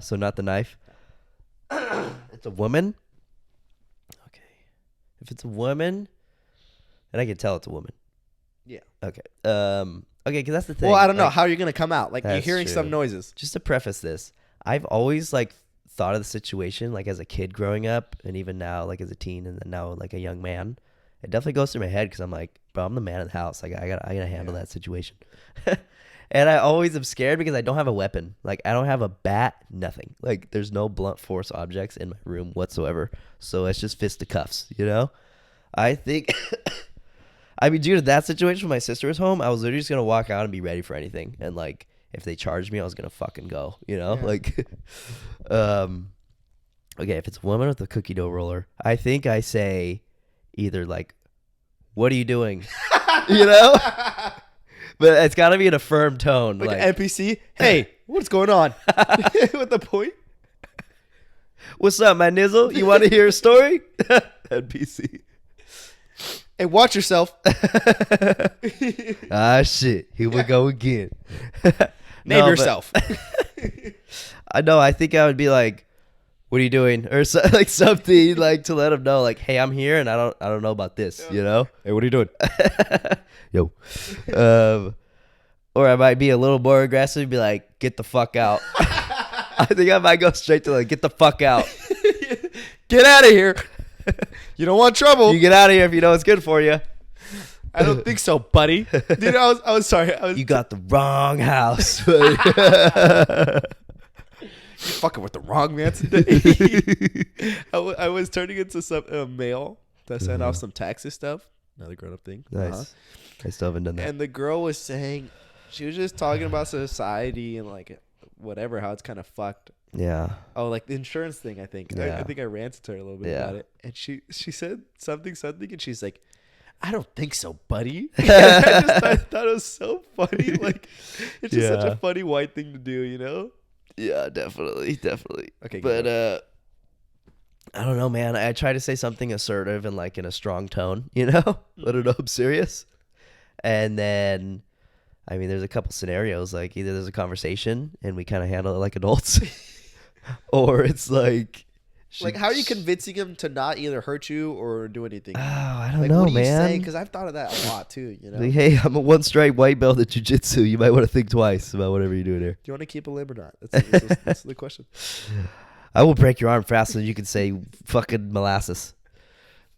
Speaker 1: So not the knife. It's a woman. Okay. If it's a woman, and I can tell it's a woman.
Speaker 2: Yeah.
Speaker 1: Okay. Okay, because that's the thing.
Speaker 2: Well, I don't know
Speaker 1: like,
Speaker 2: how you're gonna come out. Like you're
Speaker 1: That's
Speaker 2: hearing some
Speaker 1: true.
Speaker 2: noises.
Speaker 1: Just to preface this, I've always like thought of the situation like as a kid growing up, and even now like as a teen, and then now like a young man. It definitely goes through my head because I'm like, bro, I'm the man of the house. Like I gotta handle that situation. And I always am scared because I don't have a weapon. Like I don't have a bat, nothing. Like there's no blunt force objects in my room whatsoever. So it's just fisticuffs, you know? I think I mean, due to that situation when my sister was home, I was literally just gonna walk out and be ready for anything. And like if they charged me, I was gonna fucking go, you know?
Speaker 2: Yeah.
Speaker 1: Like okay, if it's a woman with a cookie dough roller, I think I say either like, what are you doing? You know? But it's got to be in a firm tone.
Speaker 2: Like,
Speaker 1: Like,
Speaker 2: an NPC. Hey, what's going on? With the point.
Speaker 1: what's up, my nizzle? You want to hear a story? NPC.
Speaker 2: Hey, watch yourself.
Speaker 1: Ah, shit. Here we go again.
Speaker 2: Name
Speaker 1: No, but-
Speaker 2: yourself.
Speaker 1: I know. I think I would be like, what are you doing? Or so, like something like to let them know, like, hey, I'm here and I don't know about this, you know?
Speaker 2: Hey, what are you doing?
Speaker 1: Yo. Or I might be a little more aggressive and be like, get the fuck out. I think I might go straight to like, get the fuck out.
Speaker 2: Get out of here. You don't want trouble.
Speaker 1: You get out of here if you know it's good for you.
Speaker 2: I don't think so, buddy. Dude, I was sorry.
Speaker 1: You got the wrong house.
Speaker 2: You fucking with the wrong man today. I was turning into some mail to send off some taxi stuff. Another grown up thing.
Speaker 1: Nice. I still haven't done that.
Speaker 2: And the girl was saying, she was just talking about society and like whatever, how it's kind of fucked.
Speaker 1: Yeah.
Speaker 2: Oh, like the insurance thing, I think.
Speaker 1: Yeah.
Speaker 2: I think I ranted to her a little bit about it. And she said something, and she's like, I don't think so, buddy. I thought it was so funny. Like, it's just such a funny white thing to do, you know?
Speaker 1: Yeah, definitely.
Speaker 2: Okay,
Speaker 1: but I don't know, man. I try to say something assertive and like in a strong tone, you know? Let her know I'm serious. And then, I mean, there's a couple scenarios. Like either there's a conversation and we kind of handle it like adults, or it's like,
Speaker 2: how are you convincing him to not either hurt you or do anything?
Speaker 1: Oh, I don't
Speaker 2: like,
Speaker 1: know,
Speaker 2: what do you
Speaker 1: man.
Speaker 2: say? Because I've thought of that a lot too. You know,
Speaker 1: Like, hey, I'm a one-stripe white belt at jiu-jitsu. You might want to think twice about whatever you're doing here.
Speaker 2: do you want to keep a limb or not? That's the question.
Speaker 1: I will break your arm faster than you can say fucking molasses.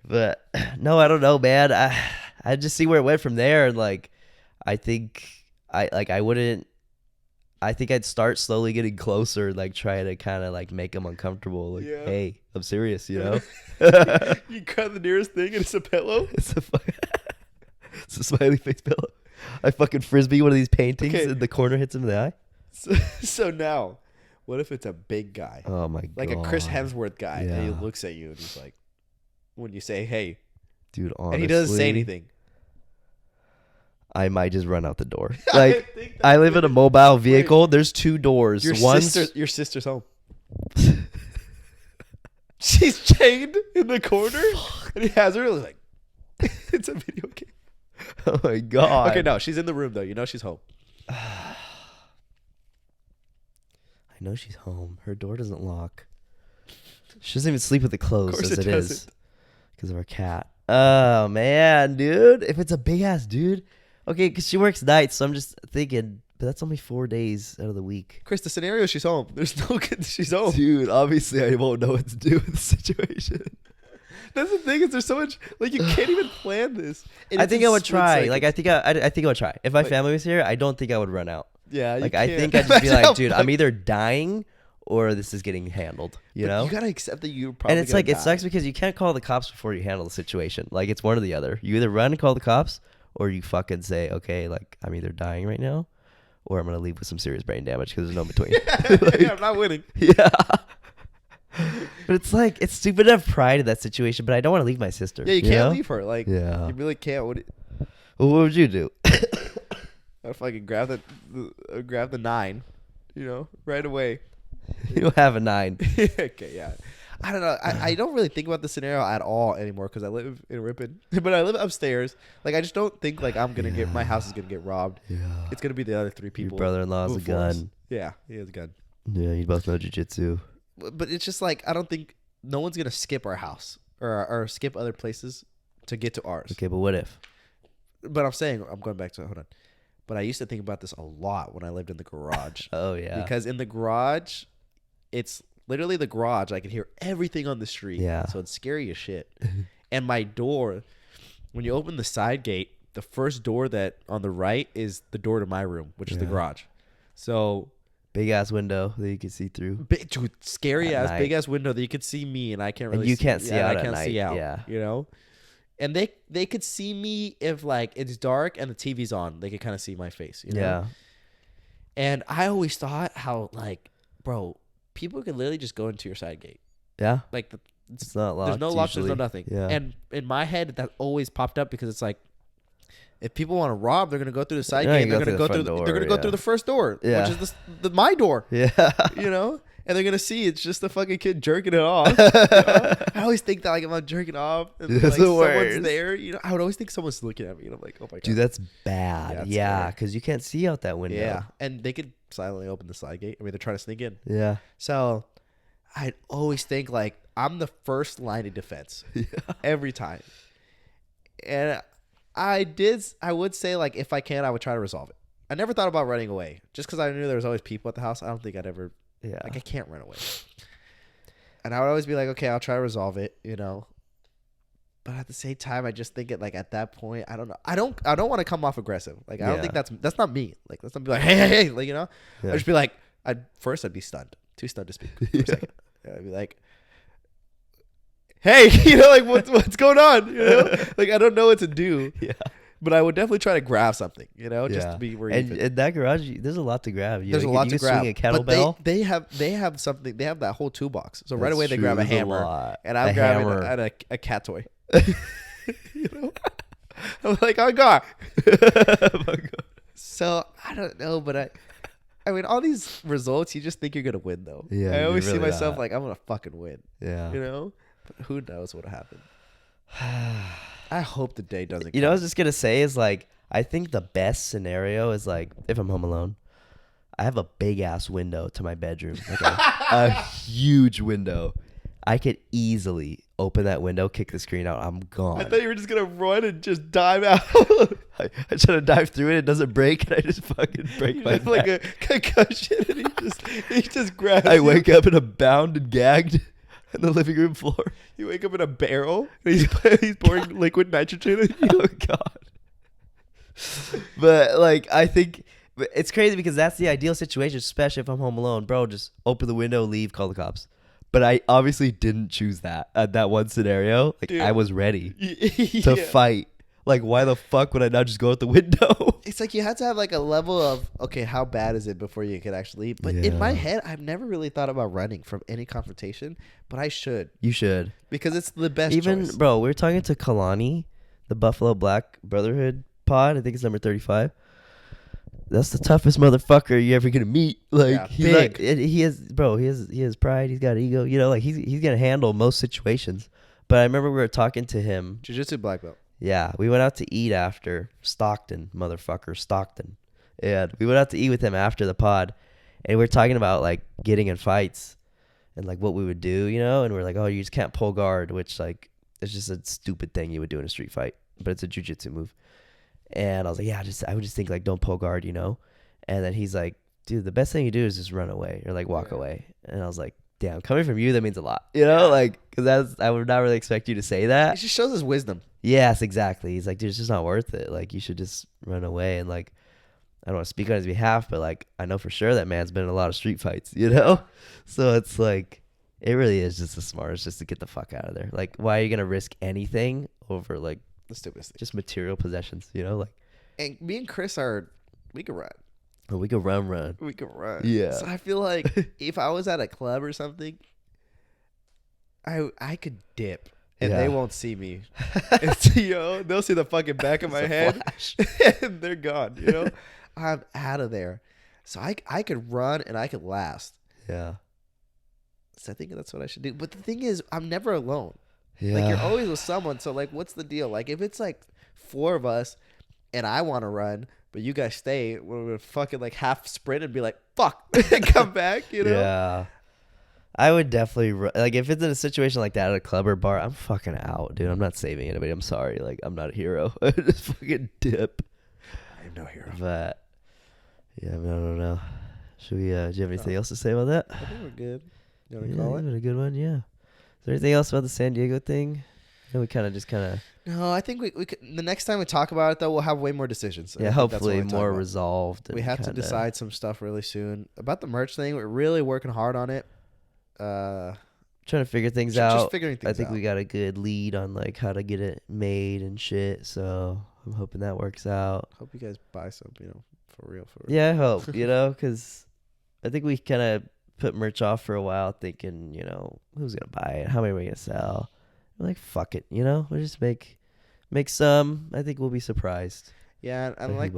Speaker 1: But no, I don't know, man. I just see where it went from there, and like, I think I think I'd start slowly getting closer, like try to kind of like make them uncomfortable. Like, hey, I'm serious, you know?
Speaker 2: You grab the nearest thing and it's a pillow?
Speaker 1: It's a smiley face pillow. I fucking frisbee one of these paintings and the corner hits him in the eye.
Speaker 2: So now, what if it's a big guy?
Speaker 1: Oh my god.
Speaker 2: Like a Chris Hemsworth guy. And he
Speaker 1: Yeah.
Speaker 2: looks at you and he's like, when you say, hey.
Speaker 1: Dude, honestly.
Speaker 2: And he doesn't say anything.
Speaker 1: I might just run out the door. Like, I live in a mobile vehicle. Wait, there's two doors.
Speaker 2: Your sister's home. She's chained in the corner, and he has her like, it's a video game.
Speaker 1: Oh my god.
Speaker 2: Okay, no, she's in the room though. You know she's home.
Speaker 1: I know she's home. Her door doesn't lock. She doesn't even sleep with it closed as it is because of our cat. Oh man, dude. If it's a big ass dude. Okay, because she works nights, so I'm just thinking, but that's only 4 days out of the week.
Speaker 2: Chris, the scenario is she's home. There's no kid. She's home.
Speaker 1: Dude, obviously I won't know what to do with the situation.
Speaker 2: That's the thing, is there's so much, like, you can't even plan this.
Speaker 1: I think I would try. Like, I think I would try. If my family was here, I don't think I would run out.
Speaker 2: Yeah,
Speaker 1: like, I think I'd just be like, dude, I'm either dying or this is getting handled. You know?
Speaker 2: You gotta accept that you're probably.
Speaker 1: And it's like, it sucks because you can't call the cops before you handle the situation. Like, it's one or the other. You either run and call the cops, or you fucking say, okay, like, I'm either dying right now, or I'm going to leave with some serious brain damage because there's no between.
Speaker 2: Yeah, I'm not winning.
Speaker 1: Yeah. But it's like, it's stupid to have pride in that situation, but I don't want to leave my sister.
Speaker 2: Yeah, you can't leave her. Like,
Speaker 1: yeah.
Speaker 2: You really can't.
Speaker 1: Well, what would you do?
Speaker 2: I'd fucking grab the 9, you know, right away.
Speaker 1: You don't have a 9.
Speaker 2: Okay, yeah. I don't know. I don't really think about the scenario at all anymore because I live in Ripon, but I live upstairs. Like, I just don't think like I'm gonna get my house is gonna get robbed. Yeah, it's gonna be the other 3 people.
Speaker 1: Your brother-in-law has a gun.
Speaker 2: Yeah, he has a gun.
Speaker 1: Yeah, you both know jiu-jitsu.
Speaker 2: But it's just like, I don't think no one's gonna skip our house or skip other places to get to ours.
Speaker 1: Okay, but what if?
Speaker 2: But I'm saying, I'm going back to, hold on. But I used to think about this a lot when I lived in the garage.
Speaker 1: Oh yeah.
Speaker 2: Because in the garage, it's literally the garage. I can hear everything on the street.
Speaker 1: Yeah.
Speaker 2: So it's scary as shit. And my door, when you open the side gate, the first door that on the right is the door to my room, which is the garage. So
Speaker 1: big ass window that you can see through.
Speaker 2: Dude, scary ass big ass window that you could see me and I can't really.
Speaker 1: And you can't see out
Speaker 2: I can't
Speaker 1: at
Speaker 2: see
Speaker 1: night.
Speaker 2: out.
Speaker 1: Yeah.
Speaker 2: You know. And they could see me if like it's dark and the TV's on. They could kind of see my face. You know?
Speaker 1: Yeah.
Speaker 2: And I always thought how like, bro, people could literally just go into your side gate.
Speaker 1: Yeah.
Speaker 2: Like
Speaker 1: it's not locked.
Speaker 2: There's no lock. There's no nothing.
Speaker 1: Yeah.
Speaker 2: And in my head, that always popped up because it's like, if people want to rob, they're gonna go through the side gate. They're gonna go through. They're gonna go through the first door, which is my door.
Speaker 1: Yeah.
Speaker 2: You know. And they're gonna see it's just a fucking kid jerking it off. You know? I always think that like if I'm jerking off and like someone's there, you know, I would always think someone's looking at me, and I'm like, oh my god,
Speaker 1: dude, that's bad. Yeah, because you can't see out that window.
Speaker 2: Yeah, and they could silently open the side gate. I mean, they're trying to sneak in.
Speaker 1: Yeah.
Speaker 2: So I'd always think like I'm the first line of defense every time. And I would say like if I can, I would try to resolve it. I never thought about running away just because I knew there was always people at the house. I don't think I'd ever, like I can't run away. And I would always be like, okay, I'll try to resolve it, you know. But at the same time, I just think it like at that point, I don't know. I don't want to come off aggressive. Like I don't think that's not me. Like let's not be like, hey, like, you know. I'd just be like, I'd be stunned, too stunned to speak for a second. I'd be like, hey, you know, like what's going on? You know, like I don't know what to do. Yeah. But I would definitely try to grab something, you know, just to be where you. And
Speaker 1: in that garage, there's a lot to grab.
Speaker 2: There's a lot to grab.
Speaker 1: Swing a kettlebell.
Speaker 2: But they have something. They have that whole toolbox. So right away they grab a hammer, and I'm grabbing a cat toy. You know, I'm like, oh god. So I don't know, but I mean, all these results, you just think you're gonna win, though. Yeah, I always see myself like I'm gonna fucking win. Yeah, you know, but who knows what'll happen. I hope the day doesn't.
Speaker 1: You know, what I was just gonna say is like, I think the best scenario is like if I'm home alone, I have a big ass window to my bedroom, like a huge window. I could easily open that window, kick the screen out. I'm gone.
Speaker 2: I thought you were just gonna run and just dive out.
Speaker 1: I try to dive through it. It doesn't break, and I just fucking break my neck.
Speaker 2: Like a concussion, and he just grabs.
Speaker 1: I wake up in a bound and gagged in the living room floor.
Speaker 2: You wake up in a barrel. And he's pouring liquid nitrogen in you.
Speaker 1: Oh god. But like, I think it's crazy because that's the ideal situation, especially if I'm home alone, bro. Just open the window, leave, call the cops. But I obviously didn't choose that at that one scenario. Like, I was ready to fight. Like, why the fuck would I not just go out the window?
Speaker 2: It's like you had to have like a level of, okay, how bad is it before you could actually leave? But in my head, I've never really thought about running from any confrontation, but I should.
Speaker 1: You should.
Speaker 2: Because it's the best choice.
Speaker 1: Bro, we were talking to Kalani, the Buffalo Black Brotherhood pod. I think it's number 35. That's the toughest motherfucker you're ever gonna meet. Like, he's big. Like, he has pride. He's got ego. You know, like he's gonna handle most situations. But I remember we were talking to him.
Speaker 2: Jiu-Jitsu black belt.
Speaker 1: Yeah, we went out to eat after Stockton. And we went out to eat with him after the pod, and we were talking about like getting in fights and like what we would do, you know. And we're like, oh, you just can't pull guard, which like it's just a stupid thing you would do in a street fight, but it's a jiu-jitsu move. And I was like, yeah, I would just think like, don't pull guard, you know? And then he's like, dude, the best thing you do is just run away or like walk away. And I was like, damn, coming from you, that means a lot, you know? Like, cause I would not really expect you to say that.
Speaker 2: It just shows his wisdom.
Speaker 1: Yes, exactly. He's like, dude, it's just not worth it. Like, you should just run away. And like, I don't want to speak on his behalf, but like, I know for sure that man's been in a lot of street fights, you know? So it's like, it really is just the smartest just to get the fuck out of there. Like, why are you going to risk anything over like,
Speaker 2: the stupidest thing.
Speaker 1: Just material possessions, you know, like.
Speaker 2: And me and Chris we could run.
Speaker 1: Oh, we could run.
Speaker 2: We could run.
Speaker 1: Yeah.
Speaker 2: So I feel like if I was at a club or something, I could dip and they won't see me. You know, they'll see the fucking back of my head and they're gone. You know, I'm out of there. So I could run and I could last.
Speaker 1: Yeah.
Speaker 2: So I think that's what I should do. But the thing is, I'm never alone.
Speaker 1: Yeah.
Speaker 2: Like, you're always with someone. So, like, what's the deal? Like, if it's, like, 4 of us and I want to run, but you guys stay, we're going to fucking, like, half sprint and be like, fuck, and come back, you know?
Speaker 1: Yeah. I would definitely, like, if it's in a situation like that at a club or bar, I'm fucking out, dude. I'm not saving anybody. I'm sorry. Like, I'm not a hero. I just fucking dip.
Speaker 2: I am no hero.
Speaker 1: But, yeah, I mean, I don't know. Should we, do you have anything else to say about that?
Speaker 2: I think we're good. You want to call it?
Speaker 1: A good one, yeah. Is there anything else about the San Diego thing? No, we kind of.
Speaker 2: No, I think we could, the next time we talk about it, though, we'll have way more decisions.
Speaker 1: Yeah, hopefully more resolved.
Speaker 2: We have to decide some stuff really soon. About the merch thing, we're really working hard on it.
Speaker 1: Trying to figure things out.
Speaker 2: Just figuring things out.
Speaker 1: I think we got a good lead on like how to get it made and shit. So I'm hoping that works out.
Speaker 2: Hope you guys buy some, you know, for real.
Speaker 1: Yeah, I hope, you know, because I think we kind of put merch off for a while thinking, you know, who's going to buy it? How many are we going to sell? We're like, fuck it, you know? We'll just make some. I think we'll be surprised.
Speaker 2: Yeah, and like,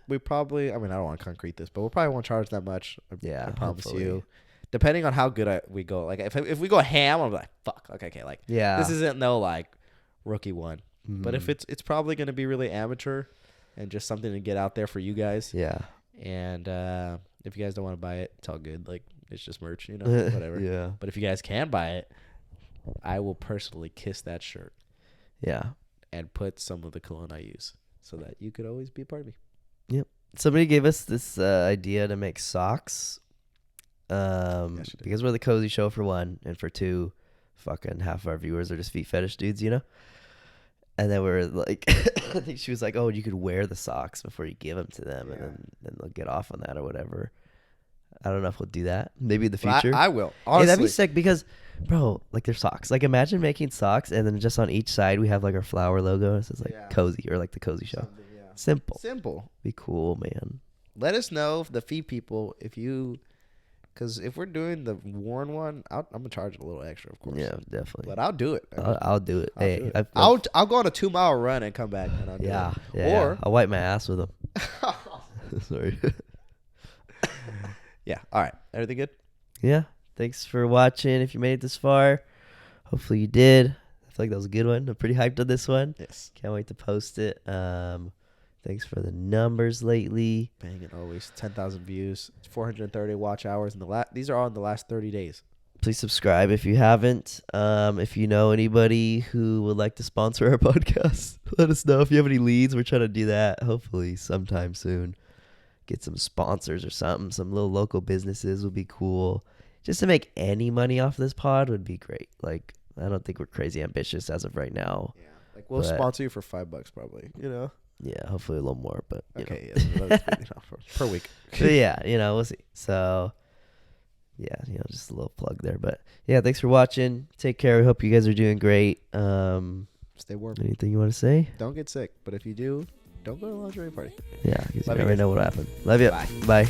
Speaker 2: we probably, I mean, I don't want to concrete this, but we probably won't charge that much. I promise you. Depending on how good we go. Like, if we go ham, I'm like, fuck, okay, like, this isn't no, like, rookie one. Mm-hmm. But if it's probably going to be really amateur and just something to get out there for you guys.
Speaker 1: Yeah.
Speaker 2: And if you guys don't want to buy it, it's all good. Like, It's just merch, whatever.
Speaker 1: Yeah.
Speaker 2: But if you guys can buy it, I will personally kiss that shirt
Speaker 1: Yeah.
Speaker 2: and put some of the cologne I use so that you could always be a part of me.
Speaker 1: Yep. Somebody gave us this idea to make socks.
Speaker 2: Yes, you did.
Speaker 1: Because we're the cozy show for one, and for two, fucking half of our viewers are just feet fetish dudes, And then we're like, I think she was like, "Oh, you could wear the socks before you give them to them, and then they'll get off on that or whatever." I don't know if we'll do that. Maybe in the
Speaker 2: Well,
Speaker 1: future.
Speaker 2: I will.
Speaker 1: Hey,
Speaker 2: Honestly,
Speaker 1: that'd be sick because, bro, like they're socks. Like imagine making socks and then just on each side we have like our flower logo. It says like
Speaker 2: Yeah.
Speaker 1: cozy or like the cozy show.
Speaker 2: something, yeah.
Speaker 1: Simple.
Speaker 2: Simple.
Speaker 1: Be cool, man.
Speaker 2: Let us know, the feet people, because if we're doing the worn one, I'm gonna charge a little extra, of course.
Speaker 1: Yeah, definitely.
Speaker 2: But I'll do it.
Speaker 1: I'll do it.
Speaker 2: I'll
Speaker 1: Hey,
Speaker 2: do it.
Speaker 1: I've-
Speaker 2: I'll go on a 2-mile run and come back and I'll do
Speaker 1: yeah,
Speaker 2: it.
Speaker 1: yeah.
Speaker 2: Or
Speaker 1: I'll wipe my ass with them. Sorry.
Speaker 2: yeah. All right. Everything good?
Speaker 1: Yeah. Thanks for watching. If you made it this far, hopefully you did. I feel like that was a good one. I'm pretty hyped on this one.
Speaker 2: Yes.
Speaker 1: Can't wait to post it. Thanks for the numbers lately.
Speaker 2: Banging always 10,000 views, 430 watch hours in these are all in the last 30 days.
Speaker 1: Please subscribe if you haven't. If you know anybody who would like to sponsor our podcast, let us know. If you have any leads, we're trying to do that hopefully sometime soon. Get some sponsors or something. Some little local businesses would be cool. Just to make any money off this pod would be great. Like, I don't think we're crazy ambitious as of right now.
Speaker 2: Yeah. Like we'll
Speaker 1: But-
Speaker 2: sponsor you for $5 probably.
Speaker 1: Yeah, hopefully a little more, but
Speaker 2: Okay. Yeah, per week.
Speaker 1: But yeah, we'll see. So, yeah, just a little plug there. But yeah, thanks for watching. Take care. We hope you guys are doing great.
Speaker 2: Stay warm.
Speaker 1: Anything you want to say?
Speaker 2: Don't get sick. But if you do, don't go to a lingerie party.
Speaker 1: Yeah, because you
Speaker 2: Love you
Speaker 1: never
Speaker 2: guys.
Speaker 1: know what happened. Love you.
Speaker 2: Bye.
Speaker 1: Bye.